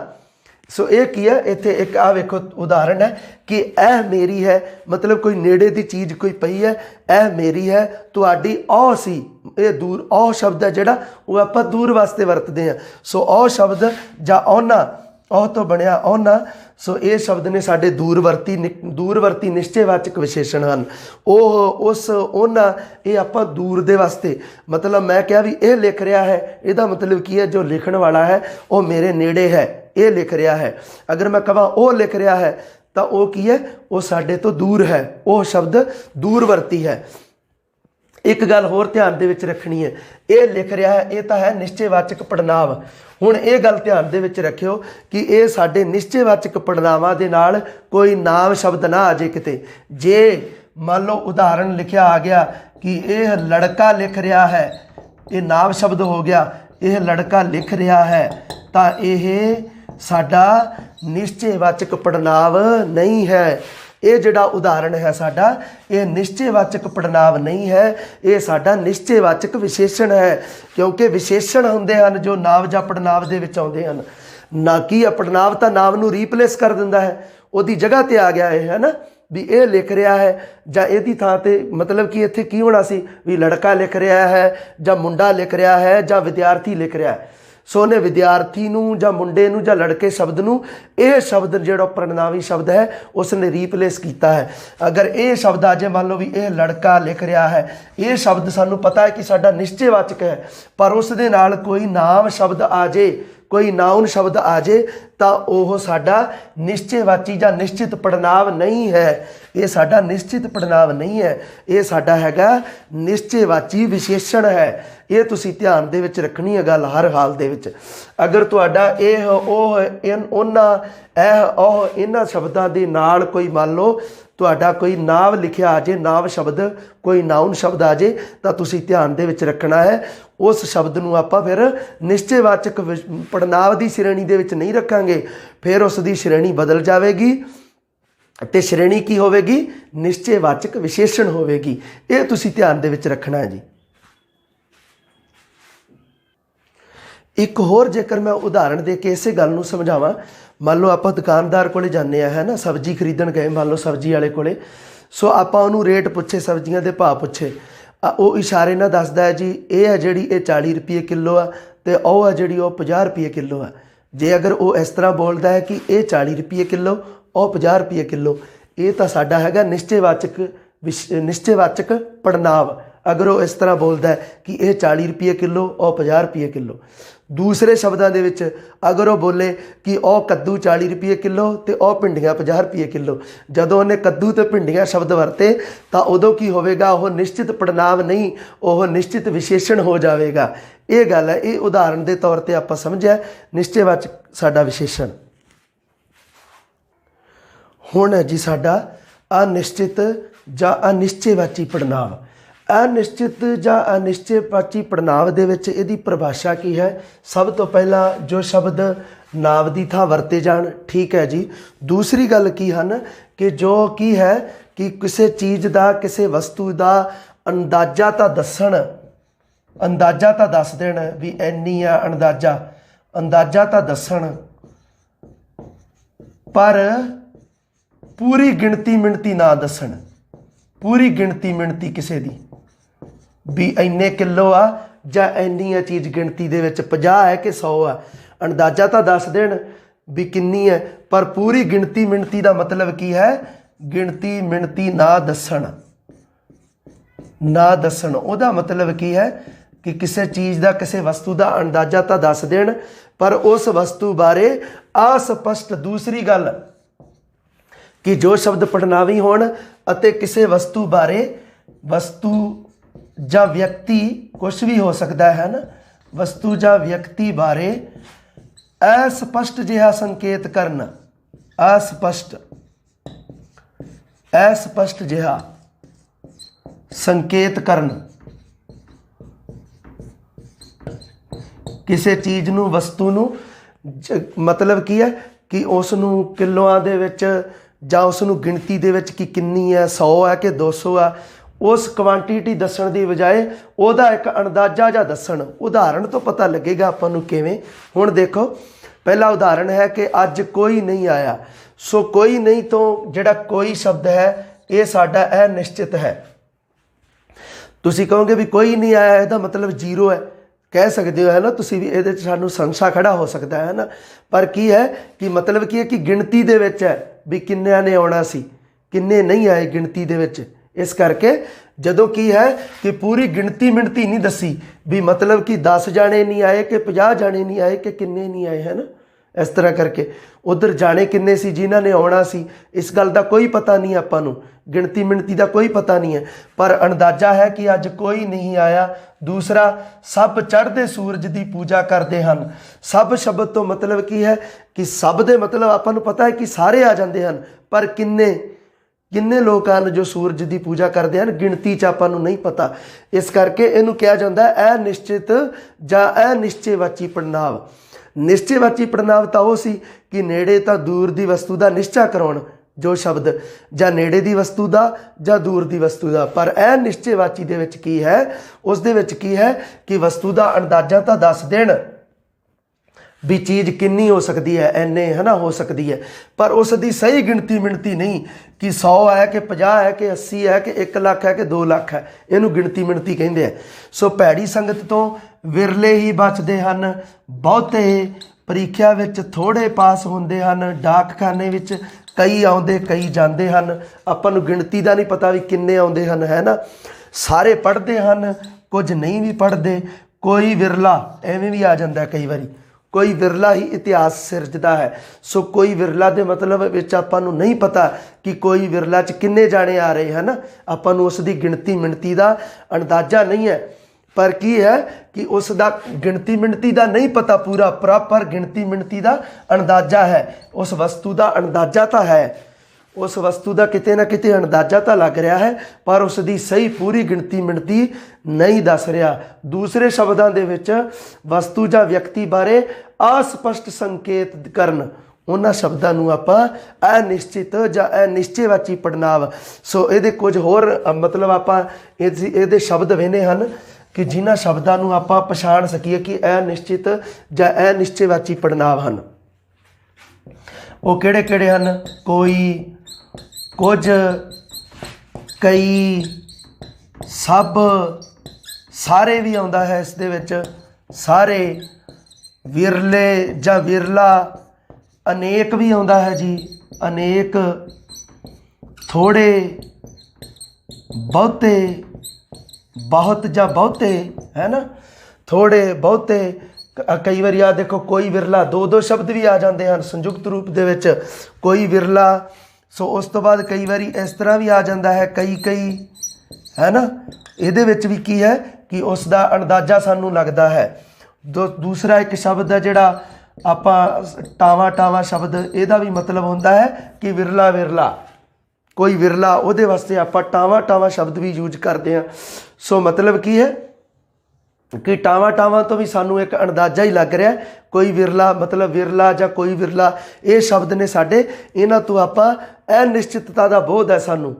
सो ये की है इत्थे एक आ वेखो उदाहरण है कि एह मेरी है, मतलब कोई नेड़े की चीज़ कोई पई है, एह मेरी है, तुहाडी औ सी, ये दूर औ शब्द है जिहड़ा वो आपां दूर वास्ते वरतते हैं। सो औ शब्द जां औना औ तो बनया औना, सो ये शब्द ने साडे दूरवर्ती निश्चयवाचक विशेषण हैं। ओह उस ओना ये आपां दूर दे वास्ते, मतलब मैं क्या भी ये लिख रहा है, इहदा मतलब की है जो लिखण वाला है वो मेरे नेड़े है, ये लिख रहा है। अगर मैं कहां वो लिख रहा है तो वो की है, वो साडे तो दूर है, वो शब्द दूरवर्ती है। एक गल होर ध्यान दे विच रखनी है, ये लिख रहा है ये तो है निश्चयवाचक पड़नाव। हुण ये गल ध्यान दे विच रखियो कि ये साडे निश्चयवाचक पड़नावां दे नाल कोई नाम शब्द ना आ जाए किते। जे मान लो उदाहरण लिखिया आ गया कि यह लड़का लिख रहा है, ये नाम शब्द हो गया, यह लड़का लिख रहा है, तो यह साडा निश्चयवाचक पड़नाव नहीं है। ये जिहड़ा उदाहरण है साडा ये निश्चयवाचक पड़नाव नहीं है, ये साडा निश्चयवाचक विशेषण है। क्योंकि विशेषण हुंदे हन जो नाम जां पड़नाव दे विच आउंदे हन, ना कि पड़नाव तां नाम नूं रीपलेस कर दिंदा है, उहदी जगह ते आ गया है ना भी ये लिख रहा है जां इहदी थां ते, मतलब कि इत्थे की होना सी भी लड़का लिख रहा है जां मुंडा लिख रहा है जां विद्यार्थी लिख रहा है। सो ने विद्यार्थी नूं जां मुंडे नूं जां लड़के शब्द नूं यह शब्द जिहड़ा पड़नावी शब्द है उसने रीपलेस किया है। अगर ये शब्द आ जाए, मान लो भी यह लड़का लिख रहा है, ये शब्द सानू पता है कि साडा निश्चयवाचक है, पर उस दे नाल कोई नाम शब्द आ जाए, कोई नाउन शब्द आ जाए तो वह साडा निश्चयवाची जां निश्चित पड़नाव नहीं है। ये साडा निश्चित पड़नाव नहीं है, ये साडा हैगा निश्चयवाची विशेषण है। ये तुसी ध्यान दे विच रखनी है गल हर हाल दे विच। अगर तुहाडा एह ओह इन उन्हां एह ओह इन्हां शब्दां दे नाल कोई मान लो तुहाडा कोई नाम लिखिया आ जाए, नाम शब्द कोई नाउन शब्द आ जाए, तो तुसी ध्यान दे विच रखना है उस शब्द नूं आपां फिर निश्चयवाचक पड़नाव की श्रेणी दे विच नहीं रखांगे, फिर उसकी श्रेणी बदल जाएगी ते श्रेणी की होवेगी निश्चयवाचक विशेषण होवेगी। ये तुसी ध्यान दे विच रखना है जी। एक होर जेकर मैं उदाहरण दे के इसे गल नूं समझावां, मान लो आप दुकानदार कोले जाने है ना, सब्जी खरीदण गए, मान लो सब्जी वाले कोले, सो आपां उहनूं रेट पुछे, सब्जियां दे भाव पुछे, वो इशारे नाल दसदा है जी ये है जिहड़ी ये 40 रुपये किलो आ ते ਉਹ है जिहड़ी वो 50 रुपये किलो आ। जे अगर वो इस तरह बोलता है कि ये 40 रुपये किलो ਉਹ 50 रुपये किलो, ये तो साडा हैगा निश्चयवाचक पड़नाव। अगर वो इस तरह बोलता है कि ये 40 रुपये किलो और 50 रुपये किलो। दूसरे शब्दों के विच अगर वो बोले कि वह कद्दू 40 रुपये किलो तो वह भिंडियाँ 50 रुपये किलो, जदों उन्हें कद्दू तो भिंडियाँ शब्द वरते तो उदों की होवेगा, वह निश्चित पड़नाव नहीं, वह निश्चित विशेषण हो जाएगा। ये गल है, ये उदाहरण के तौर पर आप समझिया निश्चयवाचक साडा विशेषण। हुण है जी साडा अनिश्चित जां अनिश्चयवाची पड़नाव। अनिश्चित ਜਾਂ ਅਨਿਸ਼ਚੈਵਾਚੀ ਪੜਨਾਂਵ ਦੇ ਵਿੱਚ ਇਹਦੀ ਪਰਿਭਾਸ਼ਾ ਕੀ ਹੈ? ਸਭ ਤੋਂ ਪਹਿਲਾਂ ਜੋ ਸ਼ਬਦ ਨਾਂਵ ਦੀ ਥਾਂ ਵਰਤੇ ਜਾਣ, ਠੀਕ ਹੈ ਜੀ। ਦੂਸਰੀ ਗੱਲ ਕੀ ਹਨ ਕਿ ਜੋ ਕੀ ਹੈ ਕਿ ਕਿਸੇ ਚੀਜ਼ ਦਾ, ਕਿਸੇ ਵਸਤੂ ਦਾ ਅੰਦਾਜ਼ਾ ਤਾਂ ਦੱਸਣ, ਅੰਦਾਜ਼ਾ ਤਾਂ ਦੱਸ ਦੇਣ ਵੀ ਇੰਨੀ ਆ, ਅੰਦਾਜ਼ਾ ਤਾਂ ਦੱਸਣ, ਪਰ ਪੂਰੀ ਗਿਣਤੀ ਮਿਣਤੀ ਨਾ ਦੱਸਣ। ਪੂਰੀ ਗਿਣਤੀ ਮਿਣਤੀ ਕਿਸੇ ਦੀ ਵੀ ਇੰਨੇ ਕਿਲੋ ਆ ਜਾਂ ਇੰਨੀ ਆ ਚੀਜ਼, ਗਿਣਤੀ ਦੇ ਵਿੱਚ 50 ਹੈ ਕਿ 100 ਆ, ਅੰਦਾਜ਼ਾ ਤਾਂ ਦੱਸ ਦੇਣ ਵੀ ਕਿੰਨੀ ਹੈ, ਪਰ ਪੂਰੀ ਗਿਣਤੀ ਮਿਣਤੀ ਦਾ ਮਤਲਬ ਕੀ ਹੈ? ਗਿਣਤੀ ਮਿਣਤੀ ਨਾ ਦੱਸਣ, ਨਾ ਦੱਸਣ। ਉਹਦਾ ਮਤਲਬ ਕੀ ਹੈ ਕਿ ਕਿਸੇ ਚੀਜ਼ ਦਾ, ਕਿਸੇ ਵਸਤੂ ਦਾ ਅੰਦਾਜ਼ਾ ਤਾਂ ਦੱਸ ਦੇਣ, ਪਰ ਉਸ ਵਸਤੂ ਬਾਰੇ ਅਸਪਸ਼ਟ। ਦੂਸਰੀ ਗੱਲ ਕਿ ਜੋ ਸ਼ਬਦ ਪੜਨਾਵੀ ਹੋਣ ਅਤੇ ਕਿਸੇ ਵਸਤੂ ਬਾਰੇ, ਵਸਤੂ ਜਾਂ ਵਿਅਕਤੀ, ਕੁਛ ਵੀ ਹੋ ਸਕਦਾ ਹੈ ਨਾ, ਵਸਤੂ ਜਾਂ ਵਿਅਕਤੀ ਬਾਰੇ ਅਸਪਸ਼ਟ ਜਿਹਾ ਸੰਕੇਤ ਕਰਨ, ਅਸਪਸ਼ਟ ਜਿਹਾ ਸੰਕੇਤ ਕਰਨ। ਕਿਸੇ ਚੀਜ਼ ਨੂੰ, ਵਸਤੂ ਨੂੰ, ਮਤਲਬ ਕੀ ਹੈ ਕਿ ਉਸ ਨੂੰ ਕਿਲੋਆਂ ਦੇ ਵਿੱਚ ਜਾਂ ਉਸ ਨੂੰ ਗਿਣਤੀ ਦੇ ਵਿੱਚ ਕਿ ਕਿੰਨੀ ਹੈ, 100 ਹੈ ਕਿ 200 ਆ, ਉਸ ਕੁਆਂਟੀਟੀ ਦੱਸਣ ਦੀ ਬਜਾਏ ਉਹਦਾ ਇੱਕ ਅੰਦਾਜ਼ਾ ਜਾਂ ਦੱਸਣ। ਉਦਾਹਰਣ ਤੋਂ ਪਤਾ ਲੱਗੇਗਾ ਆਪਾਂ ਨੂੰ ਕਿਵੇਂ। ਹੁਣ ਦੇਖੋ, ਪਹਿਲਾ ਉਦਾਹਰਣ ਹੈ ਕਿ ਅੱਜ ਕੋਈ ਨਹੀਂ ਆਇਆ। ਸੋ ਕੋਈ ਨਹੀਂ ਤੋਂ ਜਿਹੜਾ ਕੋਈ ਸ਼ਬਦ ਹੈ ਇਹ ਸਾਡਾ ਅਨਿਸ਼ਚਿਤ ਹੈ। ਤੁਸੀਂ ਕਹੋਗੇ ਵੀ ਕੋਈ ਨਹੀਂ ਆਇਆ ਇਹਦਾ ਮਤਲਬ 0 ਹੈ, ਕਹਿ ਸਕਦੇ ਹੋ ਹੈ ਨਾ ਤੁਸੀਂ ਵੀ, ਇਹਦੇ 'ਚ ਸਾਨੂੰ ਸੰਸ਼ਾ ਖੜਾ ਹੋ ਸਕਦਾ ਹੈ ਨਾ। ਪਰ ਕੀ ਹੈ ਕਿ ਮਤਲਬ ਕੀ ਹੈ ਕਿ ਗਿਣਤੀ ਦੇ ਵਿੱਚ ਹੈ ਵੀ ਕਿੰਨਿਆਂ ਨੇ ਆਉਣਾ ਸੀ, ਕਿੰਨੇ ਨਹੀਂ ਆਏ ਗਿਣਤੀ ਦੇ ਵਿੱਚ। ਇਸ ਕਰਕੇ ਜਦੋਂ ਕੀ ਹੈ ਕਿ ਪੂਰੀ ਗਿਣਤੀ ਮਿਣਤੀ ਨਹੀਂ ਦੱਸੀ ਵੀ ਮਤਲਬ ਕਿ 10 ਜਾਣੇ ਨਹੀਂ ਆਏ ਕਿ 50 ਜਾਣੇ ਨਹੀਂ ਆਏ ਕਿ ਕਿੰਨੇ ਨਹੀਂ ਆਏ, ਹੈ ਨਾ। ਇਸ ਤਰ੍ਹਾਂ ਕਰਕੇ ਉਧਰ ਜਾਣੇ ਕਿੰਨੇ ਸੀ ਜਿਨ੍ਹਾਂ ਨੇ ਆਉਣਾ ਸੀ, ਇਸ ਗੱਲ ਦਾ ਕੋਈ ਪਤਾ ਨਹੀਂ ਆਪਾਂ ਨੂੰ, ਗਿਣਤੀ ਮਿਣਤੀ ਦਾ ਕੋਈ ਪਤਾ ਨਹੀਂ ਹੈ, ਪਰ ਅੰਦਾਜ਼ਾ ਹੈ ਕਿ ਅੱਜ ਕੋਈ ਨਹੀਂ ਆਇਆ। ਦੂਸਰਾ, ਸਭ ਚੜ੍ਹਦੇ ਸੂਰਜ ਦੀ ਪੂਜਾ ਕਰਦੇ ਹਨ। ਸਭ ਸ਼ਬਦ ਤੋਂ ਮਤਲਬ ਕੀ ਹੈ ਕਿ ਸਭ ਦੇ ਮਤਲਬ ਆਪਾਂ ਨੂੰ ਪਤਾ ਹੈ ਕਿ ਸਾਰੇ ਆ ਜਾਂਦੇ ਹਨ, ਪਰ ਕਿੰਨੇ ਲੋਕ ਹਨ ਜੋ ਸੂਰਜ ਦੀ ਪੂਜਾ ਕਰਦੇ ਹਨ, ਗਿਣਤੀ 'ਚ ਆਪਾਂ ਨੂੰ ਨਹੀਂ ਪਤਾ। ਇਸ ਕਰਕੇ ਇਹਨੂੰ ਕਿਹਾ ਜਾਂਦਾ ਹੈ ਅਨਿਸ਼ਚਿਤ ਜਾਂ ਅਨਿਸ਼ਚੈਵਾਚੀ ਪੜਨਾਂਵ। ਨਿਸ਼ਚੈਵਾਚੀ ਪੜਨਾਂਵ ਤਾਂ ਉਹ ਸੀ ਕਿ ਨੇੜੇ ਤਾਂ ਦੂਰ ਦੀ ਵਸਤੂ ਦਾ ਨਿਸ਼ਚਾ ਕਰਾਉਣ ਜੋ ਸ਼ਬਦ, ਜਾਂ ਨੇੜੇ ਦੀ ਵਸਤੂ ਦਾ ਜਾਂ ਦੂਰ ਦੀ ਵਸਤੂ ਦਾ। ਪਰ ਅਨਿਸ਼ਚੈਵਾਚੀ ਦੇ ਵਿੱਚ ਕੀ ਹੈ, ਉਸ ਦੇ ਵਿੱਚ ਕੀ ਹੈ ਕਿ ਵਸਤੂ ਦਾ ਅੰਦਾਜ਼ਾ ਤਾਂ ਦੱਸ ਦੇਣ ਵੀ ਚੀਜ਼ ਕਿੰਨੀ ਹੋ ਸਕਦੀ ਹੈ, ਇੰਨੇ ਹੈ ਨਾ ਹੋ ਸਕਦੀ ਹੈ, ਪਰ ਉਸ ਦੀ ਸਹੀ ਗਿਣਤੀ ਮਿਣਤੀ ਨਹੀਂ ਕਿ 100 ਹੈ ਕਿ 50 ਹੈ ਕਿ 80 ਹੈ ਕਿ 1 ਲੱਖ ਹੈ ਕਿ 2 ਲੱਖ ਹੈ। ਇਹਨੂੰ ਗਿਣਤੀ ਮਿਣਤੀ ਕਹਿੰਦੇ ਆ। ਸੋ ਭੈੜੀ ਸੰਗਤ ਤੋਂ ਵਿਰਲੇ ਹੀ ਬਚਦੇ ਹਨ, ਬਹੁਤੇ ਪ੍ਰੀਖਿਆ ਵਿੱਚ ਥੋੜ੍ਹੇ ਪਾਸ ਹੁੰਦੇ ਹਨ, ਡਾਕਖਾਨੇ ਵਿੱਚ ਕਈ ਆਉਂਦੇ ਕਈ ਜਾਂਦੇ ਹਨ। ਆਪਾਂ ਨੂੰ ਗਿਣਤੀ ਦਾ ਨਹੀਂ ਪਤਾ ਵੀ ਕਿੰਨੇ ਆਉਂਦੇ ਹਨ, ਹੈ ਨਾ। ਸਾਰੇ ਪੜ੍ਹਦੇ ਹਨ, ਕੁਝ ਨਹੀਂ ਵੀ ਪੜ੍ਹਦੇ, ਕੋਈ ਵਿਰਲਾ ਐਵੇਂ ਵੀ ਆ ਜਾਂਦਾ ਕਈ ਵਾਰੀ, ਕੋਈ ਵਿਰਲਾ ਹੀ ਇਤਿਹਾਸ ਸਿਰਜਦਾ ਹੈ। ਸੋ ਕੋਈ ਵਿਰਲਾ ਦੇ ਮਤਲਬ ਵਿੱਚ ਆਪਾਂ ਨੂੰ ਨਹੀਂ ਪਤਾ ਕਿ ਕੋਈ ਵਿਰਲਾ 'ਚ ਕਿੰਨੇ ਜਾਣੇ ਆ ਰਹੇ ਹਨ, ਆਪਾਂ ਨੂੰ ਉਸ ਦੀ ਗਿਣਤੀ ਮਿਣਤੀ ਦਾ ਅੰਦਾਜ਼ਾ ਨਹੀਂ ਹੈ। ਪਰ ਕੀ ਹੈ ਕਿ ਉਸ ਦਾ ਗਿਣਤੀ ਮਿਣਤੀ ਦਾ ਨਹੀਂ ਪਤਾ ਪੂਰਾ, ਪ੍ਰੋਪਰ ਗਿਣਤੀ ਮਿਣਤੀ ਦਾ ਅੰਦਾਜ਼ਾ ਹੈ। ਉਸ ਵਸਤੂ ਦਾ ਅੰਦਾਜ਼ਾ ਤਾਂ ਹੈ, ਉਸ ਵਸਤੂ ਦਾ ਕਿਤੇ ਨਾ ਕਿਤੇ ਅੰਦਾਜ਼ਾ ਤਾਂ ਲੱਗ ਰਿਹਾ ਹੈ, ਪਰ ਉਸ ਦੀ ਸਹੀ ਪੂਰੀ ਗਿਣਤੀ ਮਿਣਤੀ ਨਹੀਂ ਦੱਸ ਰਿਹਾ। ਦੂਸਰੇ ਸ਼ਬਦਾਂ ਦੇ ਵਿੱਚ ਵਸਤੂ ਜਾਂ ਵਿਅਕਤੀ ਬਾਰੇ ਅਸਪਸ਼ਟ ਸੰਕੇਤ ਕਰਨ, ਉਹਨਾਂ ਸ਼ਬਦਾਂ ਨੂੰ ਆਪਾਂ ਅਨਿਸ਼ਚਿਤ ਜਾਂ ਅਨਿਸ਼ਚੈਵਾਚੀ ਪੜਨਾਂਵ। ਸੋ ਇਹਦੇ ਕੁਝ ਹੋਰ ਮਤਲਬ ਆਪਾਂ ਇਹਦੇ ਸ਼ਬਦ ਵੇਖਦੇ ਹਨ ਕਿ ਜਿਨ੍ਹਾਂ ਸ਼ਬਦਾਂ ਨੂੰ ਆਪਾਂ ਪਛਾਣ ਸਕੀਏ ਕਿ ਅਨਿਸ਼ਚਿਤ ਜਾਂ ਅਨਿਸ਼ਚੈਵਾਚੀ ਪੜਨਾਂਵ ਹਨ। ਉਹ ਕਿਹੜੇ ਕਿਹੜੇ ਹਨ? ਕੋਈ, ਕੁਝ, ਕਈ, ਸਭ, ਸਾਰੇ ਵੀ ਆਉਂਦਾ ਹੈ ਇਸ ਦੇ ਵਿੱਚ, ਸਾਰੇ, ਵਿਰਲੇ ਜਾਂ ਵਿਰਲਾ, ਅਨੇਕ ਵੀ ਆਉਂਦਾ ਹੈ ਜੀ, ਅਨੇਕ, ਥੋੜ੍ਹੇ, ਬਹੁਤੇ, ਬਹੁਤ ਜਾਂ ਬਹੁਤੇ, ਹੈ ਨਾ, ਥੋੜ੍ਹੇ ਬਹੁਤੇ। ਕਈ ਵਾਰੀ ਆ ਦੇਖੋ, ਕੋਈ ਵਿਰਲਾ, ਦੋ ਸ਼ਬਦ ਵੀ ਆ ਜਾਂਦੇ ਹਨ ਸੰਯੁਕਤ ਰੂਪ ਦੇ ਵਿੱਚ, ਕੋਈ ਵਿਰਲਾ। ਸੋ ਉਸ ਤੋਂ ਬਾਅਦ ਕਈ ਵਾਰੀ ਇਸ ਤਰ੍ਹਾਂ ਵੀ ਆ ਜਾਂਦਾ ਹੈ ਕਈ, ਹੈ ਨਾ। ਇਹਦੇ ਵਿੱਚ ਵੀ ਕੀ ਹੈ ਕਿ ਉਸ ਦਾ ਅੰਦਾਜ਼ਾ ਸਾਨੂੰ ਲੱਗਦਾ ਹੈ। ਦੂਸਰਾ ਇੱਕ ਸ਼ਬਦ ਹੈ ਜਿਹੜਾ ਆਪਾਂ ਟਾਵਾਂ ਸ਼ਬਦ, ਇਹਦਾ ਵੀ ਮਤਲਬ ਹੁੰਦਾ ਹੈ ਕਿ ਵਿਰਲਾ, कोई विरला ਉਹਦੇ ਵਾਸਤੇ ਆਪਾਂ ਟਾਵਾਂ ਟਾਵਾਂ ਸ਼ਬਦ ਵੀ ਯੂਜ਼ ਕਰਦੇ ਹਾਂ। ਸੋ ਮਤਲਬ ਕੀ ਹੈ कि टावां टावां तो भी सानू एक अंदाजा ही लग रहा है, कोई विरला मतलब विरला या कोई विरला, ये शब्द ने साडे इन्हां तो आपां अनिश्चितता का बोध है, सानू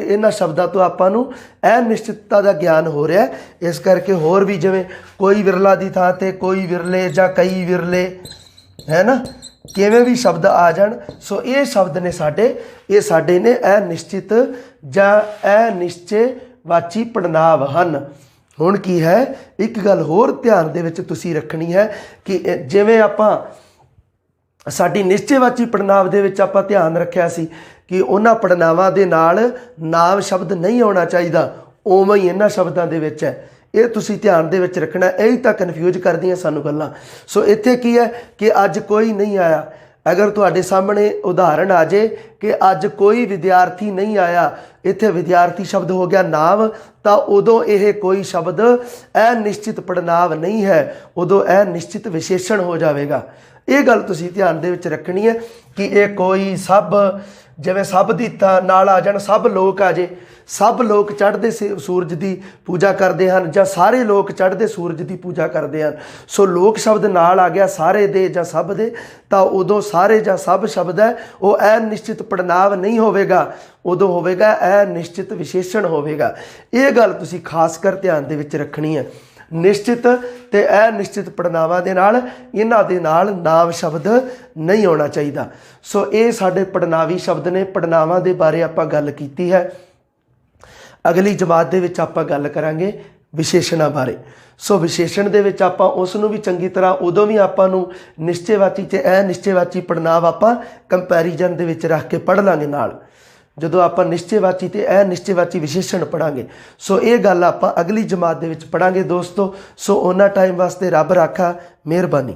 इन्हां शब्दां तो आपां नू अनिश्चितता का ज्ञान हो रहा है। इस करके होर भी जिवें कोई विरला की थां ते कोई विरले या कई विरले है ना, किवें भी शब्द आ जाण। सो ये शब्द ने साडे ने अनिश्चित या अनिश्चयवाची पड़नाव हन। ਹੁਣ ਕੀ ਹੈ, ਇੱਕ ਗੱਲ ਹੋਰ ਧਿਆਨ ਦੇ ਵਿੱਚ ਤੁਸੀਂ ਰੱਖਣੀ ਹੈ ਕਿ ਜਿਵੇਂ ਆਪਾਂ ਸਾਡੀ ਨਿਸ਼ਚੈਵਾਚੀ ਪੜਨਾਵ ਦੇ ਵਿੱਚ ਆਪਾਂ ਧਿਆਨ ਰੱਖਿਆ ਸੀ ਕਿ ਉਹਨਾਂ ਪੜਨਾਵਾਂ ਦੇ ਨਾਲ ਨਾਮ ਸ਼ਬਦ ਨਹੀਂ ਆਉਣਾ ਚਾਹੀਦਾ, ਉਵੇਂ ਹੀ ਇਹਨਾਂ ਸ਼ਬਦਾਂ ਦੇ ਵਿੱਚ ਹੈ। ਇਹ ਤੁਸੀਂ ਧਿਆਨ ਦੇ ਵਿੱਚ ਰੱਖਣਾ, ਇਹ ਤਾਂ ਕਨਫਿਊਜ਼ ਕਰਦੀਆਂ ਸਾਨੂੰ ਗੱਲਾਂ। ਸੋ ਇੱਥੇ ਕੀ ਹੈ ਕਿ ਅੱਜ ਕੋਈ ਨਹੀਂ ਆਇਆ, अगर तुहाडे सामने उदाहरण आ जाए कि अज कोई विद्यार्थी नहीं आया, इत्थे विद्यार्थी शब्द हो गया नाम, तो उदों यह कोई शब्द अनिश्चित पड़नाव नहीं है, उदों अनिश्चित विशेषण हो जाएगा। ये गल तुसीं ध्यान दे विच रखनी है कि ये कोई सब जिवें सब दी नाल आ जाण, सब लोग आ जाए, सब लोग चढ़ते सूरज की पूजा करते हैं या सारे लोग चढ़ते सूरज की पूजा करते हैं। सो लोक शब्द नाल आ गया सारे दे या सब दे, तो उदों सारे या सब शब्द है वो अनिश्चित पड़नाव नहीं होगा, उदों होगा अनिश्चित विशेषण होगा। ये गल तुसीं खास कर ध्यान दे विच रखनी है। निश्चित ते अनिश्चित पड़नावां दे नाल इन्हां दे नाल नाम शब्द नहीं आउणा चाहीदा। सो ये साडे पड़नावी शब्द ने, पड़नावां दे बारे आपां गल कीती है। अगली जमात दे विच आपां गल करांगे विशेषणां बारे। सो विशेषण दे विच आपां उस नूं भी चंगी तरह उदों भी आपां नूं निश्चयवाची ते अनिश्चयवाची पड़नाव आपां कंपैरिजन दे विच रख के पढ़ लांगे नाल, ਜਦੋਂ ਆਪਾਂ ਨਿਸ਼ਚੈਵਾਚੀ ਤੇ ਅਨਿਸ਼ਚੈਵਾਚੀ ਵਿਸ਼ੇਸ਼ਣ ਪੜਾਂਗੇ। ਸੋ ਇਹ ਗੱਲ ਆਪਾਂ ਅਗਲੀ ਜਮਾਤ ਦੇ ਵਿੱਚ ਪੜਾਂਗੇ ਦੋਸਤੋ। ਸੋ ਉਹਨਾਂ ਟਾਈਮ ਵਾਸਤੇ ਰੱਬ ਰਾਖਾ, ਮਿਹਰਬਾਨੀ।